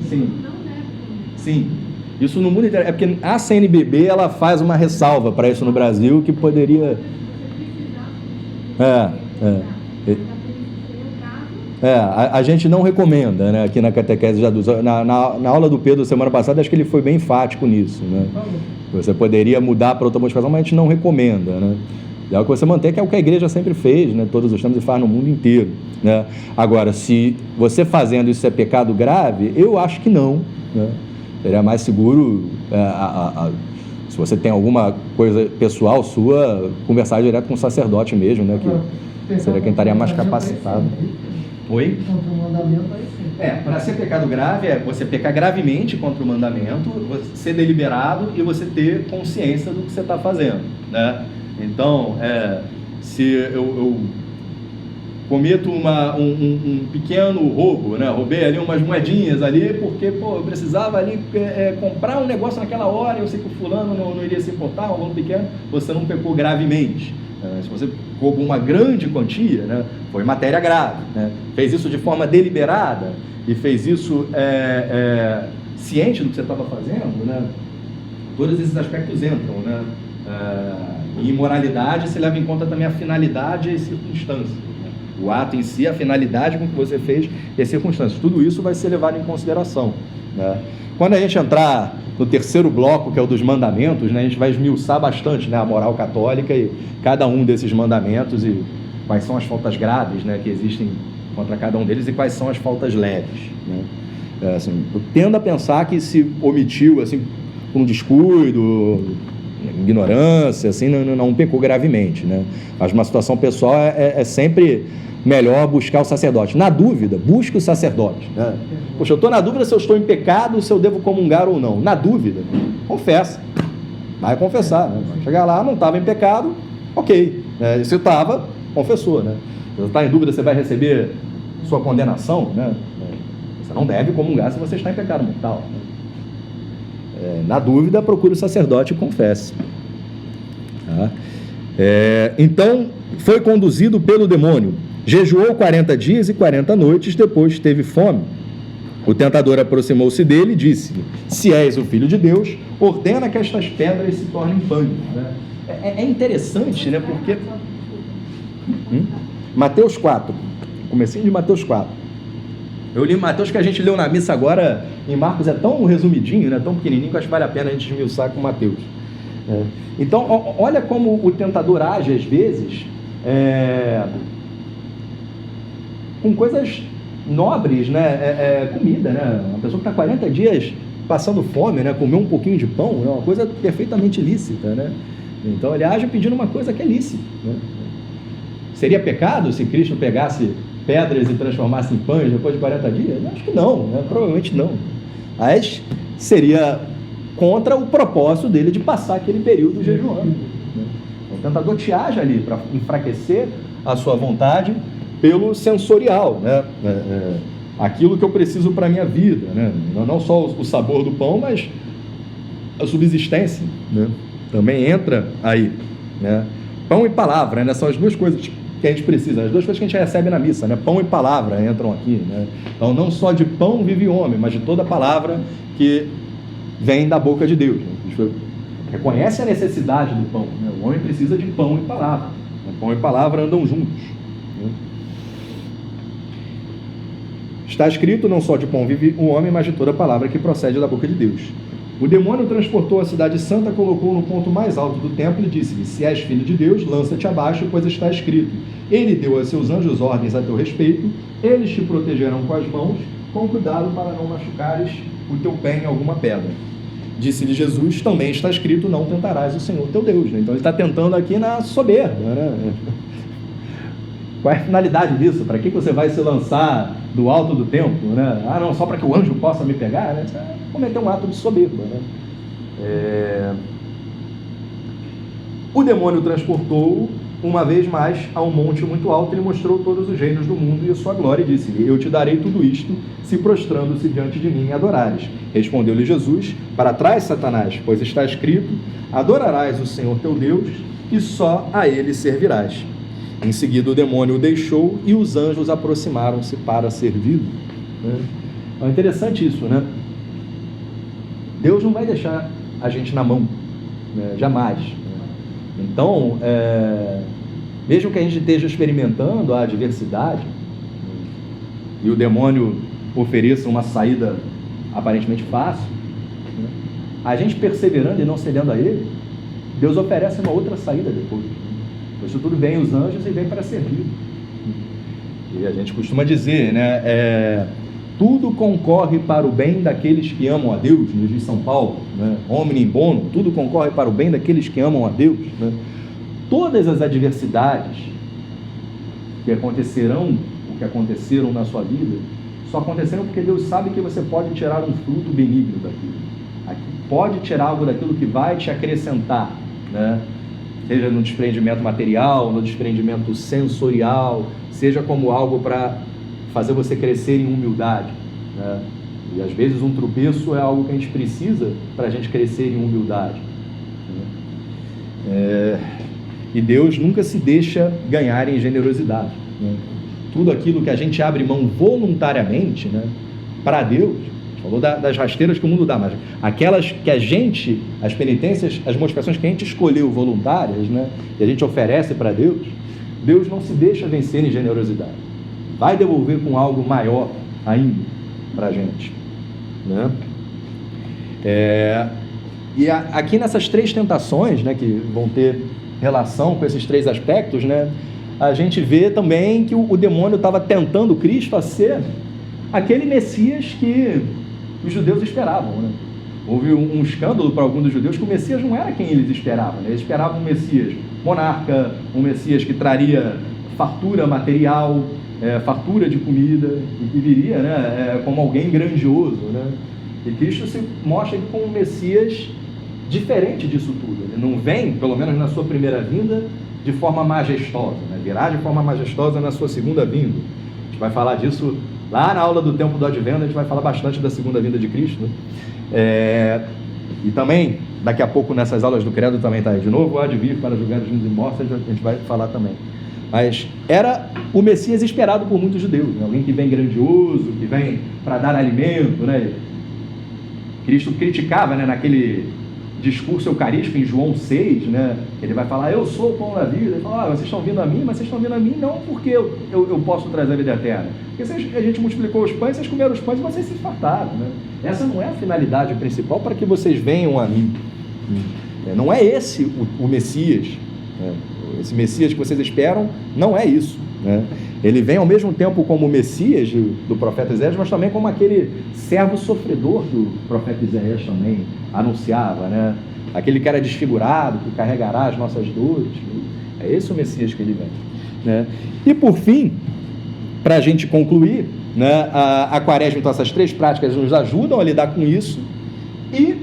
Isso no mundo inteiro. É porque a CNBB ela faz uma ressalva para isso no Brasil que poderia. A gente não recomenda, né, aqui na catequese de adultos. Na aula do Pedro semana passada, acho que ele foi bem enfático nisso, né? Você poderia mudar para outra modificação, mas a gente não recomenda, né? É o que você mantém, que é o que a igreja sempre fez, né, todos os tempos, e faz no mundo inteiro, né? Agora, se você fazendo isso é pecado grave, eu acho que não, né? Seria mais seguro, se você tem alguma coisa pessoal sua, conversar direto com o sacerdote mesmo, né? Que seria quem estaria mais capacitado. Oi? Contra o mandamento, aí sim. Para ser pecado grave é você pecar gravemente contra o mandamento, você ser deliberado e você ter consciência do que você está fazendo, né? Então, se eu cometo um pequeno roubo, né? Roubei ali umas moedinhas ali porque, eu precisava ali comprar um negócio naquela hora, eu sei que o fulano não iria se importar, um valor pequeno, você não pecou gravemente. Se você roubou uma grande quantia, né? Foi matéria grave, né? Fez isso de forma deliberada e fez isso ciente do que você estava fazendo, né? Todos esses aspectos entram, né? Em imoralidade se leva em conta também a finalidade e circunstâncias, né? O ato em si, a finalidade com que você fez e as circunstâncias, tudo isso vai ser levado em consideração, né? Quando a gente entrar no terceiro bloco, que é o dos mandamentos, né, a gente vai esmiuçar bastante, né, a moral católica e cada um desses mandamentos e quais são as faltas graves, né, que existem contra cada um deles e quais são as faltas leves, né? Assim, eu tendo a pensar que se omitiu assim, por um descuido, ignorância, assim, não pecou gravemente, né? Mas uma situação pessoal é sempre melhor buscar o sacerdote. Na dúvida, busque o sacerdote, né? Poxa, eu estou na dúvida se eu estou em pecado, se eu devo comungar ou não. Na dúvida, confessa. Vai confessar, né? Vai chegar lá, não estava em pecado, ok. Se estava, confessou, né? Se está em dúvida, você vai receber sua condenação, né? Você não deve comungar se você está em pecado mortal, né? Na dúvida, procure o sacerdote e confesse. Tá? Então, foi conduzido pelo demônio. Jejuou 40 dias e 40 noites, depois teve fome. O tentador aproximou-se dele e disse-lhe: se és o Filho de Deus, ordena que estas pedras se tornem pães. Né? É interessante, né? Porque... Mateus 4, comecinho de Mateus 4. Eu li Mateus, que a gente leu na missa agora, em Marcos é tão resumidinho, né? Tão pequenininho, que acho que vale a pena a gente esmiuçar com Mateus. Então, olha como o tentador age às vezes com coisas nobres, né? Comida, né? Uma pessoa que está 40 dias passando fome, né? Comer um pouquinho de pão é uma coisa perfeitamente lícita, né? Então ele age pedindo uma coisa que é lícita, né? Seria pecado se Cristo pegasse pedras e transformasse em pães depois de 40 dias? Eu acho que não, né? Provavelmente não. Mas seria contra o propósito dele de passar aquele período jejuando, né? O tentador te age ali para enfraquecer a sua vontade pelo sensorial, né? Aquilo que eu preciso para a minha vida, né? Não só o sabor do pão, mas a subsistência, né? Também entra aí, né? Pão e palavra, né? São as duas coisas que a gente precisa, as duas coisas que a gente recebe na missa, né? Pão e palavra entram aqui, né? Então, não só de pão vive o homem, mas de toda palavra que vem da boca de Deus, né? Reconhece a necessidade do pão, né? O homem precisa de pão e palavra, né? Pão e palavra andam juntos, né? Está escrito: não só de pão vive o homem, mas de toda palavra que procede da boca de Deus. O demônio transportou a cidade santa, colocou no ponto mais alto do templo e disse-lhe: se és filho de Deus, lança-te abaixo, pois está escrito: ele deu a seus anjos ordens a teu respeito, eles te protegerão com as mãos, com cuidado para não machucares o teu pé em alguma pedra. Disse-lhe Jesus: também está escrito: não tentarás o Senhor teu Deus. Então ele está tentando aqui na soberba, né? Qual é a finalidade disso? Para que você vai se lançar do alto do templo, né? Ah, não, só para que o anjo possa me pegar, né? Cometeu um ato de soberba, né? O demônio transportou uma vez mais a um monte muito alto. Ele mostrou todos os reinos do mundo e a sua glória, e disse-lhe: eu te darei tudo isto, se prostrando-se diante de mim adorares. Respondeu-lhe Jesus: para trás, Satanás, pois está escrito: adorarás o Senhor teu Deus e só a ele servirás. Em seguida o demônio o deixou e os anjos aproximaram-se para servi-lo. É interessante isso, né? Deus não vai deixar a gente na mão, né? Jamais. Então, mesmo que a gente esteja experimentando a adversidade e o demônio ofereça uma saída aparentemente fácil, né? A gente perseverando e não cedendo a ele, Deus oferece uma outra saída depois. Isso tudo vem os anjos e vem para servir. E a gente costuma dizer, né? Tudo concorre para o bem daqueles que amam a Deus, nos diz São Paulo, né? Omnium bono, tudo concorre para o bem daqueles que amam a Deus, né? Todas as adversidades que aconteceram, o que aconteceram na sua vida, só aconteceram porque Deus sabe que você pode tirar um fruto benigno daquilo. Pode tirar algo daquilo que vai te acrescentar, né? Seja no desprendimento material, no desprendimento sensorial, seja como algo para fazer você crescer em humildade, né? E às vezes um tropeço é algo que a gente precisa para a gente crescer em humildade, né? E Deus nunca se deixa ganhar em generosidade, né? Tudo aquilo que a gente abre mão voluntariamente, né, para Deus, a gente falou das rasteiras que o mundo dá, mas aquelas que a gente, as penitências, as modificações que a gente escolheu voluntárias, né, e a gente oferece para Deus, Deus não se deixa vencer em generosidade. Vai devolver com algo maior ainda para a gente, né? E aqui nessas três tentações, né, que vão ter relação com esses três aspectos, né, a gente vê também que o demônio estava tentando Cristo a ser aquele Messias que os judeus esperavam, né? Houve um escândalo para alguns dos judeus que o Messias não era quem eles esperavam, né? Eles esperavam um Messias monarca, um Messias que traria fartura material, fartura de comida, e que viria, né, como alguém grandioso, né? E Cristo se mostra como um Messias diferente disso tudo. Ele não vem, pelo menos na sua primeira vinda, de forma majestosa, né? Virá de forma majestosa na sua segunda vinda. A gente vai falar disso lá na aula do tempo do Advento, a gente vai falar bastante da segunda vinda de Cristo, né? E também, daqui a pouco nessas aulas do Credo também está aí de novo, há de vir para julgar os vivos e mortos, a gente vai falar também. Mas era o Messias esperado por muitos judeus, né? Alguém que vem grandioso, que vem para dar alimento, né? Cristo criticava, né, naquele discurso eucarístico em João 6, né? Ele vai falar: eu sou o pão da vida. Ele fala: vocês estão vindo a mim, mas vocês estão vindo a mim não porque eu posso trazer a vida eterna, porque a gente multiplicou os pães, vocês comeram os pães e vocês se fartaram, né? Essa não é a finalidade principal para que vocês venham a mim. Não é esse o Messias, né? Esse Messias que vocês esperam não é isso, né? Ele vem ao mesmo tempo como o Messias do profeta Isaías, mas também como aquele servo sofredor que o profeta Isaías também anunciava, né? Aquele cara desfigurado que carregará as nossas dores. É esse o Messias que ele vem, né? E por fim, para a gente concluir, né, a Quaresma, então essas três práticas nos ajudam a lidar com isso. E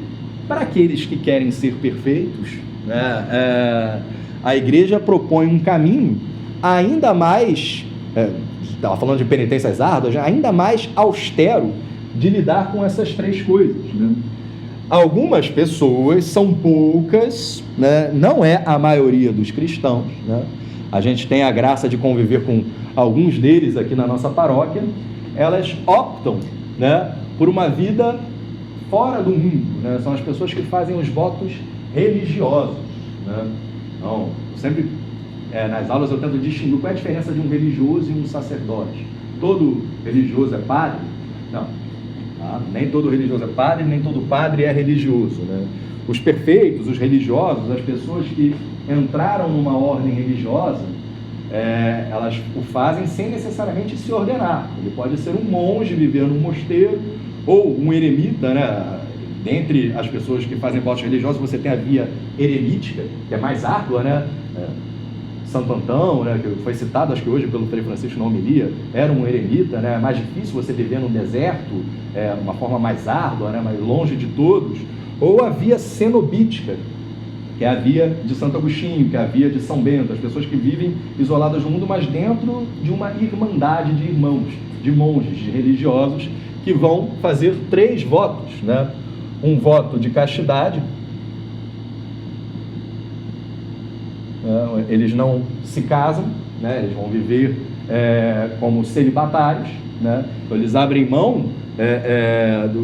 para aqueles que querem ser perfeitos, né, a Igreja propõe um caminho ainda mais, estava falando de penitências árduas, ainda mais austero de lidar com essas três coisas, né? Algumas pessoas, são poucas, né? Não é a maioria dos cristãos, né? A gente tem a graça de conviver com alguns deles aqui na nossa paróquia. Elas optam, né, por uma vida fora do mundo, né? São as pessoas que fazem os votos religiosos, né? Então, sempre nas aulas eu tento distinguir qual é a diferença de um religioso e um sacerdote. Todo religioso é padre? Não. Tá? Nem todo religioso é padre, nem todo padre é religioso, né? Os perfeitos, os religiosos, as pessoas que entraram numa ordem religiosa, elas o fazem sem necessariamente se ordenar. Ele pode ser um monge, viver num mosteiro, ou um eremita, né? Dentre as pessoas que fazem votos religiosos, você tem a via eremítica, que é mais árdua, né? Santo Antão, né, que foi citado, acho que hoje pelo Frei Francisco na homilia, era um eremita, né, é mais difícil você viver num deserto, uma forma mais árdua, né, mais longe de todos, ou a via cenobítica, que é a via de Santo Agostinho, que é a via de São Bento, as pessoas que vivem isoladas do mundo, mas dentro de uma irmandade de irmãos, de monges, de religiosos, que vão fazer 3 votos, né? Um voto de castidade, eles não se casam, né? Eles vão viver como celibatários, né? Então, eles abrem mão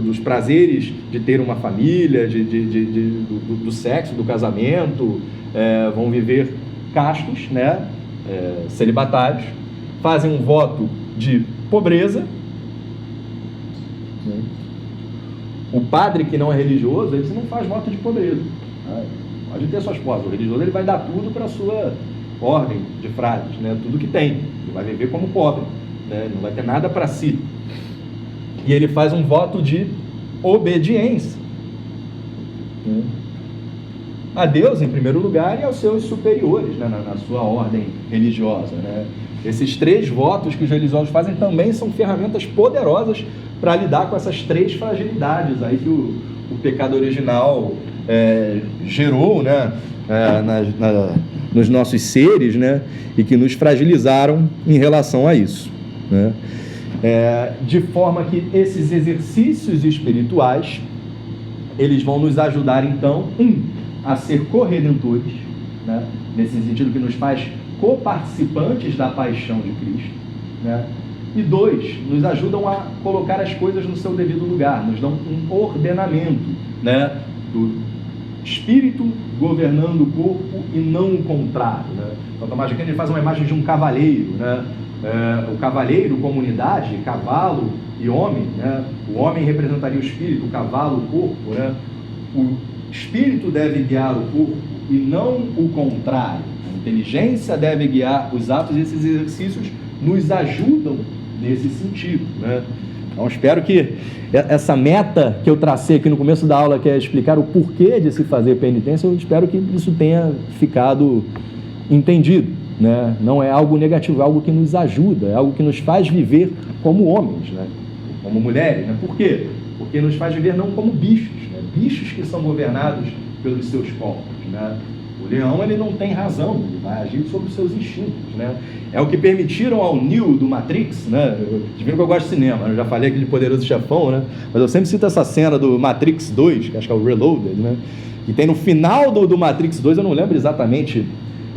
dos prazeres de ter uma família, do sexo, do casamento, vão viver castos, né? Celibatários, fazem um voto de pobreza. O padre que não é religioso, ele não faz voto de pobreza. Pode ter sua esposa, o religioso ele vai dar tudo para a sua ordem de frades, né? Tudo que tem, ele vai viver como pobre, né? Não vai ter nada para si. E ele faz um voto de obediência, né? A Deus em primeiro lugar e aos seus superiores, né? na sua ordem religiosa, né? Esses 3 votos que os religiosos fazem também são ferramentas poderosas para lidar com essas 3 fragilidades aí que o pecado original gerou, né? Nos nossos seres, né? E que nos fragilizaram em relação a isso, né? De forma que esses exercícios espirituais eles vão nos ajudar então a ser corredentores, né? Nesse sentido que nos faz coparticipantes da paixão de Cristo, né? E 2, nos ajudam a colocar as coisas no seu devido lugar, nos dão um ordenamento, né? Do espírito governando o corpo e não o contrário, né? Então, Tomás de Aquino ele faz uma imagem de um cavaleiro, né? O cavaleiro, comunidade, cavalo e homem, né? O homem representaria o espírito, o cavalo, o corpo, né? O espírito deve guiar o corpo e não o contrário. A inteligência deve guiar os atos e esses exercícios nos ajudam nesse sentido, né? Então, espero que essa meta que eu tracei aqui no começo da aula, que é explicar o porquê de se fazer penitência, eu espero que isso tenha ficado entendido, né? Não é algo negativo, é algo que nos ajuda, é algo que nos faz viver como homens, né? Como mulheres, né? Por quê? Porque nos faz viver não como bichos, né? Bichos que são governados pelos seus corpos, né? O leão ele não tem razão, ele vai agir sobre os seus instintos, né? É o que permitiram ao Neo do Matrix, né? Vocês viram que eu gosto de cinema, eu já falei aqui de Poderoso Chefão, né? Mas eu sempre cito essa cena do Matrix 2, que acho que é o Reloaded, né? E tem no final do Matrix 2, eu não lembro exatamente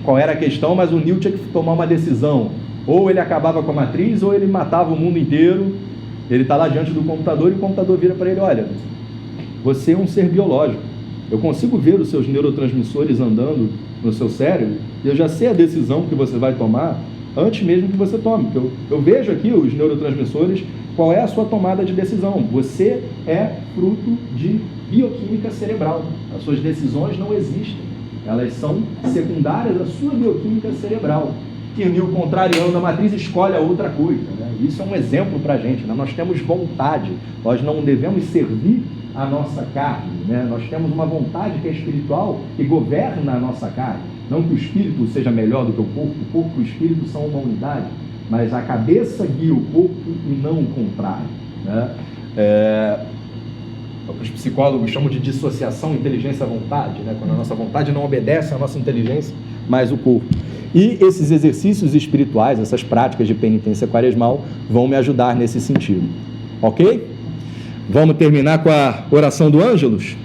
qual era a questão, mas o Neo tinha que tomar uma decisão. Ou ele acabava com a matriz, ou ele matava o mundo inteiro. Ele está lá diante do computador e o computador vira para ele: olha, você é um ser biológico. Eu consigo ver os seus neurotransmissores andando no seu cérebro e eu já sei a decisão que você vai tomar antes mesmo que você tome. Eu vejo aqui os neurotransmissores, qual é a sua tomada de decisão. Você é fruto de bioquímica cerebral. As suas decisões não existem. Elas são secundárias à sua bioquímica cerebral. E o Neo, contrariando a matriz, escolhe a outra coisa, né? Isso é um exemplo para a gente, né? Nós temos vontade, nós não devemos servir a nossa carne, né? Nós temos uma vontade que é espiritual e governa a nossa carne. Não que o espírito seja melhor do que o corpo e o espírito são uma unidade, mas a cabeça guia o corpo e não o contrário, né? Os psicólogos chamam de dissociação inteligência-vontade, né? Quando a nossa vontade não obedece à nossa inteligência, mas o corpo. E esses exercícios espirituais, essas práticas de penitência quaresmal vão me ajudar nesse sentido. Ok? Vamos terminar com a oração do Ângelus?